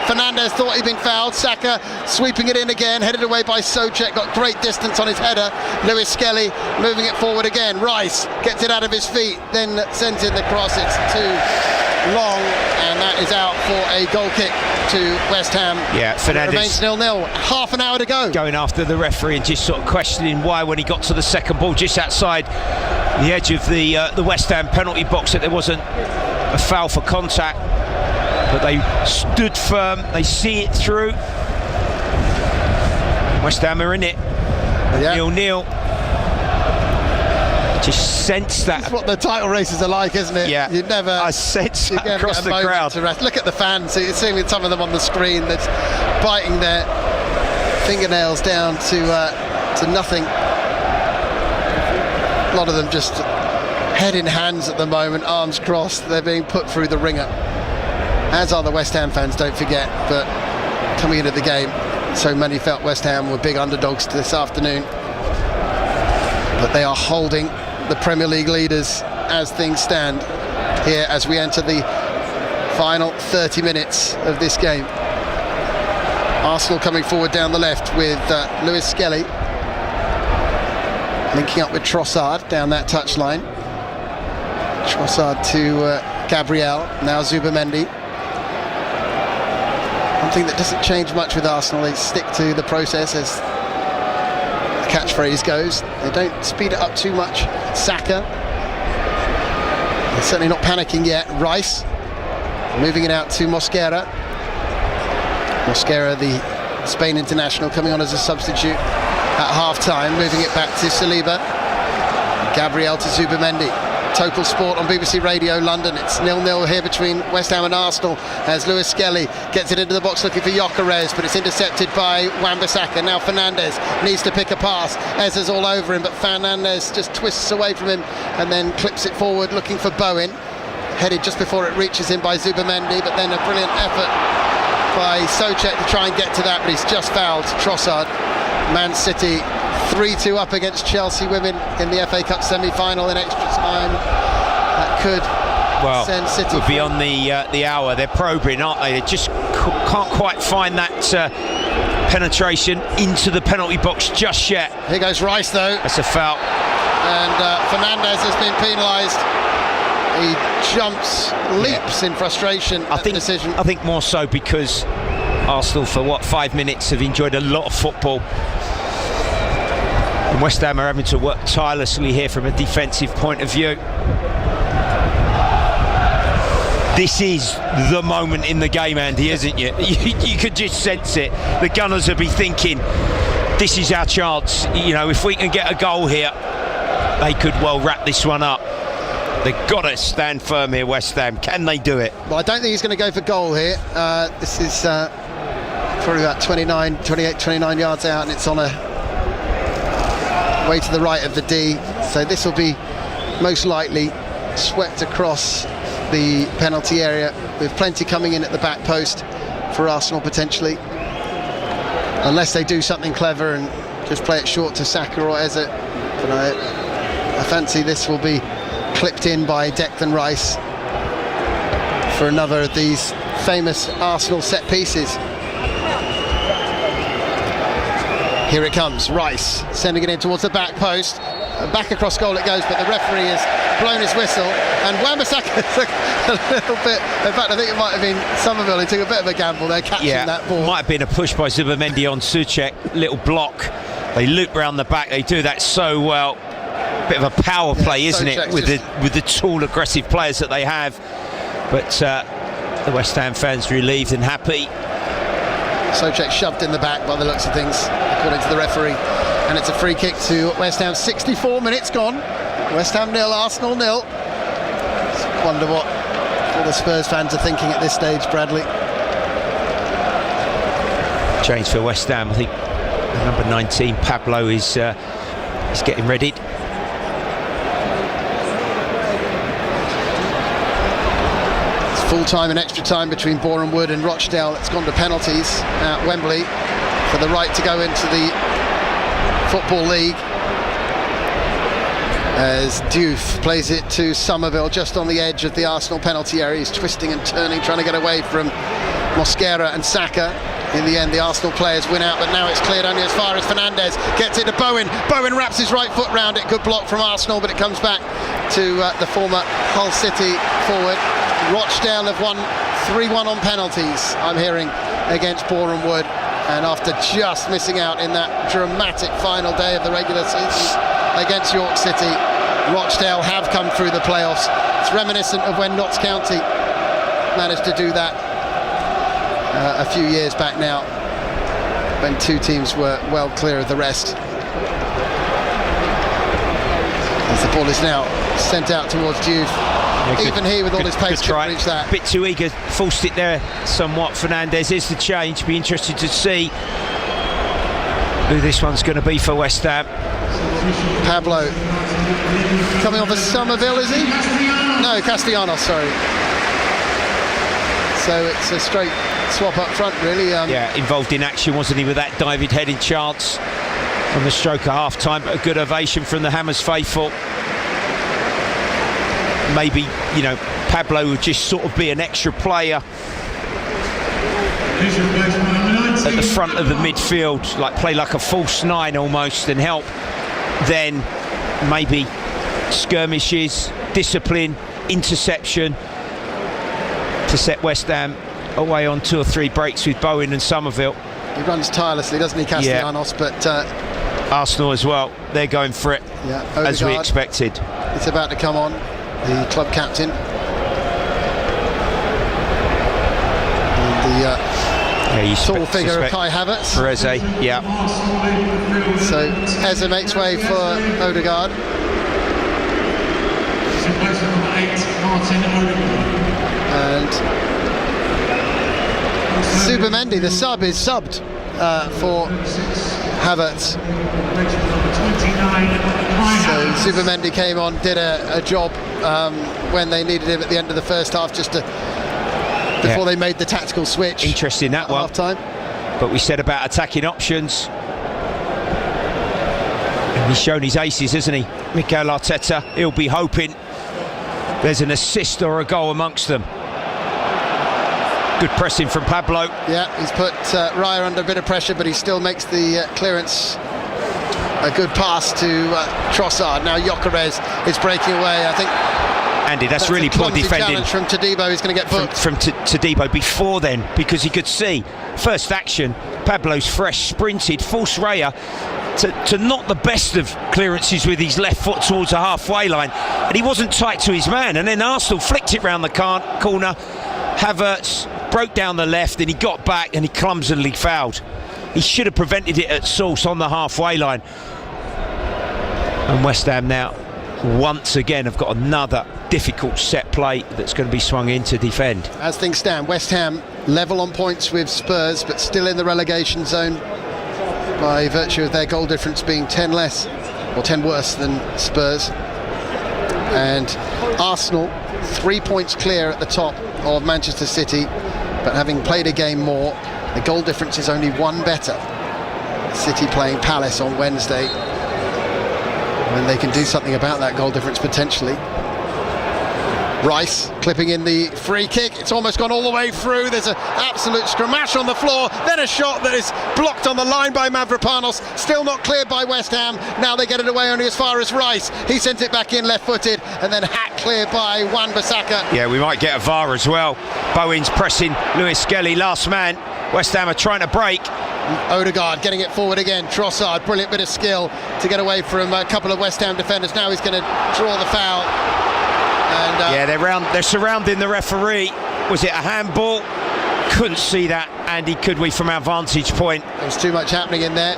Fernandes thought he'd been fouled. Saka sweeping it in again, headed away by Souček, got great distance on his header. Lewis Skelly moving it forward again. Rice gets it out of his feet, then sends in the cross. It's too long, and that is out for a goal kick to West Ham. Yeah, Fernandes. It remains 0-0. Half an hour to go. Going after the referee and just sort of questioning why, when he got to the second ball just outside the edge of the West Ham penalty box, that there wasn't a foul for contact. But they stood firm. They see it through. West Ham are in it. 0-0. Just sense that. That's what the title races are like, isn't it? Yeah. You never. I sense that across the crowd. Look at the fans. You're seeing some of them on the screen that's biting their fingernails down to nothing. A lot of them just head in hands at the moment, arms crossed. They're being put through the ringer. As are the West Ham fans, don't forget. But coming into the game, so many felt West Ham were big underdogs this afternoon. But they are holding the Premier League leaders as things stand here as we enter the final 30 minutes of this game. Arsenal coming forward down the left with Lewis Skelly linking up with Trossard down that touchline. Trossard to Gabriel, now Zubamendi. One thing that doesn't change much with Arsenal, they stick to the process as the catchphrase goes. They don't speed it up too much. Saka, they're certainly not panicking yet. Rice, moving it out to Mosquera. Mosquera, the Spain international, coming on as a substitute at half-time, moving it back to Saliba. Gabriel to Zubamendi. Total Sport on BBC Radio London. It's 0-0 here between West Ham and Arsenal as Lewis Skelly gets it into the box looking for Gyökeres, but it's intercepted by Wan-Bissaka. Now Fernandes needs to pick a pass. Eze's all over him, but Fernandes just twists away from him and then clips it forward looking for Bowen. Headed just before it reaches him by Zubamendi, but then a brilliant effort by Souček to try and get to that, but he's just fouled Trossard. Man City 3-2 up against Chelsea women in the FA Cup semi-final in extra time. That could send City. Would be on the hour. They're probing, aren't they? They just can't quite find that penetration into the penalty box just yet. Here goes Rice, though. That's a foul. And Fernandez has been penalised. He leaps in frustration at the decision. I think more so because Arsenal, for 5 minutes, have enjoyed a lot of football. And West Ham are having to work tirelessly here from a defensive point of view. This is the moment in the game, Andy, isn't it? You could just sense it. The Gunners will be thinking, this is our chance. You know, if we can get a goal here, they could well wrap this one up. They've got to stand firm here, West Ham. Can they do it? Well, I don't think he's going to go for goal here. This is probably about 29 yards out, and it's on a way to the right of the D. So this will be most likely swept across the penalty area, with plenty coming in at the back post for Arsenal potentially, unless they do something clever and just play it short to Saka or Eze. But I fancy this will be clipped in by Declan Rice for another of these famous Arsenal set pieces. Here it comes, Rice sending it in towards the back post. Back across goal it goes, but the referee has blown his whistle, and Wan-Bissaka took a little bit. In fact, I think it might have been Somerville who took a bit of a gamble there, catching that ball. Might have been a push by Zubimendi on Souček. Little block. They loop round the back. They do that so well. Bit of a power play, isn't it, with the tall, aggressive players that they have. But the West Ham fans relieved and happy. Souček shoved in the back by the looks of things, according to the referee. And it's a free kick to West Ham. 64 minutes gone. West Ham 0, Arsenal 0. Wonder what all the Spurs fans are thinking at this stage, Bradley. Change for West Ham. I think number 19, Pablo, is getting ready. It's full time and extra time between Boreham Wood and Rochdale. It's gone to penalties at Wembley for the right to go into the Football League, as Diouf plays it to Somerville just on the edge of the Arsenal penalty area. He's twisting and turning, trying to get away from Mosquera and Saka. In the end, the Arsenal players win out, but now it's cleared only as far as Fernandez gets it to Bowen. Bowen wraps his right foot round it. Good block from Arsenal, but it comes back to the former Hull City forward. Rochdale have won 3-1 on penalties, I'm hearing, against Boreham Wood. And after just missing out in that dramatic final day of the regular season against York City, Rochdale have come through the playoffs. It's reminiscent of when Notts County managed to do that a few years back now, when two teams were well clear of the rest. As the ball is now sent out towards Diouf. Even he, with all his pace, couldn't reach that. Bit too eager, forced it there somewhat. Fernandez is the change. Be interested to see who this one's going to be for West Ham. Pablo coming off of Somerville, is he? No, Castellanos, sorry. So it's a straight swap up front, really. Involved in action, wasn't he, with that diving heading chance on the stroke of half time. But a good ovation from the Hammers faithful. Maybe, Pablo would just sort of be an extra player at the front of the midfield, play like a false nine almost, and help then maybe skirmishes, discipline, interception to set West Ham away on 2 or 3 breaks with Bowen and Somerville. He runs tirelessly, doesn't he, Castellanos? Yeah. But Arsenal as well, they're going for it, as we expected. It's about to come on. The club captain, and the tall figure of Kai Havertz. For Eze, yeah. So Eze makes way for Odegaard. And Zubimendi, the sub, is subbed for Havertz. So Zubimendi came on, did a job when they needed him at the end of the first half, just before they made the tactical switch. Interesting, that one. Half time. But we said about attacking options. And he's shown his aces, hasn't he? Mikel Arteta, he'll be hoping there's an assist or a goal amongst them. Good pressing from Pablo. Yeah, he's put Raya under a bit of pressure, but he still makes the clearance. A good pass to Trossard. Now Gyökeres is breaking away. I think Andy, that's really poor defending from Todibo. He's going to get booked from Todibo before then, because he could see first action. Pablo's fresh, sprinted, forced Raya to not the best of clearances with his left foot towards the halfway line, and he wasn't tight to his man. And then Arsenal flicked it round the corner. Havertz broke down the left, and he got back and he clumsily fouled. He should have prevented it at source on the halfway line. And West Ham now, once again, have got another difficult set play that's going to be swung in to defend. As things stand, West Ham level on points with Spurs, but still in the relegation zone by virtue of their goal difference being 10 less, or 10 worse than Spurs. And Arsenal 3 points clear at the top of Manchester City, but having played a game more, the goal difference is only one better. City playing Palace on Wednesday, and they can do something about that goal difference potentially. Rice clipping in the free kick. It's almost gone all the way through. There's an absolute scramash on the floor. Then a shot that is blocked on the line by Mavropanos. Still not cleared by West Ham. Now they get it away only as far as Rice. He sent it back in left-footed, and then hack cleared by Wan-Bissaka. Yeah, we might get a VAR as well. Bowen's pressing Lewis Skelly, last man. West Ham are trying to break. Odegaard getting it forward again. Trossard, brilliant bit of skill to get away from a couple of West Ham defenders. Now he's going to draw the foul. And, yeah, they're surrounding the referee. Was it a handball? Couldn't see that, Andy, could we, from our vantage point? There's too much happening in there.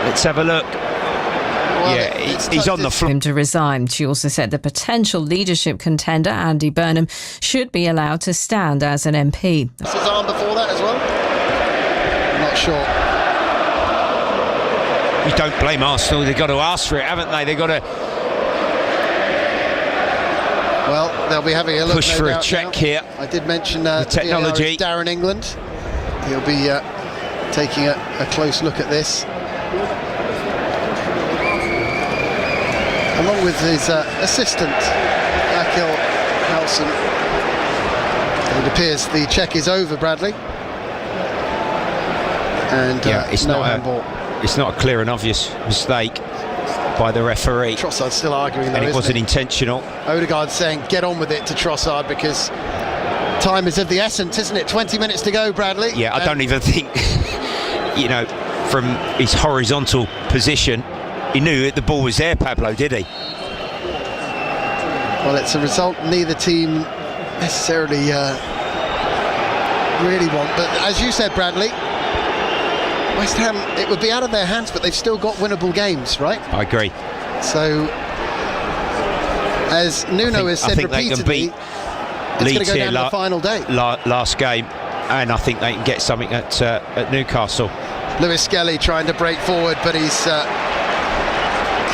Let's have a look. Well, yeah, he's on the floor. Him to resign. She also said the potential leadership contender, Andy Burnham, should be allowed to stand as an MP. Was his arm before that as well? I'm not sure. You don't blame Arsenal. They've got to ask for it, haven't they? They've got to... Well, they'll be having a look. Push for a check now. here. I did mention the technology. Darren England. He'll be taking a close look at this, along with his assistant, Akil Halson. It appears the check is over, Bradley. And it's no not handball. It's not a clear and obvious mistake by the referee. Trossard's still arguing, though, and it wasn't isn't intentional. Odegaard saying get on with it to Trossard, because time is of the essence, isn't it? 20 minutes to go, Bradley. Yeah, I don't even think, from his horizontal position, he knew that the ball was there, Pablo, did he? Well, it's a result neither team necessarily really want, but as you said, Bradley, West Ham, it would be out of their hands, but they've still got winnable games, right? I agree. So, as Nuno has said repeatedly, it's going to go down to the final day. Last game, and I think they can get something at Newcastle. Lewis Skelly trying to break forward, but he's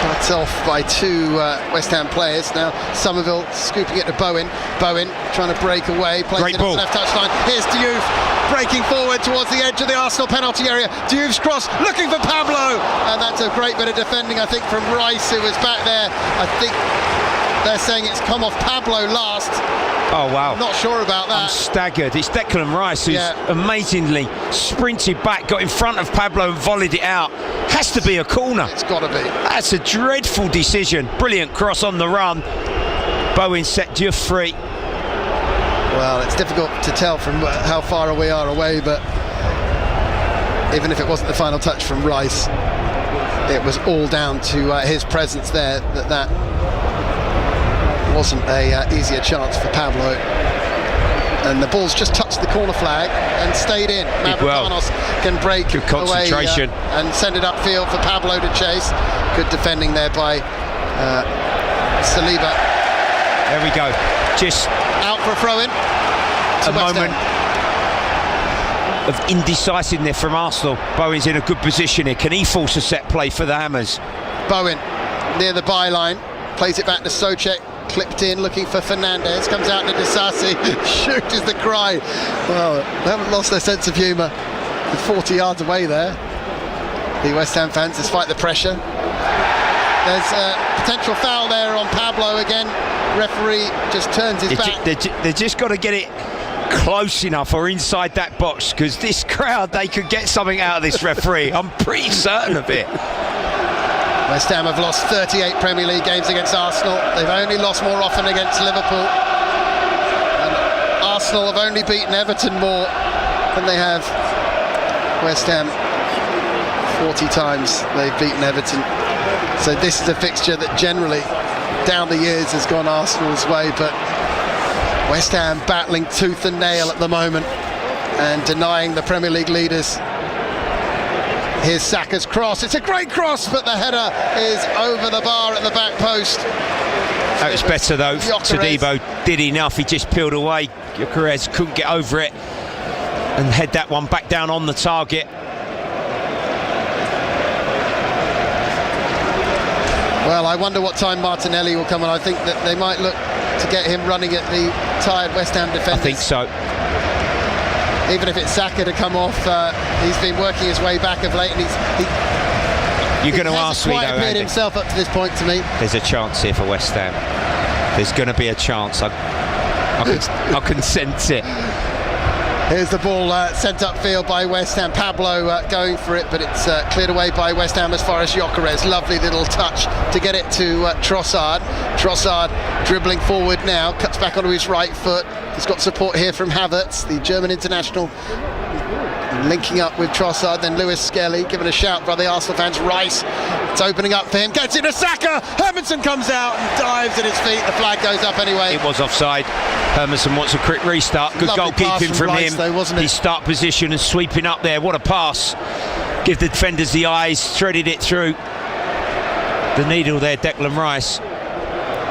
cut off by two West Ham players. Now Somerville scooping it to Bowen. Bowen trying to break away, plays it on the left touchline. Here's Diouf breaking forward towards the edge of the Arsenal penalty area. Diouf's cross, looking for Pablo, and that's a great bit of defending, I think, from Rice, who was back there. I think they're saying it's come off Pablo last. Oh wow, I'm not sure about that. I'm staggered. It's Declan Rice who's amazingly sprinted back, got in front of Pablo and volleyed it out. Has to be a corner. It's got to be. That's a dreadful decision. Brilliant cross on the run. Bowen set Diouf free. Well, it's difficult to tell from how far we are away, but even if it wasn't the final touch from Rice, it was all down to his presence there. That wasn't a easier chance for Pablo. And the ball's just touched the corner flag and stayed in. Mavropanos can break away and send it upfield for Pablo to chase. Good defending there by Saliba. There we go. Just out for a throw-in. A moment of indecisiveness from Arsenal. Bowen's in a good position here. Can he force a set play for the Hammers? Bowen near the byline, plays it back to Souček. Clipped in, looking for Fernandez, comes out to Disasi. Shoot is the cry. Well, they haven't lost their sense of humour. 40 yards away there, the West Ham fans, despite the pressure. There's a potential foul there on Pablo again. Referee just turns his back. They just got to get it close enough or inside that box, because this crowd, they could get something out of this referee. I'm pretty certain of it. West Ham have lost 38 Premier League games against Arsenal. They've only lost more often against Liverpool. And Arsenal have only beaten Everton more than they have West Ham. 40 times they've beaten Everton. So this is a fixture that generally, down the years, has gone Arsenal's way, but West Ham battling tooth and nail at the moment and denying the Premier League leaders. Here's Saka's cross. It's a great cross, but the header is over the bar at the back post. That was better though. Todibo did enough. He just peeled away. Gyökeres couldn't get over it and head that one back down on the target. Well, I wonder what time Martinelli will come on. I think that they might look to get him running at the tired West Ham defenders. I think so. Even if it's Saka to come off, he's been working his way back of late, and you're going to ask me, though, appeared Andy, himself up to this point to me. There's a chance here for West Ham. There's going to be a chance. I can sense it. Here's the ball sent upfield by West Ham. Pablo going for it, but it's cleared away by West Ham as far as Gyökeres. Lovely little touch to get it to Trossard. Trossard dribbling forward now, cuts back onto his right foot. He's got support here from Havertz, the German international, linking up with Trossard. Then Lewis Skelly giving a shout by the Arsenal fans. Rice, it's opening up for him, gets into Saka. Hermansen comes out and dives at his feet. The flag goes up anyway. It was offside. Hermansen wants a quick restart. Good goalkeeping from Rice, him. though, wasn't it? His start position and sweeping up there. What a pass. Give the defenders the eyes. Threaded it through the needle there, Declan Rice.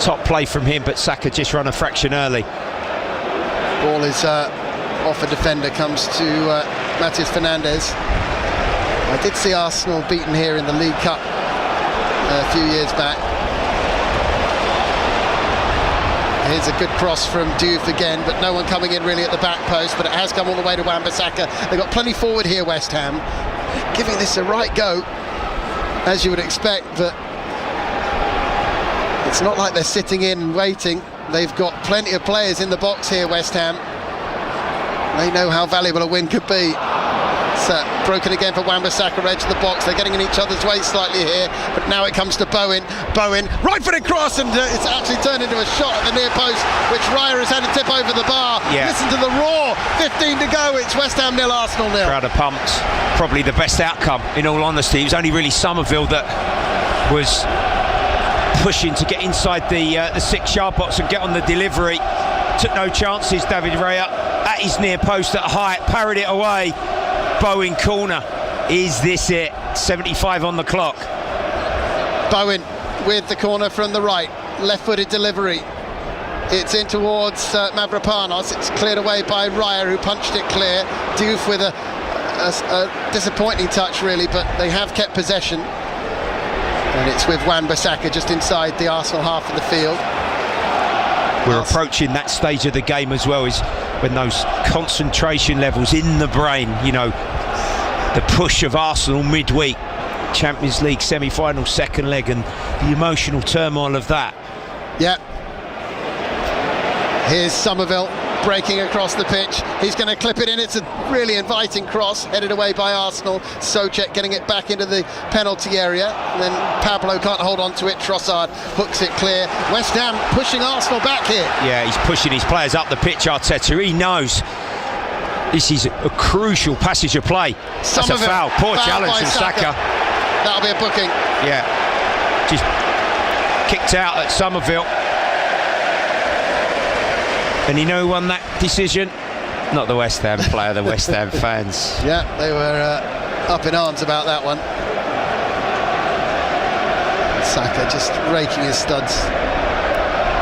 Top play from him, but Saka just run a fraction early. Ball is off a defender, comes to Matheus Fernandes. I did see Arsenal beaten here in the League Cup a few years back. Here's a good cross from Diouf again, but no one coming in really at the back post, but it has come all the way to Wan-Bissaka. They've got plenty forward here, West Ham, giving this a right go, as you would expect, but it's not like they're sitting in and waiting. They've got plenty of players in the box here, West Ham. They know how valuable a win could be. It's broken again for Wan-Bissaka, edge of the box. They're getting in each other's way slightly here, but now it comes to Bowen. Bowen, right-footed cross, and it's actually turned into a shot at the near post, which Raya has had to tip over the bar. Yeah. Listen to the roar. 15 to go. It's West Ham 0, Arsenal 0. Crowd are pumped. Probably the best outcome, in all honesty. It was only really Somerville that was pushing to get inside the 6-yard box and get on the delivery. Took no chances, David Raya, at his near post at height, parried it away. Bowen corner. Is this it? 75 on the clock. Bowen with the corner from the right, left-footed delivery. It's in towards Mavropanos. It's cleared away by Raya, who punched it clear. Diouf with a disappointing touch, really, but they have kept possession. And it's with Wan-Bissaka just inside the Arsenal half of the field. We're approaching that stage of the game as well, is when those concentration levels in the brain, you know, the push of Arsenal midweek, Champions League semi-final second leg, and the emotional turmoil of that. Yeah. Here's Somerville breaking across the pitch. He's going to clip it in. It's a really inviting cross, headed away by Arsenal. Souček getting it back into the penalty area. And then Pablo can't hold on to it. Trossard hooks it clear. West Ham pushing Arsenal back here. Yeah, he's pushing his players up the pitch, Arteta. He knows this is a crucial passage of play. That's a foul. Poor challenge from Saka. That'll be a booking. Yeah. Just kicked out at Somerville. And you know who won that decision? Not the West Ham player, the West Ham fans. Yeah, they were up in arms about that one. Saka just raking his studs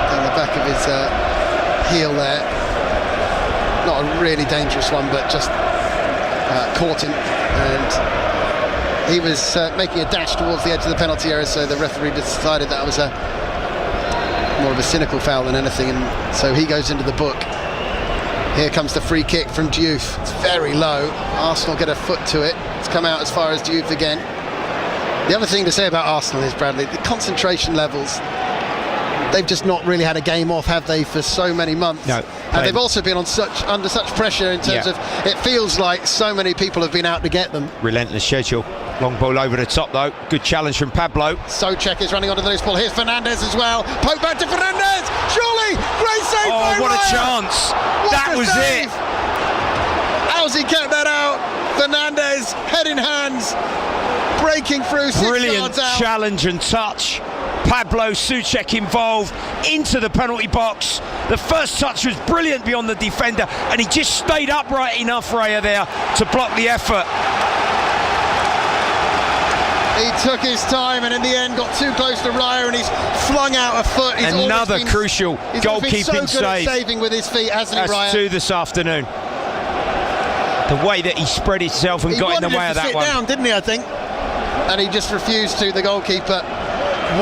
down the back of his heel there. Not a really dangerous one, but just caught him. And he was making a dash towards the edge of the penalty area, so the referee decided that was more of a cynical foul than anything, and so he goes into the book. Here comes the free kick from Diouf. It's very low. Arsenal get a foot to it. It's come out as far as Diouf again. The other thing to say about Arsenal is, Bradley, the concentration levels. They've just not really had a game off, have they, for so many months? No. And they've also been under such pressure in terms of, it feels like so many people have been out to get them. Relentless schedule. Long ball over the top though. Good challenge from Pablo. Socek is running onto the loose ball. Here's Fernandez as well. Poke back to Fernandez. Surely, great save by what Raya. A chance! That was save. it. How's he kept that out? Fernandez, head in hands, breaking through 6 Brilliant yards out. challenge and touch. Pablo Souček involved into the penalty box. The first touch was brilliant beyond the defender, and he just stayed upright enough, Raya, there to block the effort. He took his time and in the end got too close to Raya and he's flung out a foot. He's Another crucial goalkeeping so good save. At saving with his feet, hasn't he, Raya? That's 2 this afternoon. The way that he spread himself and got in the way of that one. He one. Down, didn't he, I think? And he just refused to, the goalkeeper.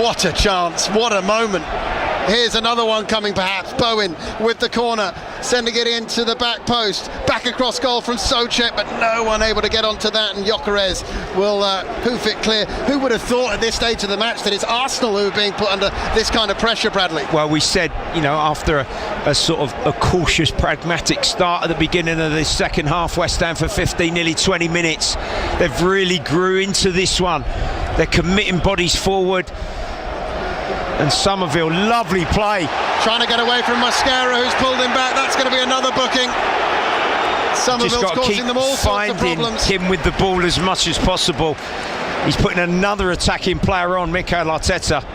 What a chance, what a moment. Here's another one coming perhaps. Bowen with the corner, sending it into the back post. Back across goal from Souček, but no one able to get onto that, and Gyökeres will hoof it clear. Who would have thought at this stage of the match that it's Arsenal who are being put under this kind of pressure, Bradley? Well, we said, after a sort of a cautious, pragmatic start at the beginning of this second half, West Ham for 15, nearly 20 minutes, they've really grew into this one. They're committing bodies forward. And Somerville, lovely play. Trying to get away from Mascara, who's pulled him back. That's going to be another booking. Somerville's causing them all sorts of problems. Him with the ball as much as possible. He's putting another attacking player on, Mikel Arteta.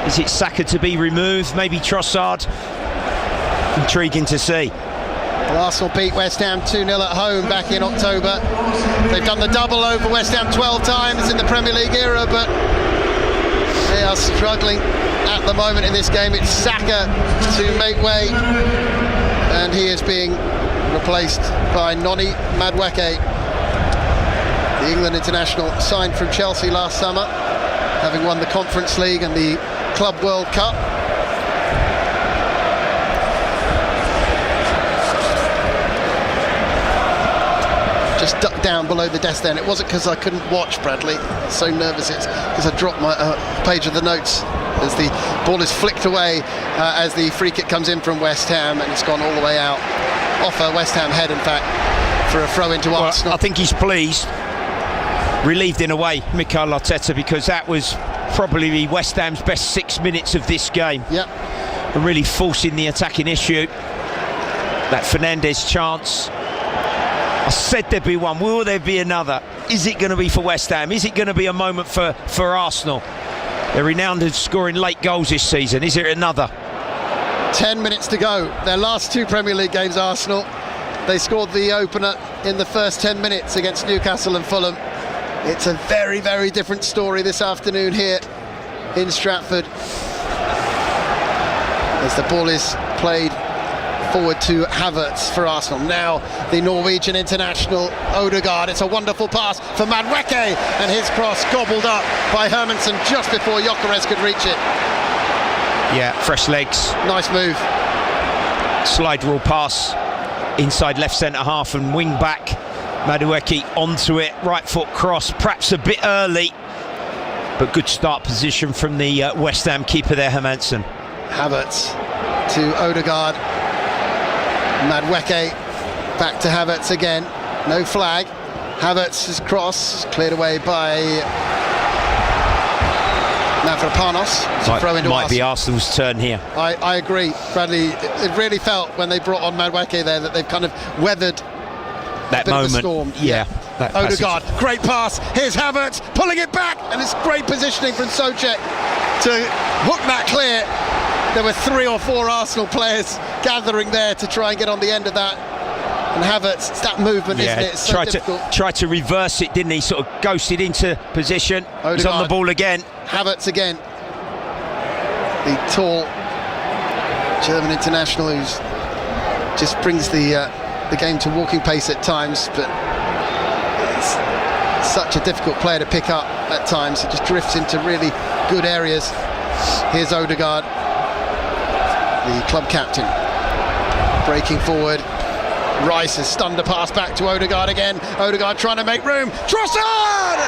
Is it Saka to be removed? Maybe Trossard? Intriguing to see. Well, Arsenal beat West Ham 2-0 at home back in October. They've done the double over West Ham 12 times in the Premier League era, but they are struggling at the moment in this game. It's Saka to make way, and he is being replaced by Noni Madueke, the England international signed from Chelsea last summer, having won the Conference League and the Club World Cup. Just ducked down below the desk there, and it wasn't because I couldn't watch, Bradley. So nervous, it's because I dropped my page of the notes as the ball is flicked away as the free kick comes in from West Ham, and it's gone all the way out off a West Ham head, in fact, for a throw into Arsenal. I think he's pleased, relieved in a way, Mikel Arteta, because that was probably West Ham's best 6 minutes of this game. Yep. And really forcing the attacking issue. That Fernandez chance. I said there'd be one. Will there be another? Is it going to be for West Ham? Is it going to be a moment for Arsenal? They're renowned as scoring late goals this season. Is there another? 10 minutes to go. Their last 2 Premier League games, Arsenal. They scored the opener in the first 10 minutes against Newcastle and Fulham. It's a very, very different story this afternoon here in Stratford, as the ball is played forward to Havertz for Arsenal. Now the Norwegian international Odegaard. It's a wonderful pass for Madueke, and his cross gobbled up by Hermansen just before Gyökeres could reach it. Yeah, fresh legs. Nice move. Slide rule pass inside left centre half and wing back. Madueke onto it, right foot cross, perhaps a bit early, but good start position from the West Ham keeper there, Hermansen. Havertz to Odegaard. Madueke back to Havertz again. No flag. Havertz's cross cleared away by Mavropanos. Might be Arsenal's turn here. I agree, Bradley. It really felt when they brought on Madueke there that they've kind of weathered that bit moment. Of the storm. Yeah. Odegaard, great pass. Here's Havertz pulling it back, and it's great positioning from Souček to hook that clear. There were 3 or 4 Arsenal players gathering there to try and get on the end of that. And Havertz, it's that movement, isn't it? It's so difficult. Tried to reverse it, didn't he? Sort of ghosted into position. Odegaard. He's on the ball again. Havertz again. The tall German international who just brings the game to walking pace at times, but it's such a difficult player to pick up at times. He just drifts into really good areas. Here's Odegaard, the club captain, breaking forward. Rice has stunned a pass back to Odegaard again. Odegaard trying to make room. Trossard!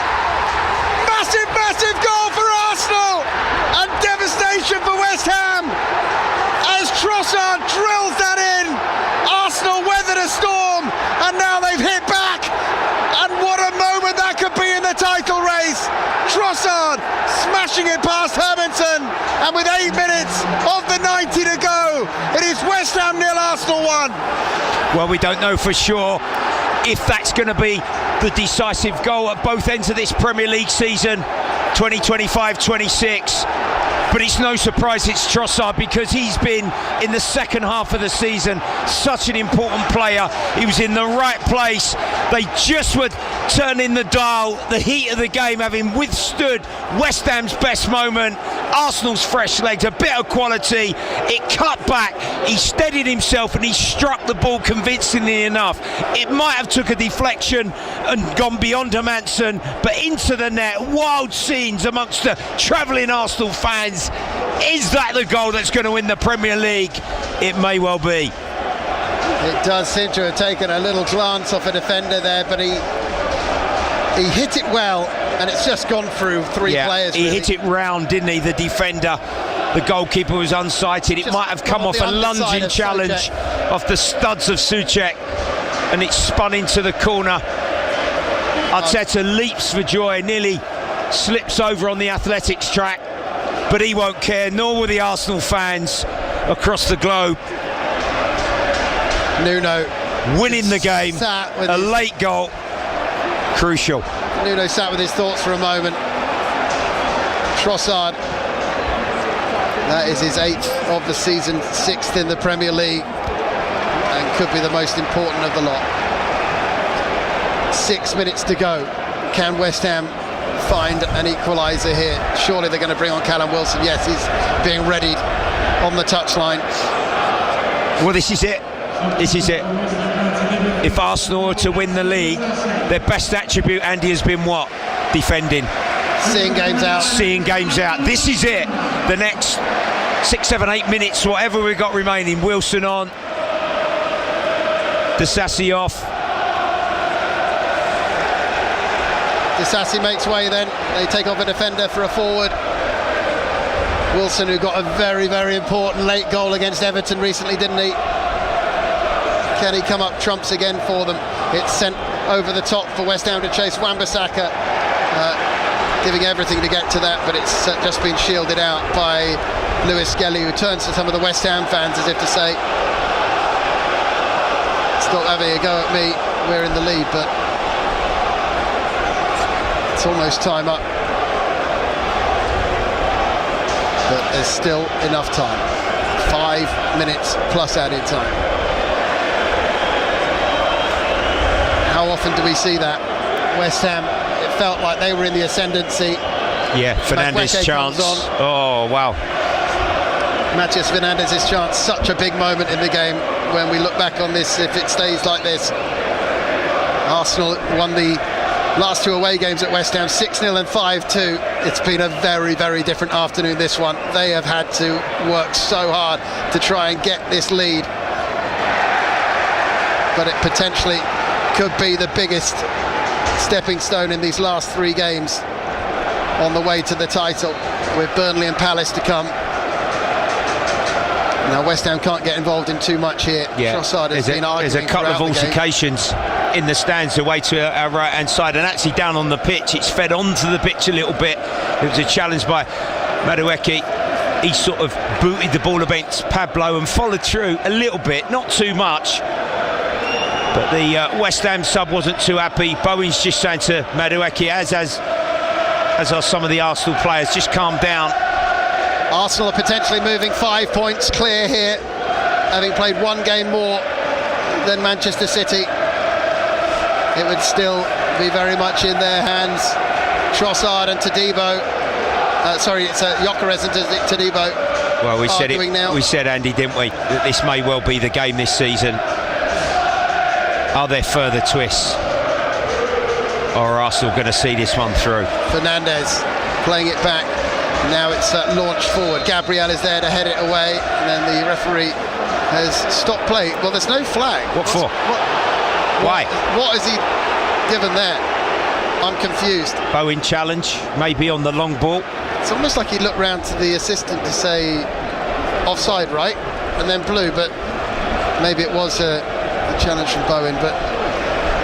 Massive, massive goal for Arsenal! And devastation for West Ham as Trossard drills that in! And with 8 minutes of the 90 to go, it is West Ham 0, Arsenal 1. Well, we don't know for sure if that's going to be the decisive goal at both ends of this Premier League season, 2025-26. But it's no surprise it's Trossard, because he's been, in the second half of the season, such an important player. He was in the right place. They just were turning the dial, the heat of the game, having withstood West Ham's best moment, Arsenal's fresh legs, a bit of quality. It cut back, he steadied himself and he struck the ball convincingly enough. It might have took a deflection and gone beyond Hermansen, but into the net. Wild scenes amongst the travelling Arsenal fans. Is that the goal that's going to win the Premier League? It may well be. It does seem to have taken a little glance off a defender there, but he hit it well, and it's just gone through three players. He really. hit it round, didn't he? The defender, the goalkeeper was unsighted. It might have come off a lunging challenge off the studs of Souček, and it spun into the corner. Arteta leaps for joy, nearly slips over on the athletics track, but he won't care, nor will the Arsenal fans across the globe. Nuno winning the game, a late goal, crucial. Nuno sat with his thoughts for a moment. Trossard, that is his 8th of the season, 6th in the Premier League, and could be the most important of the lot. 6 minutes to go. Can West Ham find an equaliser here? Surely they're going to bring on Callum Wilson. Yes, he's being readied on the touchline. Well, this is it. This is it. If Arsenal are to win the league, their best attribute, Andy, has been what? Defending. Seeing games out. Seeing games out. This is it. The next 6, 7, 8 minutes, whatever we've got remaining. Wilson on. Disasi off. Disasi makes way then. They take off a defender for a forward. Wilson, who got a very, very important late goal against Everton recently, didn't he? Can he come up trumps again for them? It's sent over the top for West Ham to chase Wan-Bissaka, giving everything to get to that, but it's just been shielded out by Lewis Skelly, who turns to some of the West Ham fans as if to say, stop having a go at me, we're in the lead, but it's almost time up. But there's still enough time. 5 minutes plus added time. How often do we see that? West Ham, it felt like they were in the ascendancy. Yeah, Fernandes' chance. Oh, wow. Matheus Fernandes' chance, such a big moment in the game when we look back on this, if it stays like this. Arsenal won the last 2 away games at West Ham, 6-0 and 5-2. It's been a very, very different afternoon, this one. They have had to work so hard to try and get this lead. But it potentially could be the biggest stepping stone in these last 3 games on the way to the title, with Burnley and Palace to come. Now West Ham can't get involved in too much here. Yeah. Trossard has been arguing there's a couple of throughout the game. altercations in the stands away to our right hand side, and actually down on the pitch. It's fed onto the pitch a little bit. It was a challenge by Madueke. He sort of booted the ball against Pablo and followed through a little bit, not too much. But the West Ham sub wasn't too happy. Bowen's just saying to Madueke, as are some of the Arsenal players, just calm down. Arsenal are potentially moving 5 points clear here, having played 1 game more than Manchester City. It would still be very much in their hands. Trossard and Todibo. It's Gyökeres and Todibo. Well, we said arguing now. We said, Andy, didn't we, that this may well be the game this season. Are there further twists, or are Arsenal going to see this one through? Fernandes playing it back. Now it's launched forward. Gabriel is there to head it away, and then the referee has stopped play. Well, there's no flag. What for? Why? What has he given there? I'm confused. Bowen challenge, maybe on the long ball. It's almost like he looked round to the assistant to say offside, right? And then blue, but maybe it was a challenge from Bowen, but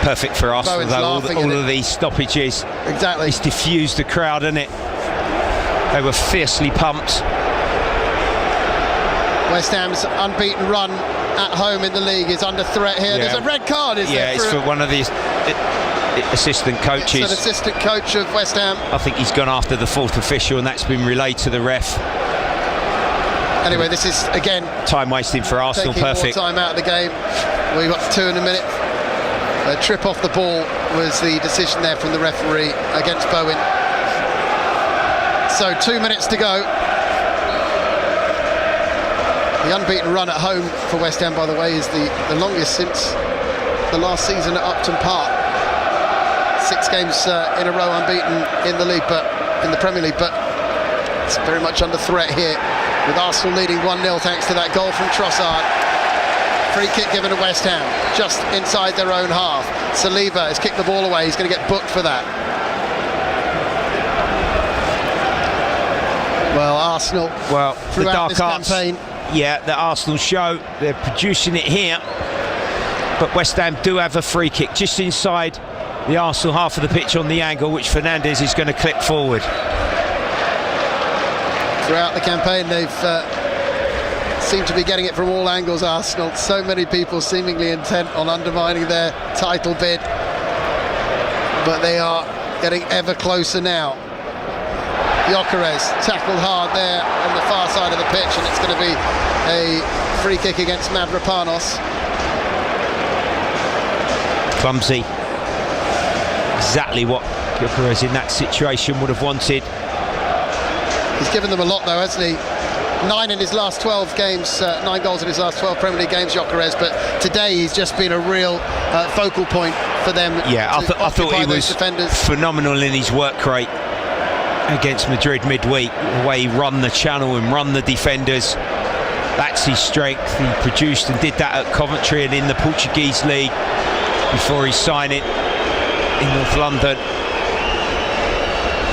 perfect for Arsenal though, all of these stoppages. Exactly. It's diffused the crowd, isn't it? They were fiercely pumped. West Ham's unbeaten run at home in the league is under threat here. There's a red card, is there? Yeah, it's for one of the assistant coaches. It's an assistant coach of West Ham. I think he's gone after the fourth official, and that's been relayed to the ref. Anyway, this is, again, time wasting for Arsenal. Perfect. More time out of the game. We've got 2 in a minute. A trip off the ball was the decision there from the referee against Bowen. So 2 minutes to go. The unbeaten run at home for West Ham, by the way, is the longest since the last season at Upton Park. 6 games in a row unbeaten in the league, but in the Premier League, but it's very much under threat here, with Arsenal leading 1-0 thanks to that goal from Trossard. Free kick given to West Ham, just inside their own half. Saliba has kicked the ball away. He's going to get booked for that. Well, Arsenal, the dark this arts campaign. Yeah, the Arsenal show, they're producing it here, but West Ham do have a free kick just inside the Arsenal half of the pitch on the angle, which Fernandes is going to clip forward. Throughout the campaign, they've seemed to be getting it from all angles, Arsenal. So many people seemingly intent on undermining their title bid, but they are getting ever closer now. Gyökeres tackled hard there on the far side of the pitch, and it's going to be a free kick against Mavropanos. Clumsy. Exactly what Gyökeres in that situation would have wanted. He's given them a lot though, hasn't he? 9 in his last 12 games, 9 goals in his last 12 Premier League games, Gyökeres, but today he's just been a real focal point for them. Yeah, I thought he was phenomenal in his work rate against Madrid midweek, the way he run the channel and run the defenders. That's his strength. He produced and did that at Coventry and in the Portuguese league before his signing in North London.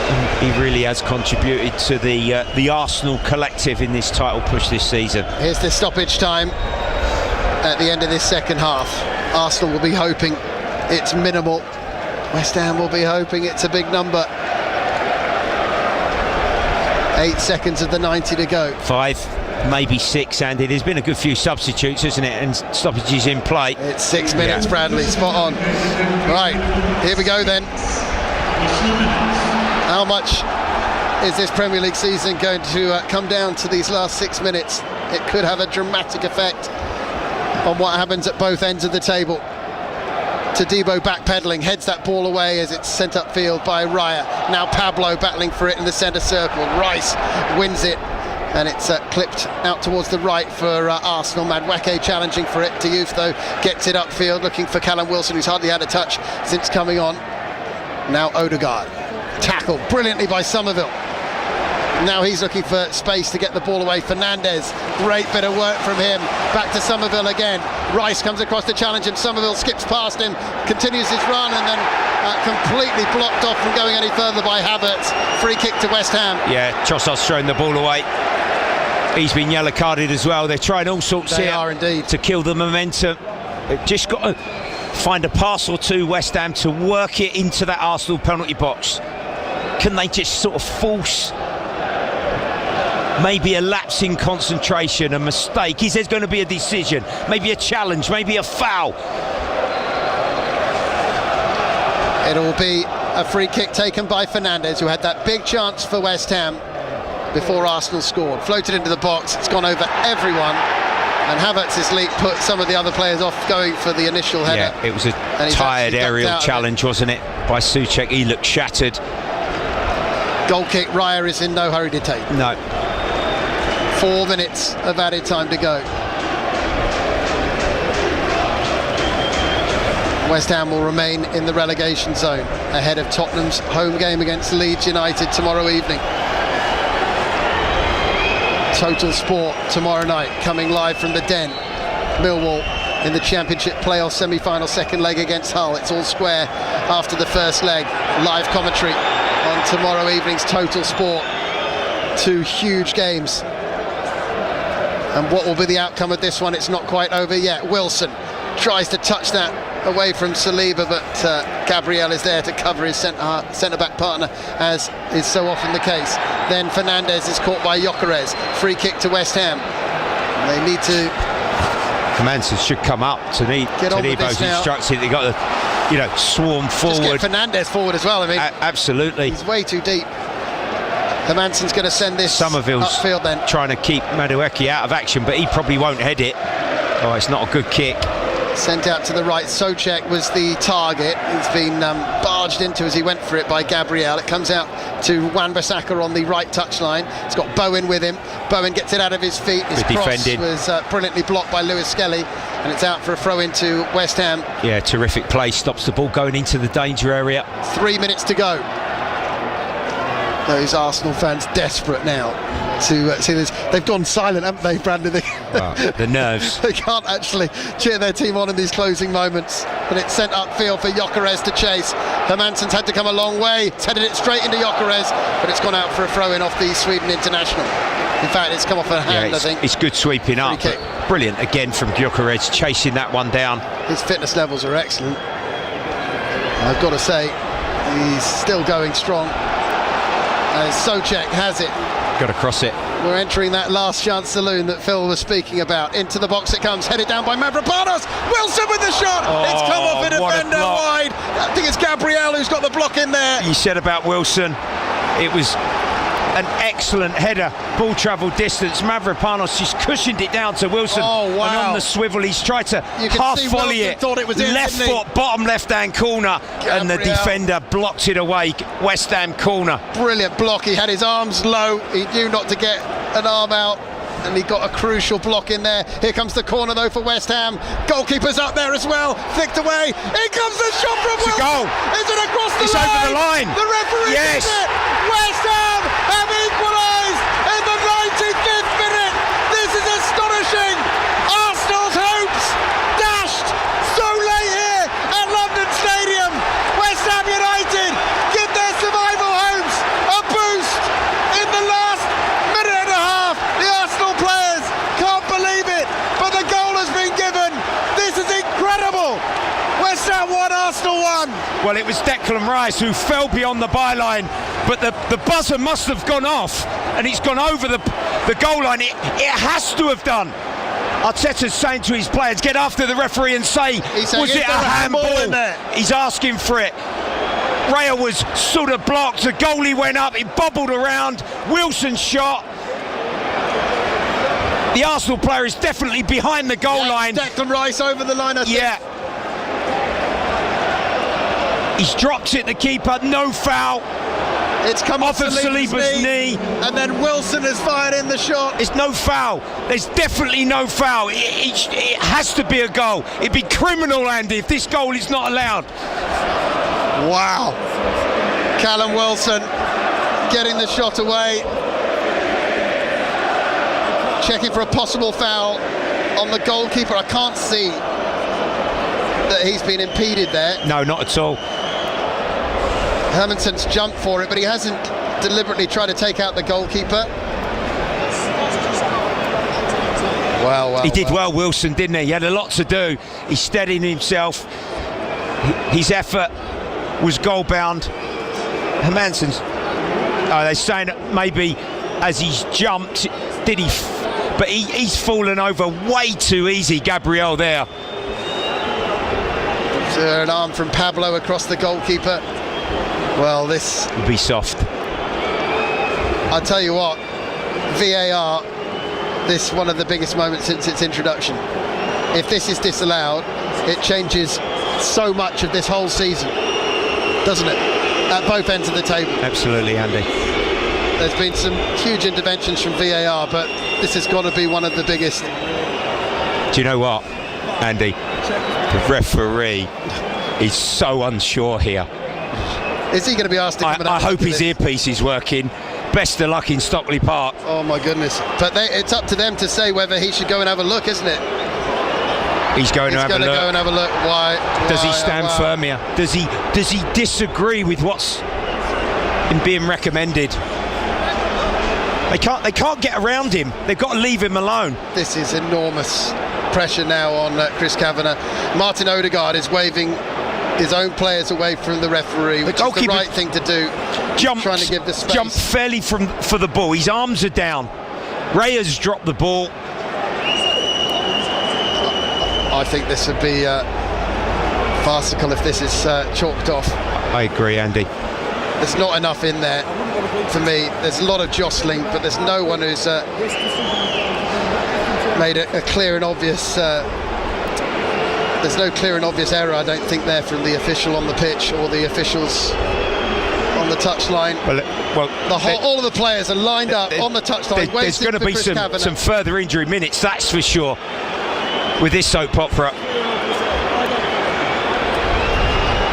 And he really has contributed to the Arsenal collective in this title push this season. Here's the stoppage time at the end of this second half. Arsenal will be hoping it's minimal. West Ham will be hoping it's a big number. 8 seconds of the 90 to go. 5, maybe 6, Andy. There's been a good few substitutes, isn't it? And stoppages in play. It's 6 minutes, Bradley. Spot on. Right, here we go then. How much is this Premier League season going to come down to these last 6 minutes? It could have a dramatic effect on what happens at both ends of the table. Todibo backpedaling, heads that ball away as it's sent upfield by Raya. Now Pablo battling for it in the centre circle. Rice wins it, and it's clipped out towards the right for Arsenal. Madueke challenging for it. Diouf, though, gets it upfield, looking for Callum Wilson, who's hardly had a touch since coming on. Now Odegaard. Tackled brilliantly by Somerville. Now he's looking for space to get the ball away. Fernandes, great bit of work from him. Back to Somerville again. Rice comes across to challenge him. Somerville skips past him, continues his run, and then completely blocked off from going any further by Havertz. Free kick to West Ham. Yeah, Trossard's thrown the ball away. He's been yellow carded as well. They're trying all sorts they here are indeed. to kill the momentum. They've just got to find a pass or two, West Ham, to work it into that Arsenal penalty box. Can they just sort of force maybe a lapse in concentration, a mistake? Is there going to be a decision, maybe a challenge, maybe a foul? It'll be a free kick taken by Fernandes, who had that big chance for West Ham before Arsenal scored. Floated into the box, it's gone over everyone, and Havertz's leap put some of the other players off going for the initial header. Yeah, it was a tired aerial challenge, wasn't it, by Souček? He looked shattered. Goal kick, Raya is in no hurry to take. No. 4 minutes of added time to go. West Ham will remain in the relegation zone ahead of Tottenham's home game against Leeds United tomorrow evening. Total Sport tomorrow night, coming live from the Den. Millwall in the Championship playoff semi-final second leg against Hull. It's all square after the first leg. Live commentary on tomorrow evening's Total Sport. 2 huge games. And what will be the outcome of this one? It's not quite over yet. Wilson tries to touch that away from Saliba, but Gabriel is there to cover his centre-back partner, as is so often the case. Then Fernandes is caught by Gyökeres. Free kick to West Ham. They need to. Hermansen should come up. Tanibo's instructed. They got to, swarm forward. Just get Fernandez forward as well. I mean, absolutely. He's way too deep. Hermansen's going to send this Somerville's upfield then. Trying to keep Madueke out of action, but he probably won't head it. Oh, it's not a good kick. Sent out to the right. Souček was the target. He's been barged into as he went for it by Gabriel. It comes out to Wan-Bissaka on the right touchline. He's got Bowen with him. Bowen gets it out of his feet. His cross was brilliantly blocked by Lewis Skelly, and it's out for a throw into West Ham. Yeah, terrific play. Stops the ball going into the danger area. 3 minutes to go. Those Arsenal fans desperate now to see this. They've gone silent, haven't they, Brandon? The nerves. They can't actually cheer their team on in these closing moments. But it's sent upfield for Gyökeres to chase. Hermansen's had to come a long way. It's headed it straight into Gyökeres, but it's gone out for a throw-in off the Sweden international. In fact, it's come off a hand, I think. It's good sweeping up. Brilliant again from Gyökeres, chasing that one down. His fitness levels are excellent. I've got to say, he's still going strong. Souček has it. Got to cross it. We're entering that last chance saloon that Phil was speaking about. Into the box it comes, headed down by Mavropanos. Wilson with the shot. It's come off a defender wide. I think it's Gabriel who's got the block in there. You said about Wilson, it was an excellent header. Ball travel distance. Mavropanos just cushioned it down to Wilson. Oh, wow. And on the swivel, he's tried to half volley it. Thought it was in, left foot, bottom left-hand corner. Gabriel. And the defender blocked it away. West Ham corner. Brilliant block. He had his arms low. He knew not to get an arm out, and he got a crucial block in there. Here comes the corner though for West Ham. Goalkeeper's up there as well. Flicked away. Here comes the shot from Wilson. It's a goal. Is it across the line? It's over the line. The referee yes. did it. West Ham have equalised in the 95th minute. This is astonishing. Arsenal's hopes dashed so late here at London Stadium. West Ham United give their survival hopes a boost in the last minute and a half. The Arsenal players can't believe it, but the goal has been given. This is incredible. West Ham 1, Arsenal 1. Well, it was Declan Rice who fell beyond the byline, but the buzzer must have gone off, and it's gone over the goal line. It has to have done. Arteta's saying to his players, get after the referee and say, was it a handball? He's asking for it. Raya was sort of blocked, the goalie went up, it bobbled around, Wilson shot. The Arsenal player is definitely behind the goal line. Declan Rice over the line, I think. Yeah. He's dropped it, the keeper, no foul. It's come off of Saliba's knee. And then Wilson has fired in the shot. It's no foul. There's definitely no foul. It has to be a goal. It'd be criminal, Andy, if this goal is not allowed. Wow. Callum Wilson getting the shot away. Checking for a possible foul on the goalkeeper. I can't see that he's been impeded there. No, not at all. Hermansen's jumped for it, but he hasn't deliberately tried to take out the goalkeeper. Wow. He did well, Wilson, didn't he? He had a lot to do. He steadied himself. His effort was goal-bound. Hermansen's... they're saying maybe as he's jumped, did he... But he's fallen over way too easy, Gabriel, there. So an arm from Pablo across the goalkeeper. Well, this will be soft. I'll tell you what, VAR, this one of the biggest moments since its introduction. If this is disallowed, it changes so much of this whole season, doesn't it? At both ends of the table. Absolutely, Andy. There's been some huge interventions from VAR, but this has got to be one of the biggest. Do you know what, Andy? The referee is so unsure here. Is he going to be asked to come I hope his earpiece is working. Best of luck in Stockley Park. Oh my goodness. But it's up to them to say whether he should go and have a look, isn't it? He's going to go and have a look. Why? Does he stand firm here? Does he disagree with what's being recommended? They can't get around him. They've got to leave him alone. This is enormous pressure now on Chris Kavanagh. Martin Odegaard is waving his own players away from the referee, which is the right thing to do. Trying to give the space. Jumped fairly for the ball. His arms are down. Raya's dropped the ball. I think this would be farcical if this is chalked off. I agree, Andy. There's not enough in there for me. There's a lot of jostling, but there's no one who's made a clear and obvious. There's no clear and obvious error, I don't think, there from the official on the pitch or the officials on the touchline. All of the players are lined up on the touchline. There's going to be some further injury minutes, that's for sure, with this soap opera.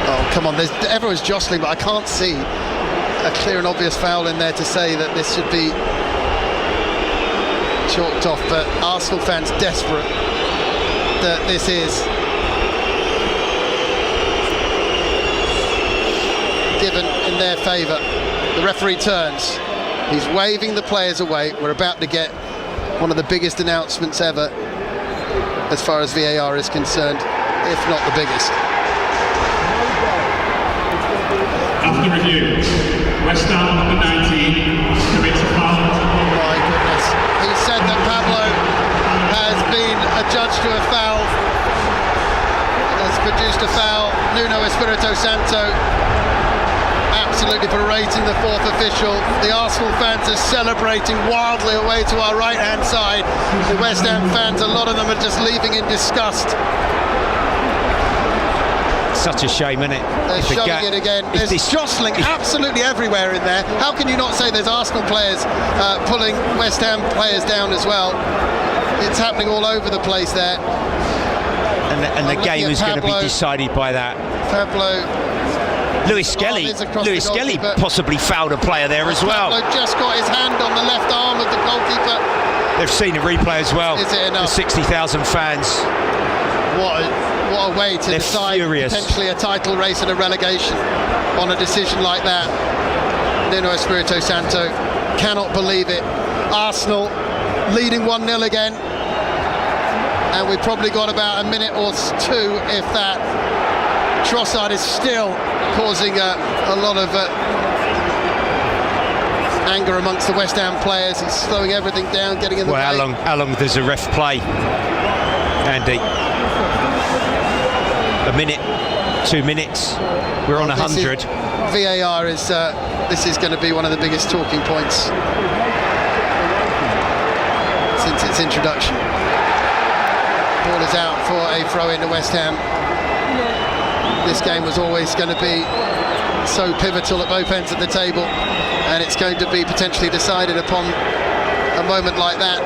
Oh, come on, everyone's jostling, but I can't see a clear and obvious foul in there to say that this should be chalked off. But Arsenal fans desperate that this is given in their favour. The referee turns. He's waving the players away. We're about to get one of the biggest announcements ever as far as VAR is concerned, if not the biggest. After review, West Ham number 19 commits a foul. My goodness. He said that Pablo has been adjudged to a foul. Has produced a foul. Nuno Espirito Santo absolutely berating the fourth official. The Arsenal fans are celebrating wildly away to our right-hand side. The West Ham fans, a lot of them are just leaving in disgust. Such a shame, isn't it? They're showing it again. There's jostling absolutely everywhere in there. How can you not say there's Arsenal players pulling West Ham players down as well? It's happening all over the place there. And the game is going to be decided by that. Pablo. Lewis Skelly possibly fouled a player there as well. Pablo just got his hand on the left arm of the goalkeeper. They've seen the replay as well. Is it enough? The 60,000 fans. What a way to decide potentially a title race and a relegation on a decision like that. Nuno Espirito Santo cannot believe it. Arsenal leading 1-0 again. And we've probably got about a minute or two, if that. Trossard is still causing a lot of anger amongst the West Ham players. He's slowing everything down, getting in the way. How long does the ref play, Andy? A minute, 2 minutes. We're on 100. VAR is this is going to be one of the biggest talking points since its introduction. Ball is out for a throw-in to West Ham. This game was always going to be so pivotal at both ends of the table, and it's going to be potentially decided upon a moment like that.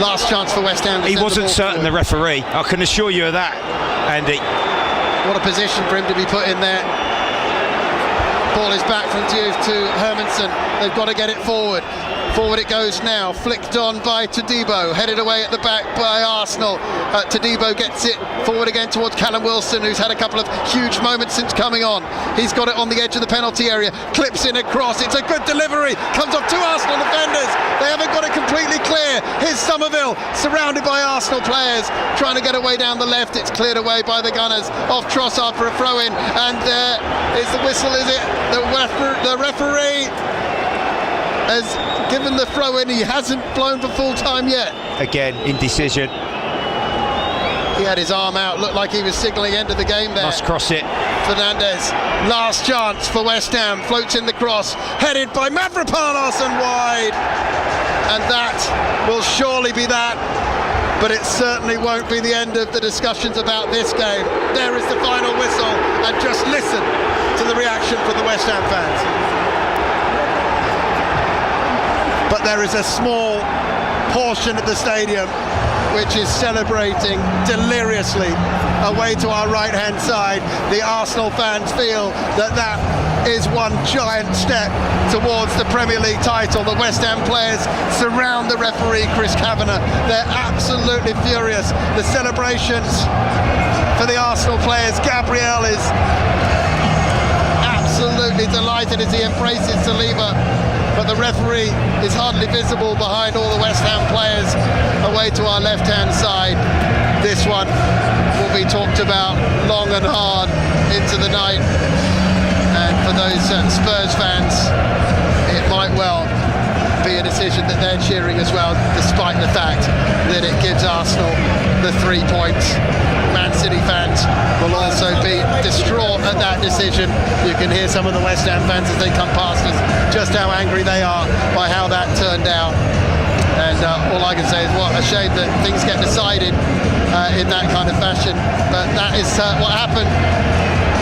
Last chance for West Ham. He wasn't certain, the referee. I can assure you of that, Andy. What a position for him to be put in there. Ball is back from Diouf to Hermansen. They've got to get it forward. Forward it goes now, flicked on by Todibo, headed away at the back by Arsenal. Todibo gets it forward again towards Callum Wilson, who's had a couple of huge moments since coming on. He's got it on the edge of the penalty area, clips in across, it's a good delivery, comes off two Arsenal defenders. They haven't got it completely clear. Here's Somerville, surrounded by Arsenal players, trying to get away down the left. It's cleared away by the Gunners, off Trossard for a throw-in, and there is the whistle, is it? The referee has given the throw-in. He hasn't blown for full time yet. Again, indecision. He had his arm out, looked like he was signalling end of the game there. Must cross it. Fernandez, last chance for West Ham, floats in the cross, headed by Mavropanos and wide. And that will surely be that, but it certainly won't be the end of the discussions about this game. There is the final whistle, and just listen to the reaction from the West Ham fans. But there is a small portion of the stadium which is celebrating deliriously away to our right-hand side. The Arsenal fans feel that that is one giant step towards the Premier League title. The West Ham players surround the referee, Chris Kavanagh. They're absolutely furious. The celebrations for the Arsenal players. Gabriel is absolutely delighted as he embraces Saliba. But the referee is hardly visible behind all the West Ham players away to our left-hand side. This one will be talked about long and hard into the night. And for those Spurs fans, it might well be a decision that they're cheering as well, despite the fact that it gives Arsenal the 3 points. Man City fans will also be distraught at that decision. You can hear some of the West Ham fans as they come past us just how angry they are by how that turned out. And all I can say is what a shame that things get decided in that kind of fashion. But that is what happened.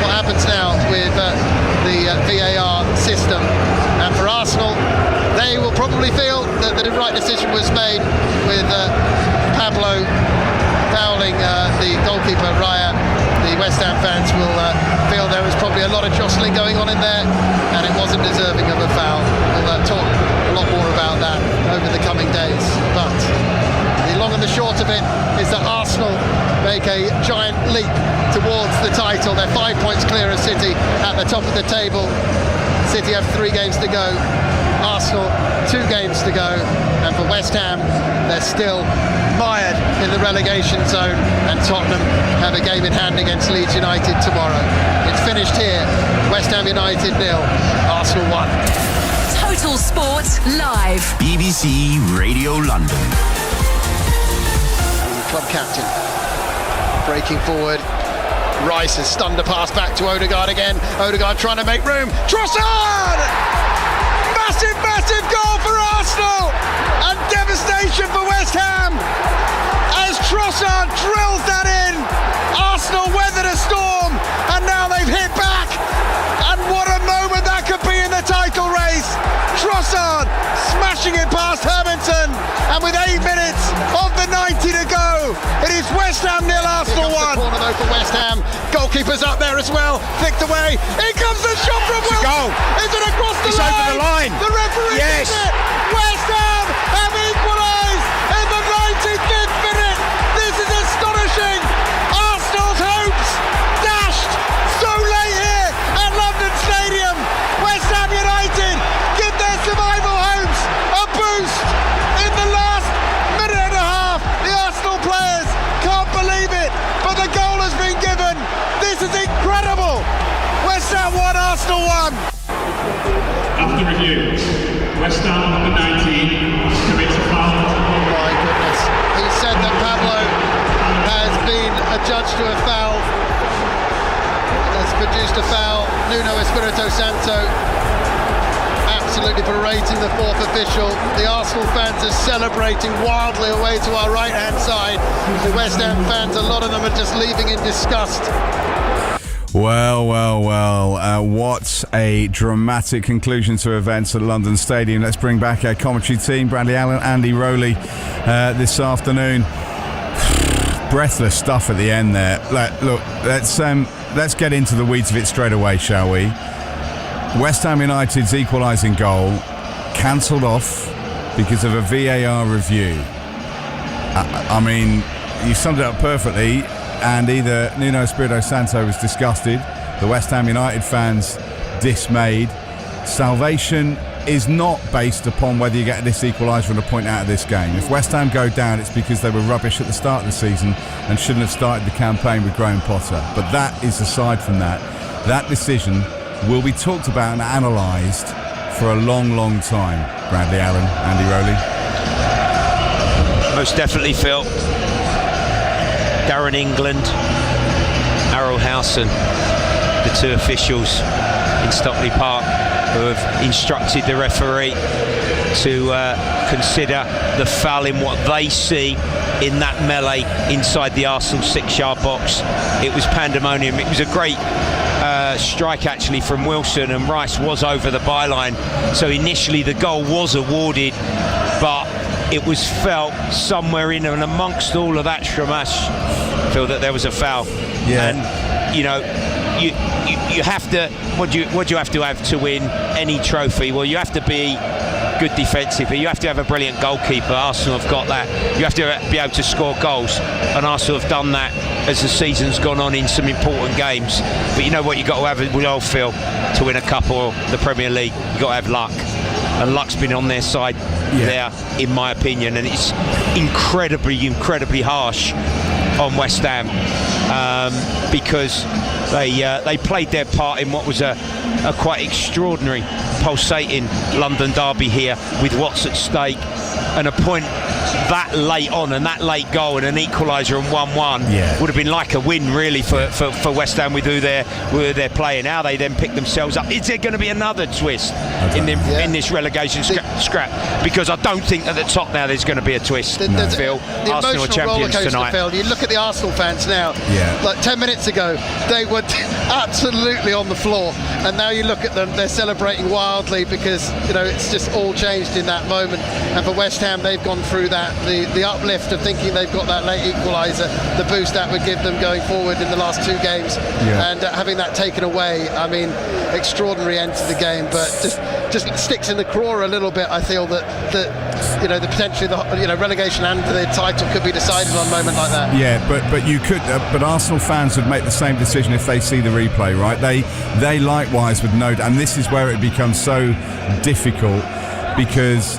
What happens now with the VAR system. And for Arsenal, they will probably feel that the right decision was made with Pablo fouling the goalkeeper Raya. The West Ham fans will feel there was probably a lot of jostling going on in there, and it wasn't deserving of a foul. We'll talk a lot more about that over the coming days. But the long and the short of it is that Arsenal make a giant leap towards the title. They're 5 points clear of City at the top of the table. City have 3 games to go. Arsenal 2 games to go, and for West Ham they're still mired in the relegation zone, and Tottenham have a game in hand against Leeds United tomorrow. It's finished here. West Ham United 0, Arsenal 1. Total Sport Live. BBC Radio London. Club captain breaking forward. Rice has stunned a pass back to Odegaard again. Odegaard trying to make room. Trossard! Massive, massive goal for Arsenal! And devastation for West Ham! As Trossard drills that in! Arsenal weathered a storm, and now they've hit back! And what a moment that could be in the title race! Trossard smashing it past Hermansen, and with 8 minutes of the 90 to go, it is West Ham 0, Arsenal 1. Corner though for West Ham. Goalkeeper's up there as well, flicked away. In comes the shot from Wilson. Goal. Is it across the it's line? Over the line. The referee yes. did it. West Ham have equalised in the 95th minute. This is astonishing. Arsenal's hopes dashed so late here at London Stadium. West Ham United give their survival hopes a boost in the last minute and a half. The Arsenal players can't believe it, but the goal has been given. This is incredible. West Ham 1, Arsenal 1. After review, West Ham number 19 commits a foul. Oh my goodness. He said that Pablo has been adjudged to a foul. Has produced a foul. Nuno Espirito Santo absolutely berating the 4th official. The Arsenal fans are celebrating wildly away to our right-hand side. The West Ham fans, a lot of them are just leaving in disgust. Well. What a dramatic conclusion to events at London Stadium. Let's bring back our commentary team, Bradley Allen, Andy Rowley, this afternoon. Breathless stuff at the end there. Look, let's get into the weeds of it straight away, shall we? West Ham United's equalising goal cancelled off because of a VAR review. I mean, you summed it up perfectly. And either Nuno Espirito Santo was disgusted, the West Ham United fans dismayed. Salvation is not based upon whether you get this equaliser and a point out of this game. If West Ham go down, it's because they were rubbish at the start of the season and shouldn't have started the campaign with Graham Potter. But that is aside from that. That decision will be talked about and analysed for a long, long time. Bradley Allen, Andy Rowley. Most definitely, Phil. Darren England, Arrow House, and the 2 officials in Stockley Park who have instructed the referee to consider the foul in what they see in that melee inside the Arsenal 6-yard box. It was pandemonium. It was a great strike actually from Wilson, and Rice was over the byline. So initially the goal was awarded, but it was felt somewhere in and amongst all of that shamash, Phil, that there was a foul. Yeah. And you know, you have to. What do you have to have to win any trophy? Well, you have to be good defensively. You have to have a brilliant goalkeeper. Arsenal have got that. You have to be able to score goals, and Arsenal have done that as the season's gone on in some important games. But you know what you've got to have, we all feel, to win a cup or the Premier League, you've got to have luck. And luck's been on their side there, in my opinion, and it's incredibly harsh on West Ham, because they played their part in what was a quite extraordinary, pulsating London derby here, with what's at stake, and a point that late on, and that late goal and an equaliser and 1-1 would have been like a win really for West Ham with who they're playing. How they then pick themselves up. Is there going to be another twist in this relegation scrap? Because I don't think at the top now there's going to be a twist. Phil, the Arsenal are champions tonight. Phil, you look at the Arsenal fans now. Like 10 minutes ago, they were absolutely on the floor, and now you look at them, they're celebrating wildly because it's just all changed in that moment. And for West Ham, they've gone through that. The uplift of thinking they've got that late equaliser, the boost that would give them going forward in the last 2 games, and having that taken away, I mean, extraordinary end to the game, but just sticks in the craw a little bit. I feel that the potentially the relegation and the title could be decided on a moment like that. Yeah, but you could, but Arsenal fans would make the same decision if they see the replay, right? They likewise would know, and this is where it becomes so difficult because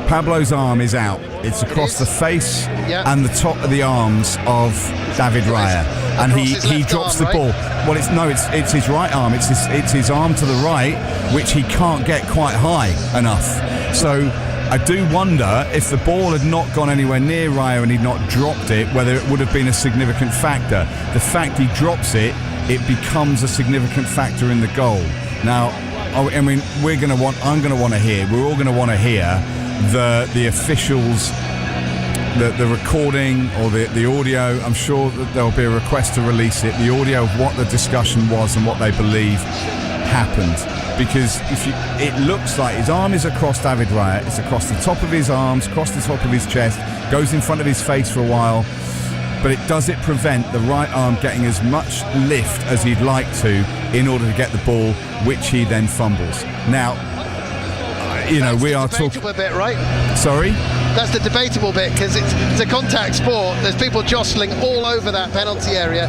Pablo's arm is out. It's across the face and the top of the arms of David Raya, and he drops the ball. Well, it's his right arm. It's his arm to the right, which he can't get quite high enough. So I do wonder if the ball had not gone anywhere near Raya and he'd not dropped it, whether it would have been a significant factor. The fact he drops it, it becomes a significant factor in the goal. Now, I mean, we're going to want to hear the officials, the recording or the audio. I'm sure that there'll be a request to release it, the audio of what the discussion was and what they believe happened, because it looks like his arm is across David Raya, it's across the top of his arms, across the top of his chest, goes in front of his face for a while, but does it prevent the right arm getting as much lift as he'd like to in order to get the ball, which he then fumbles. Now, we are talking a bit, right? Sorry? That's the debatable bit, because it's a contact sport. There's people jostling all over that penalty area.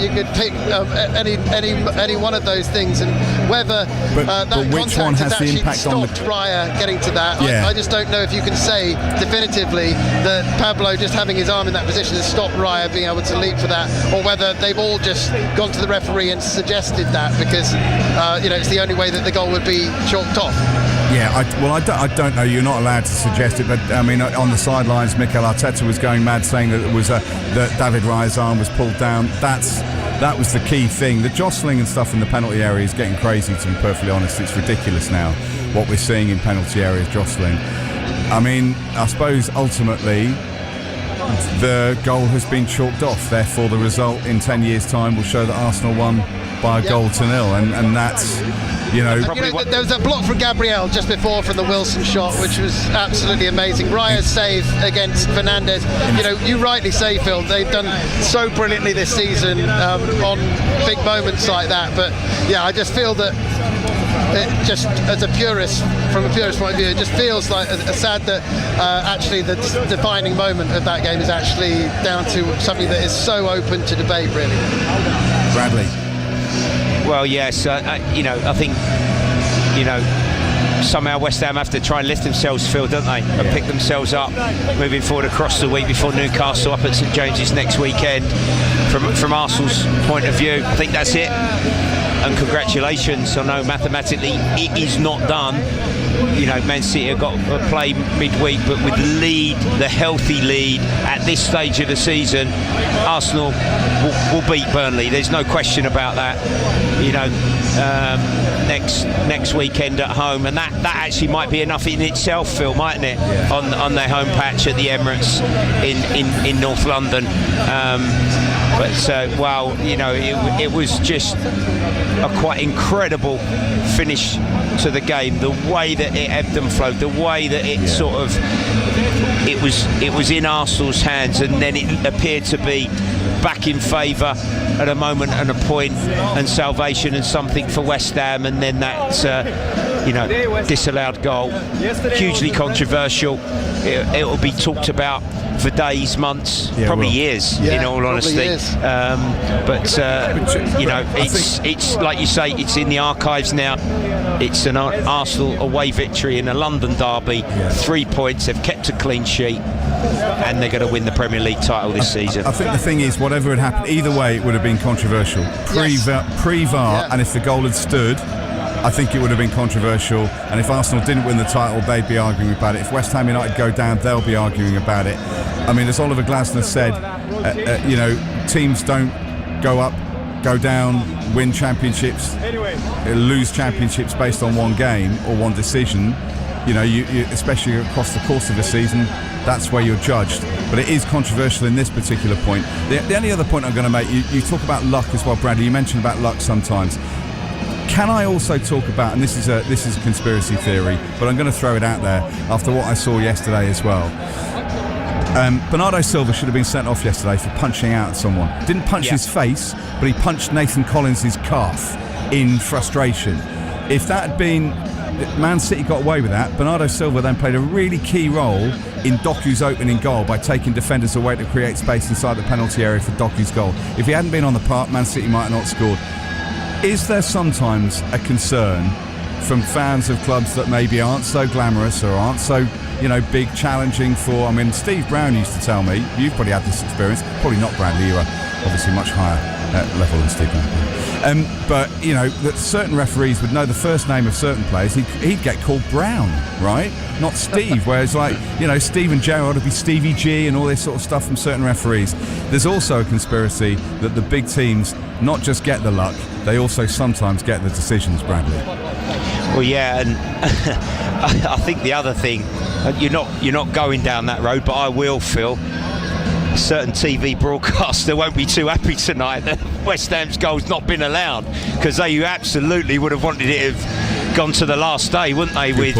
You could pick any one of those things, and whether that which contact one has has the actually impact on stopped Raya getting to that. I just don't know if you can say definitively that Pablo just having his arm in that position has stopped Raya being able to leap for that, or whether they've all just gone to the referee and suggested that because it's the only way that the goal would be chalked off. Yeah, I don't know. You're not allowed to suggest it, but I mean, on the sidelines, Mikel Arteta was going mad, saying that it was that David Raya's arm was pulled down. That was the key thing. The jostling and stuff in the penalty area is getting crazy. To be perfectly honest, it's ridiculous now what we're seeing in penalty areas jostling. I mean, I suppose ultimately the goal has been chalked off. Therefore, the result in 10 years' time will show that Arsenal won by a goal to nil, and that's. There was a block from Gabriel just before from the Wilson shot, which was absolutely amazing. Raya's save against Fernandez. You rightly say, Phil, they've done so brilliantly this season on big moments like that. But I just feel that just as a purist, from a purist point of view, it just feels like a sad that actually the defining moment of that game is actually down to something that is so open to debate, really. Bradley. Well, yes, I think, somehow West Ham have to try and lift themselves, Phil, don't they? And pick themselves up moving forward across the week before Newcastle up at St James's next weekend. From Arsenal's point of view, I think that's it. And congratulations. I know mathematically it is not done. Man City have got to play midweek, but with the healthy lead at this stage of the season, Arsenal will beat Burnley. There's no question about that. Next weekend at home, and that actually might be enough in itself, Phil, mightn't it? On their home patch at the Emirates in North London. It was just a quite incredible finish to the game. The way that it ebbed and flowed, the way that it sort of it was in Arsenal's hands, and then it appeared to be back in favour at a moment and a point, and salvation and something for West Ham, and then that disallowed goal, hugely controversial. It will be talked about for days, months, probably years, in all honesty. It's like you say, it's in the archives now. It's an Arsenal away victory in a London derby, 3 points. They've kept a clean sheet. and they're going to win the Premier League title this season. I think the thing is, whatever had happened, either way, it would have been controversial. Pre-VAR, and if the goal had stood, I think it would have been controversial. And if Arsenal didn't win the title, they'd be arguing about it. If West Ham United go down, they'll be arguing about it. I mean, as Oliver Glasner said, teams don't go up, go down, win championships, lose championships based on one game or one decision. You especially across the course of the season, that's where you're judged. But it is controversial in this particular point. The only other point I'm going to make, you talk about luck as well, Bradley. You mentioned about luck sometimes. Can I also talk about, and this is a conspiracy theory, but I'm going to throw it out there after what I saw yesterday as well. Bernardo Silva should have been sent off yesterday for punching out at someone. Didn't punch his face, but he punched Nathan Collins' calf in frustration. If that had been, Man City got away with that. Bernardo Silva then played a really key role in Doku's opening goal by taking defenders away to create space inside the penalty area for Doku's goal. If he hadn't been on the park, Man City might have not scored. Is there sometimes a concern from fans of clubs that maybe aren't so glamorous or aren't so, big, challenging for... I mean, Steve Brown used to tell me, you've probably had this experience, probably not Bradley, you are obviously much higher level than Steve Brown. But, that certain referees would know the first name of certain players. He'd get called Brown, right? Not Steve, whereas Steve and Gerrard would be Stevie G and all this sort of stuff from certain referees. There's also a conspiracy that the big teams not just get the luck, they also sometimes get the decisions, Bradley. Well, yeah, and I think the other thing, you're not going down that road, but I will, Phil. A certain TV broadcaster won't be too happy tonight that West Ham's goal's not been allowed, because they absolutely would have wanted it to have gone to the last day, wouldn't they, with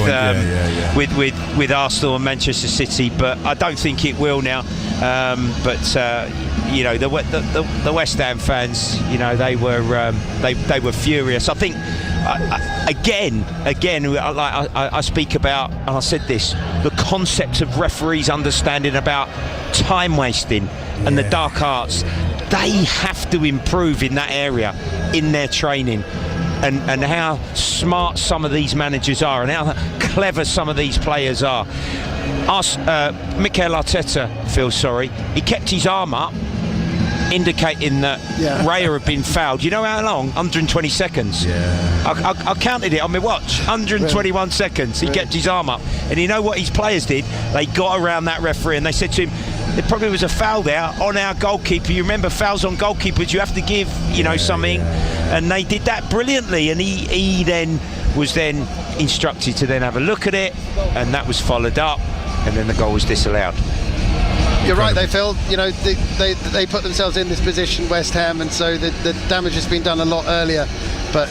Arsenal and Manchester City? But I don't think it will now. The West Ham fans, they were furious. I think again, I speak about, and I said this, the concept of referees understanding about time wasting and the dark arts. They have to improve in that area in their training, and how smart some of these managers are and how clever some of these players are. Mikel Arteta, he kept his arm up, indicating that Raya had been fouled. You know how long? 120 seconds. I counted it on my watch. 121 seconds. He kept his arm up. And you know what his players did? They got around that referee and they said to him, there probably was a foul there on our goalkeeper. You remember fouls on goalkeepers, you have to give, something. And they did that brilliantly. And he then was instructed to then have a look at it, and that was followed up, and then the goal was disallowed. You're right, they feel, they put themselves in this position, West Ham, and so the damage has been done a lot earlier. But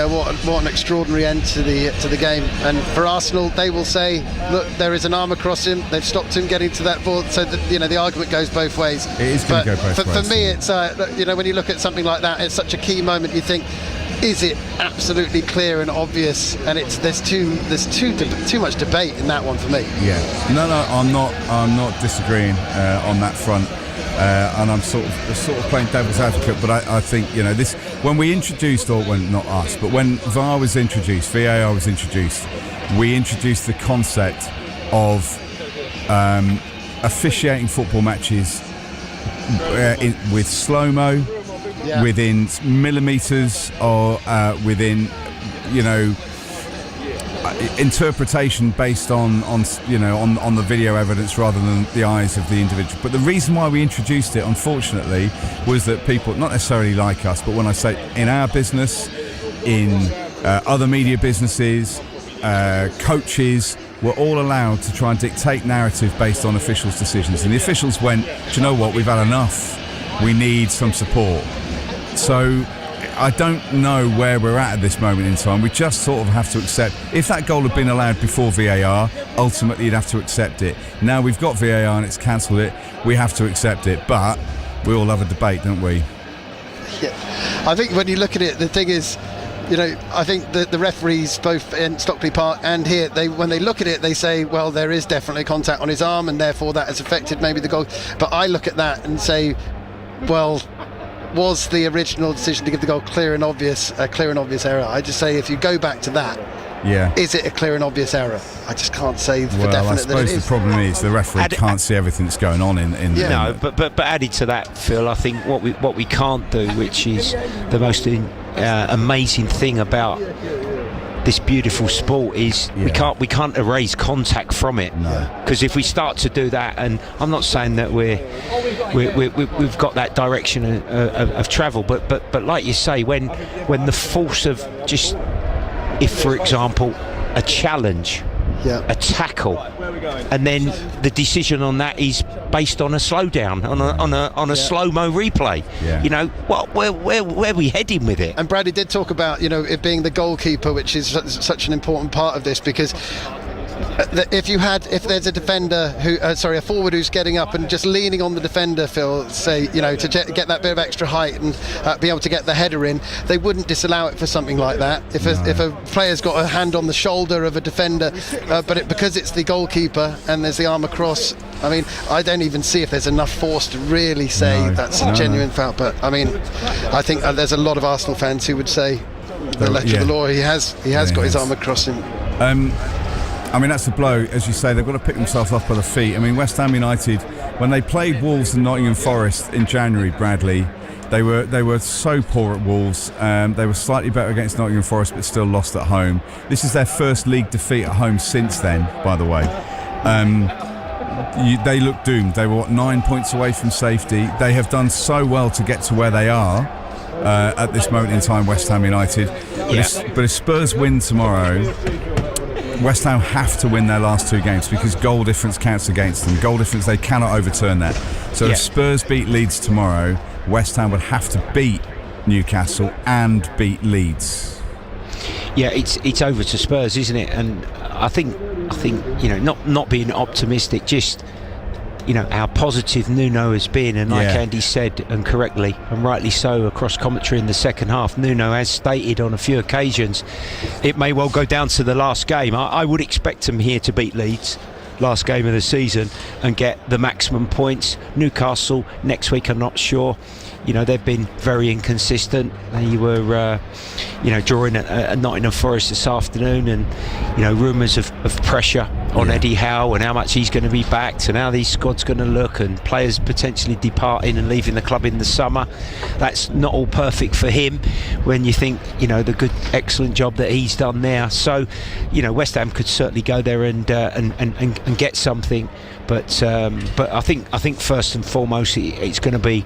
what an extraordinary end to the game. And for Arsenal, they will say, look, there is an arm across him. They've stopped him getting to that ball. So the argument goes both ways. It is going to go both ways. For me, it's when you look at something like that, it's such a key moment. You think, is it absolutely clear and obvious? And there's too much debate in that one for me. Yeah, no, I'm not disagreeing on that front, and I'm sort of playing devil's advocate. But I think this, when we introduced, or when not us, but when VAR was introduced, VAR was introduced, we introduced the concept of officiating football matches with slow-mo. Yeah. Within millimetres or within, interpretation based on the video evidence rather than the eyes of the individual. But the reason why we introduced it, unfortunately, was that people, not necessarily like us, but when I say in our business, in other media businesses, coaches, were all allowed to try and dictate narrative based on officials' decisions. And the officials went, do you know what, we've had enough. We need some support. So I don't know where we're at this moment in time. We just sort of have to accept, if that goal had been allowed before VAR, ultimately you'd have to accept it. Now we've got VAR and it's cancelled it, we have to accept it. But we all have a debate, don't we? Yeah, I think when you look at it, the thing is, I think that the referees, both in Stockley Park and here, when they look at it, they say, well, there is definitely contact on his arm and therefore that has affected maybe the goal. But I look at that and say, well, was the original decision to give the goal a clear and obvious error? I just say, if you go back to that, Yeah. Is it a clear and obvious error? I just can't say for definite I that it suppose is. the problem is the referee can't see everything that's going on in No, but added to that, Phil, I think what we can't do, which is the most amazing thing about this beautiful sport, is we can't erase contact from it. Because if we start to do that, and I'm not saying that we've got that direction of travel, but like you say, when the force of just, if for example a challenge, a tackle, and then the decision on that is based on a slowdown, on a slow-mo replay. You know, where are we heading with it? And Bradley did talk about, you know, it being the goalkeeper, which is such an important part of this, because if there's a defender a forward who's getting up and just leaning on the defender, Phil, say, you know, to get that bit of extra height and be able to get the header in, they wouldn't disallow it for something like that. If a player's got a hand on the shoulder of a defender, because it's the goalkeeper and there's the arm across, I mean, I don't even see if there's enough force to really say that's a genuine foul. But I mean, I think there's a lot of Arsenal fans who would say the letter of the law. He has got his arm across him. I mean, that's a blow, as you say. They've got to pick themselves up by the feet. I mean, West Ham United, when they played Wolves and Nottingham Forest in January, Bradley, they were so poor at Wolves. They were slightly better against Nottingham Forest, but still lost at home. This is their first league defeat at home since then, by the way. They look doomed. They were 9 points away from safety. They have done so well to get to where they are at this moment in time, West Ham United. But if Spurs win tomorrow, West Ham have to win their last two games, because goal difference counts against them. Goal difference, they cannot overturn that. So if Spurs beat Leeds tomorrow, West Ham would have to beat Newcastle and beat Leeds. Yeah, it's over to Spurs, isn't it? And I think you know, not being optimistic, just, you know, how positive Nuno has been, and like Andy said, and correctly and rightly so across commentary in the second half, Nuno has stated on a few occasions it may well go down to the last game. I would expect them here to beat Leeds, last game of the season, and get the maximum points. Newcastle next week, I'm not sure. You know, they've been very inconsistent. They were, drawing at Nottingham Forest this afternoon, and, you know, rumours of pressure on Eddie Howe and how much he's going to be backed and how these squad's going to look, and players potentially departing and leaving the club in the summer. That's not all perfect for him when you think, you know, the good, excellent job that he's done there. So, you know, West Ham could certainly go there and get something. But I think first and foremost, it's going to be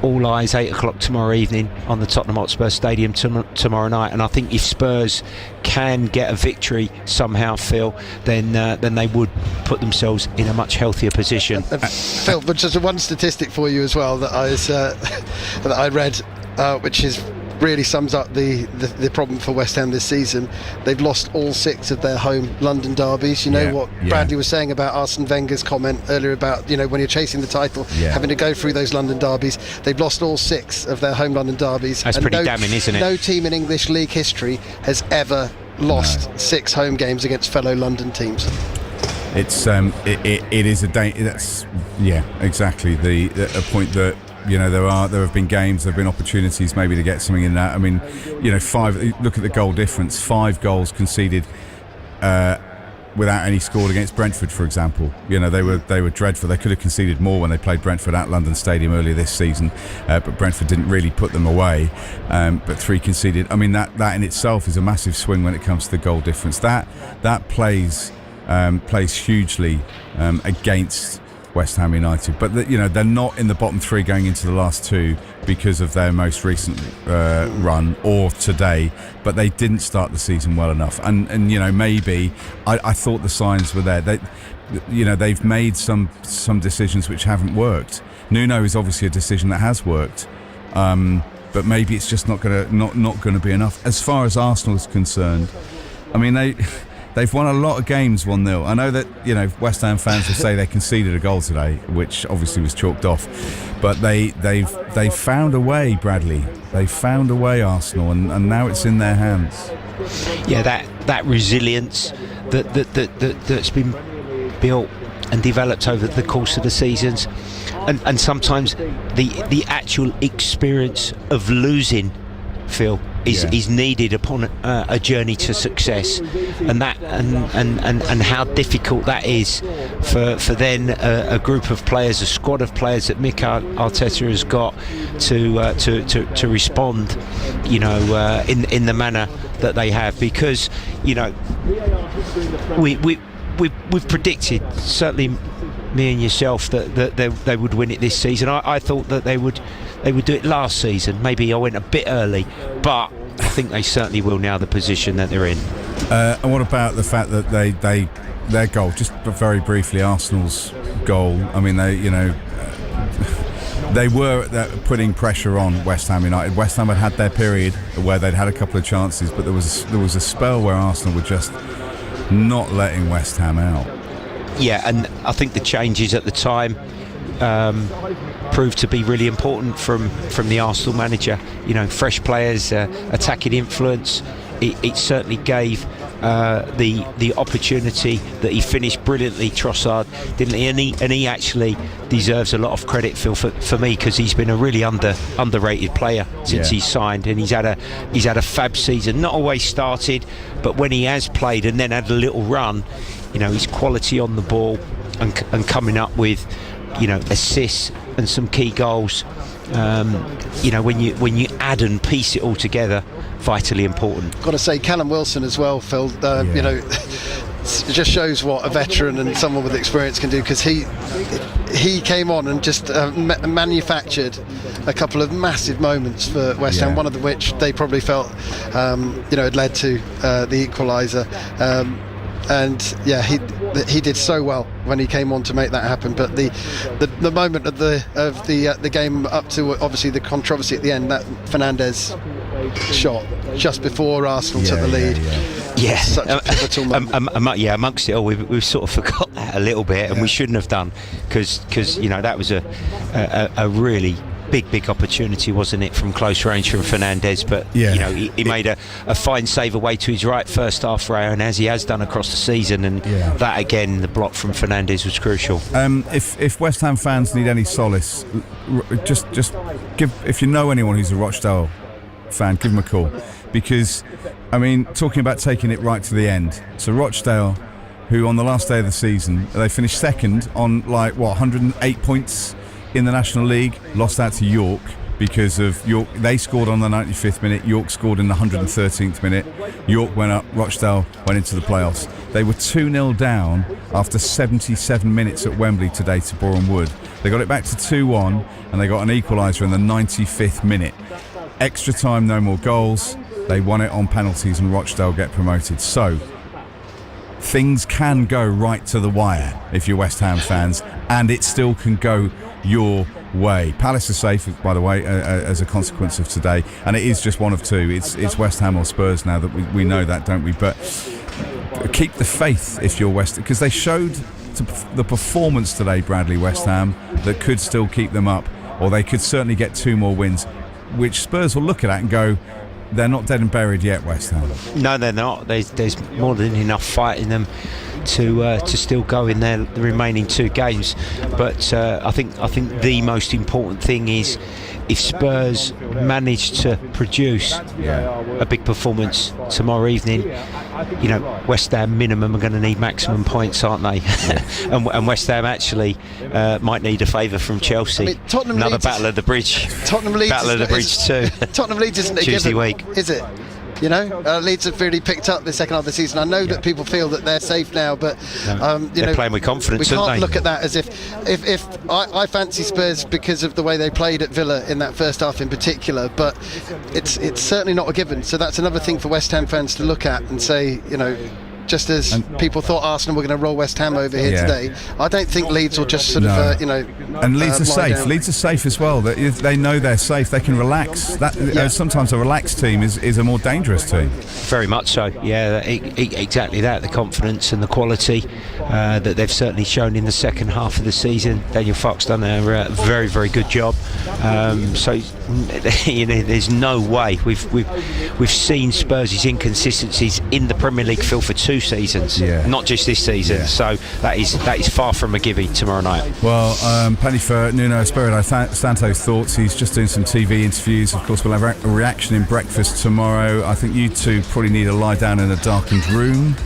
all eyes 8 o'clock tomorrow evening on the Tottenham Hotspur Stadium tomorrow night. And I think if Spurs can get a victory somehow, Phil, then they would put themselves in a much healthier position. Phil, but just one statistic for you as well that I read, which is really sums up the problem for West Ham this season. They've lost all 6 of their home London derbies. You know what Bradley was saying about Arsene Wenger's comment earlier about, you know, when you're chasing the title, having to go through those London derbies. They've lost all 6 of their home London derbies. That's pretty damning, isn't it? No team in English League history has ever lost 6 home games against fellow London teams. It's it is that's exactly a point that, you know, there have been games, there have been opportunities maybe to get something in that. I mean, you know, look at the goal difference. 5 goals conceded without any scored against Brentford, for example. You know, they were dreadful. They could have conceded more when they played Brentford at London Stadium earlier this season, but Brentford didn't really put them away. But 3 conceded. I mean, that in itself is a massive swing when it comes to the goal difference. That plays hugely against West Ham United, but you know, they're not in the bottom 3 going into the last 2 because of their most recent run or today, but they didn't start the season well enough, and you know, maybe I thought the signs were there. They've made some decisions which haven't worked. Nuno is obviously a decision that has worked, but maybe it's just not gonna be enough as far as Arsenal is concerned. I mean, They've won a lot of games 1-0. I know that, you know, West Ham fans will say they conceded a goal today, which obviously was chalked off, but they've found a way, Bradley. They found a way, Arsenal, and now it's in their hands. Yeah, that resilience that's been built and developed over the course of the seasons, and sometimes the actual experience of losing, Phil, is needed upon a journey to success, and how difficult that is for then a group of players, a squad of players that Mikel Arteta has got to respond, in the manner that they have, because we've predicted, certainly me and yourself, that they would win it this season. I thought that they would do it last season. Maybe I went a bit early, but I think they certainly will now, the position that they're in. And what about the fact that their goal, just very briefly, Arsenal's goal, I mean, they were putting pressure on West Ham United. West Ham had their period where they'd had a couple of chances, but there was a spell where Arsenal were just not letting West Ham out. Yeah, and I think the changes at the time proved to be really important from the Arsenal manager. Fresh players, attacking influence. It certainly gave the opportunity that he finished brilliantly, Trossard, didn't he? And he actually deserves a lot of credit, Phil, for me, because he's been a really underrated player since he signed, and he's had a fab season. Not always started, but when he has played and then had a little run, his quality on the ball and coming up with assists and some key goals, when you add and piece it all together, vitally important. Got to say, Callum Wilson as well, Phil. It just shows what a veteran and someone with experience can do, because he came on and just manufactured a couple of massive moments for West Ham. One of which they probably felt had led to the equaliser. He did so well when he came on to make that happen. But the moment of the game up to obviously the controversy at the end, that Fernandes shot just before Arsenal took the lead. Yeah, such a pivotal moment. Amongst it all, we've sort of forgot that a little bit, and we shouldn't have done, because that was a really big opportunity, wasn't it, from close range from Fernandes? But he made a fine save away to his right first half row, and as he has done across the season, and that again, the block from Fernandes was crucial. If West Ham fans need any solace, just give, if you know anyone who's a Rochdale fan, give them a call, because talking about taking it right to the end, so Rochdale, who on the last day of the season they finished second on 108 points in the National League, lost out to York because of York. They scored on the 95th minute, York scored in the 113th minute. York went up, Rochdale went into the playoffs. They were 2-0 down after 77 minutes at Wembley today to Boreham Wood. They got it back to 2-1, and they got an equaliser in the 95th minute. Extra time, no more goals. They won it on penalties, and Rochdale get promoted. So things can go right to the wire if you're West Ham fans, and it still can go your way. Palace is safe, by the way, as a consequence of today, and it is just one of two. It's West Ham or Spurs now, that we know that, don't we? But keep the faith if you're West, because they showed the performance today, Bradley, West Ham, that could still keep them up, or they could certainly get 2 more wins, which Spurs will look at that and go, they're not dead and buried yet, West Ham. No, they're not. There's more than enough fight in them to still go in the remaining 2 games. But I think the most important thing is, if Spurs manage to produce a big performance tomorrow evening, West Ham minimum are going to need maximum points, aren't they? and West Ham actually might need a favour from Chelsea. Another Leeds, battle of the bridge. Tottenham Leeds battle of the bridge too. Tottenham Leeds isn't a Tuesday given, week, is it? Leeds have really picked up the second half of the season. I know that people feel that they're safe now, but they're playing with confidence. We can't look at that as if I fancy Spurs because of the way they played at Villa in that first half in particular, but it's certainly not a given. So that's another thing for West Ham fans to look at and say, just as people thought Arsenal were going to roll West Ham over here today, I don't think Leeds will just sort of, And Leeds are safe. Down. Leeds are safe as well. They know they're safe. They can relax. Sometimes a relaxed team is a more dangerous team. Very much so. Yeah, exactly that. The confidence and the quality that they've certainly shown in the second half of the season. Daniel Farke's done a very, very good job. So there's no way we've seen Spurs' inconsistencies in the Premier League, Phil, for 2 2 seasons, not just this season. So that is far from a gimme tomorrow night. Well, Penny, for Nuno Espirito Santo's thoughts. He's just doing some TV interviews. Of course, we'll have a reaction in breakfast tomorrow. I think you two probably need to lie down in a darkened room.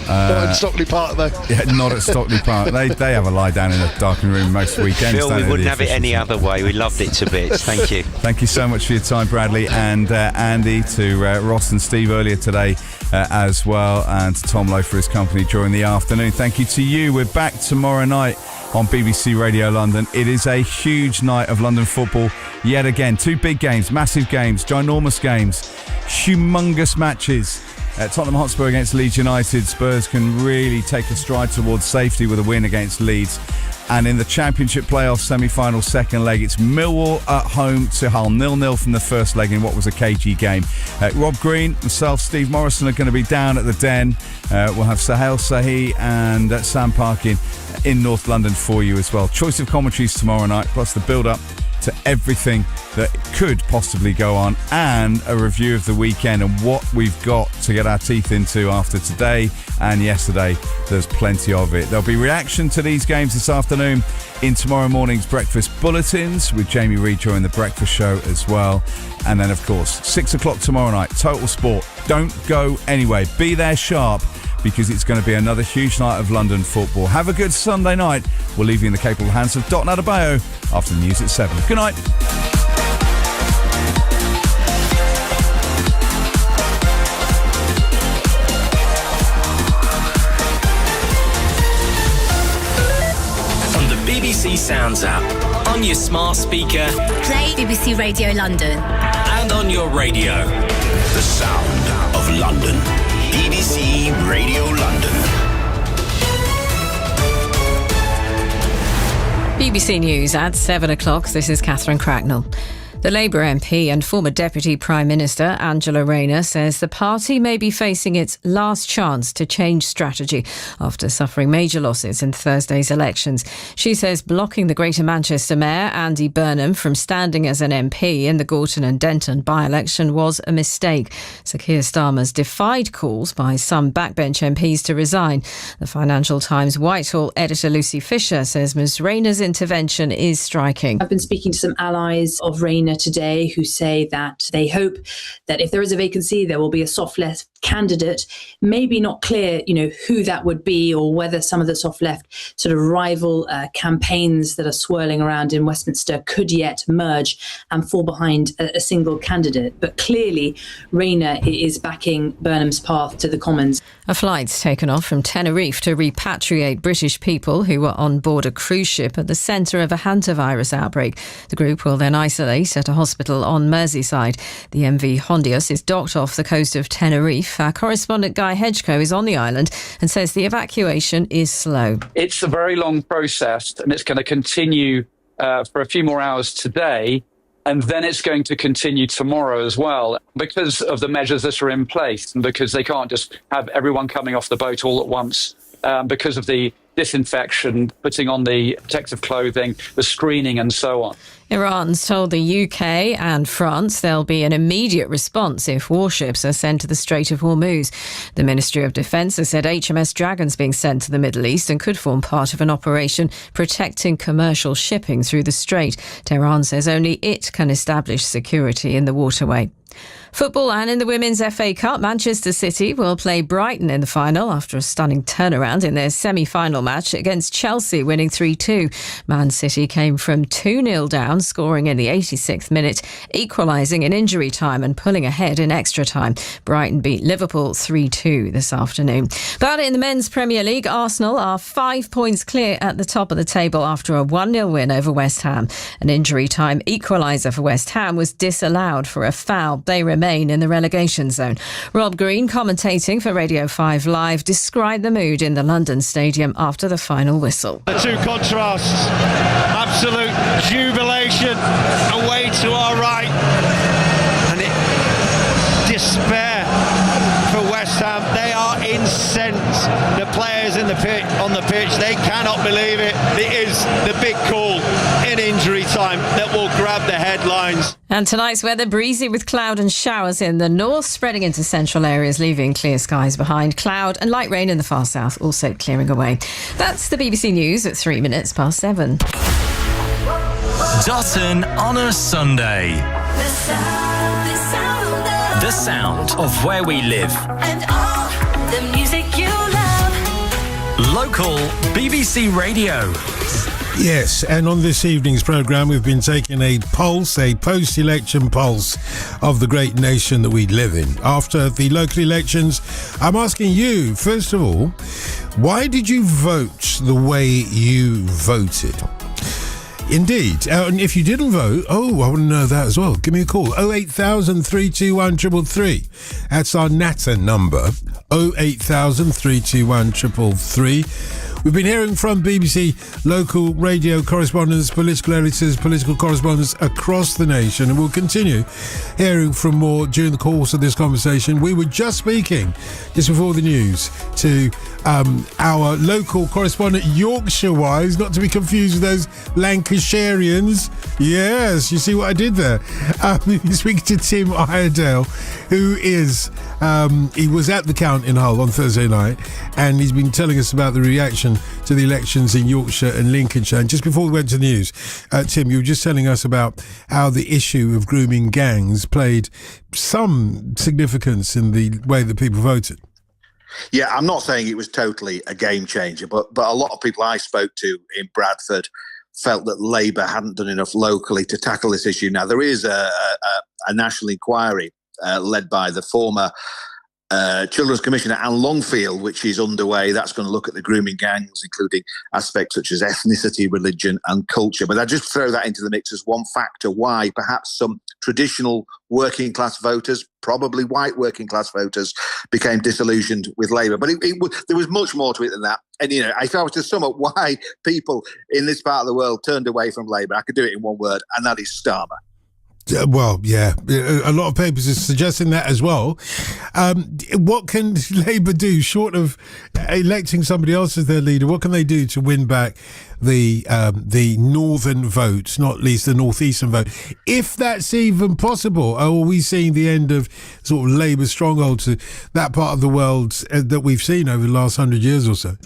Not at Stockley Park, though. Yeah, not at Stockley Park. They have a lie down in a darkened room most weekends. Phil, we wouldn't have it any other way. We loved it to bits. Thank you. Thank you so much for your time, Bradley, and Andy, to Ross and Steve earlier today as well, and to Tom Lowe for his company during the afternoon. Thank you to you. We're back tomorrow night on BBC Radio London. It is a huge night of London football yet again. 2 big games, massive games, ginormous games, humongous matches. Tottenham Hotspur against Leeds United. Spurs can really take a stride towards safety with a win against Leeds. And in the Championship playoff semi-final second leg, it's Millwall at home to Hull. 0-0 from the first leg in what was a cagey game. Rob Green, myself, Steve Morrison are going to be down at the Den. We'll have Sahel Sahi and Sam Parkin in North London for you as well. Choice of commentaries tomorrow night, plus the build-up to everything that could possibly go on, and a review of the weekend and what we've got to get our teeth into after today and yesterday. There's plenty of it. There'll be reaction to these games this afternoon in tomorrow morning's breakfast bulletins with Jamie Reid during the breakfast show as well. And then, of course, 6 o'clock tomorrow night, Total Sport. Don't go anywhere. Be there sharp, because it's going to be another huge night of London football. Have a good Sunday night. We'll leave you in the capable hands of Dot Adebayo after the news at 7. Good night. On the BBC Sounds app, on your smart speaker, Play BBC Radio London. and on your radio. The sound of London. BBC Radio London. BBC News at 7 o'clock. This is Catherine Cracknell. The Labour MP and former Deputy Prime Minister Angela Rayner says the party may be facing its last chance to change strategy after suffering major losses in Thursday's elections. She says blocking the Greater Manchester Mayor Andy Burnham from standing as an MP in the Gorton and Denton by-election was a mistake. Sir Keir Starmer's defied calls by some backbench MPs to resign. The Financial Times Whitehall editor Lucy Fisher says Ms Rayner's intervention is striking. I've been speaking to some allies of Rayner today who say that they hope that if there is a vacancy, there will be a soft left candidate. Maybe not clear, who that would be, or whether some of the soft left sort of rival campaigns that are swirling around in Westminster could yet merge and fall behind a single candidate. But clearly, Rayner is backing Burnham's path to the Commons. A flight's taken off from Tenerife to repatriate British people who were on board a cruise ship at the centre of a hantavirus outbreak. The group will then isolate at a hospital on Merseyside. The MV Hondius is docked off the coast of Tenerife. Our correspondent Guy Hedgecoe is on the island and says the evacuation is slow. It's a very long process, and it's going to continue for a few more hours today, and then it's going to continue tomorrow as well, because of the measures that are in place, and because they can't just have everyone coming off the boat all at once, because of the disinfection, putting on the protective clothing, the screening and so on. Iran's told the UK and France there'll be an immediate response if warships are sent to the Strait of Hormuz. The Ministry of Defence has said HMS Dragon's being sent to the Middle East and could form part of an operation protecting commercial shipping through the strait. Tehran says only it can establish security in the waterway. Football, and in the Women's FA Cup, Manchester City will play Brighton in the final after a stunning turnaround in their semi-final match against Chelsea, winning 3-2. Man City came from 2-0 down, scoring in the 86th minute, equalising in injury time and pulling ahead in extra time. Brighton beat Liverpool 3-2 this afternoon. But in the Men's Premier League, Arsenal are 5 points clear at the top of the table after a 1-0 win over West Ham. An injury time equaliser for West Ham was disallowed for a foul. They remain in the relegation zone. Rob Green, commentating for Radio 5 Live, described the mood in the London Stadium after the final whistle. The two contrasts, absolute jubilation away to our right, and despair for West Ham. They are incensed. The players on the pitch, they cannot believe it. It is the big call in injury time that will grab the headlines. And And tonight's weather, breezy with cloud and showers in the north, spreading into central areas, leaving clear skies behind. Cloud and light rain in the far south, also clearing away. That's the BBC News at 3 minutes past 7. Dutton on a Sunday. The sound of where we live. And all the music you love. Local BBC Radio. Yes, and on this evening's programme, we've been taking a post-election pulse of the great nation that we live in. After the local elections, I'm asking you, first of all, why did you vote the way you voted? Indeed. And if you didn't vote, I want to know that as well. Give me a call. 08000 321 333. That's our NATA number. 08000 321 333. We've been hearing from BBC local radio correspondents, political editors, political correspondents across the nation, and we'll continue hearing from more during the course of this conversation. We were just speaking, just before the news, to our local correspondent, Yorkshire-wise, not to be confused with those Lancashirians. Yes, you see what I did there? Speaking to Tim Iredale, who is, he was at the count in Hull on Thursday night, and he's been telling us about the reaction to the elections in Yorkshire and Lincolnshire. And just before we went to the news, Tim, you were just telling us about how the issue of grooming gangs played some significance in the way that people voted. Yeah, I'm not saying it was totally a game changer, but a lot of people I spoke to in Bradford felt that Labour hadn't done enough locally to tackle this issue. Now, there is a national inquiry led by the former Children's Commissioner Anne Longfield, which is underway. That's going to look at the grooming gangs, including aspects such as ethnicity, religion and culture. But I just throw that into the mix as one factor why perhaps some traditional working class voters, probably white working class voters, became disillusioned with Labour. But there was much more to it than that. And, you know, if I was to sum up why people in this part of the world turned away from Labour, I could do it in one word, and that is Starmer. Well, yeah, a lot of papers are suggesting that as well. What can Labour do short of electing somebody else as their leader? What can they do to win back the northern vote, not least the northeastern vote, if that's even possible? Or are we seeing the end of sort of Labour's stronghold to that part of the world that we've seen over the last 100 years or so?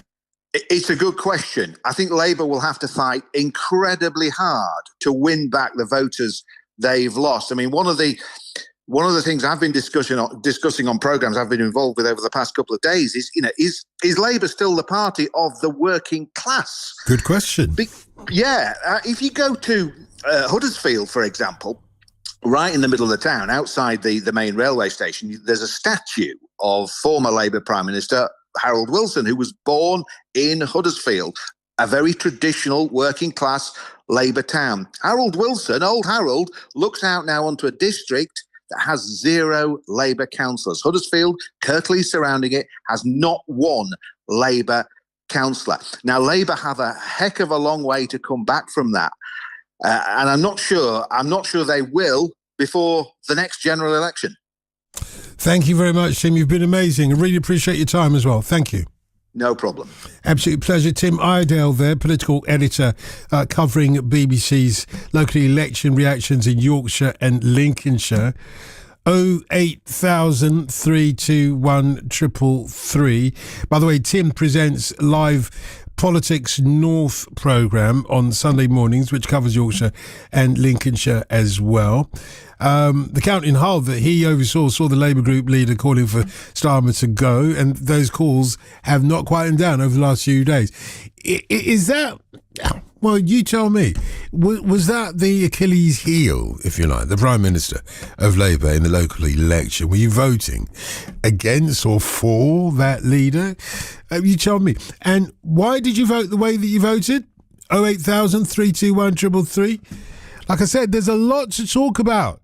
It's a good question. I think Labour will have to fight incredibly hard to win back the voters they've lost. I mean, one of the things I've been discussing on programmes I've been involved with over the past couple of days is, you know, is Labour still the party of the working class? Good question. If you go to Huddersfield, for example, right in the middle of the town, outside the main railway station, there's a statue of former Labour Prime Minister Harold Wilson, who was born in Huddersfield, a very traditional working class Labour town. Harold Wilson, old Harold, looks out now onto a district that has 0 Labour councillors. Huddersfield, Kirklees surrounding it, has not one Labour councillor. Now, Labour have a heck of a long way to come back from that. And I'm not sure they will before the next general election. Thank you very much, Tim. You've been amazing. I really appreciate your time as well. Thank you. No problem. Absolute pleasure. Tim Iredale there, political editor, covering BBC's local election reactions in Yorkshire and Lincolnshire. 08000 321 333. By the way, Tim presents live Politics North programme on Sunday mornings, which covers Yorkshire and Lincolnshire as well. The count in Hull that he oversaw saw the Labour group leader calling for Starmer to go, and those calls have not quietened down over the last few days. Is that, well, you tell me, was that the Achilles heel, if you like, the Prime Minister of Labour in the local election? Were you voting against or for that leader? You tell me. And why did you vote the way that you voted? 08000 321 333. Like I said, there's a lot to talk about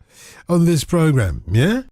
on this programme, yeah?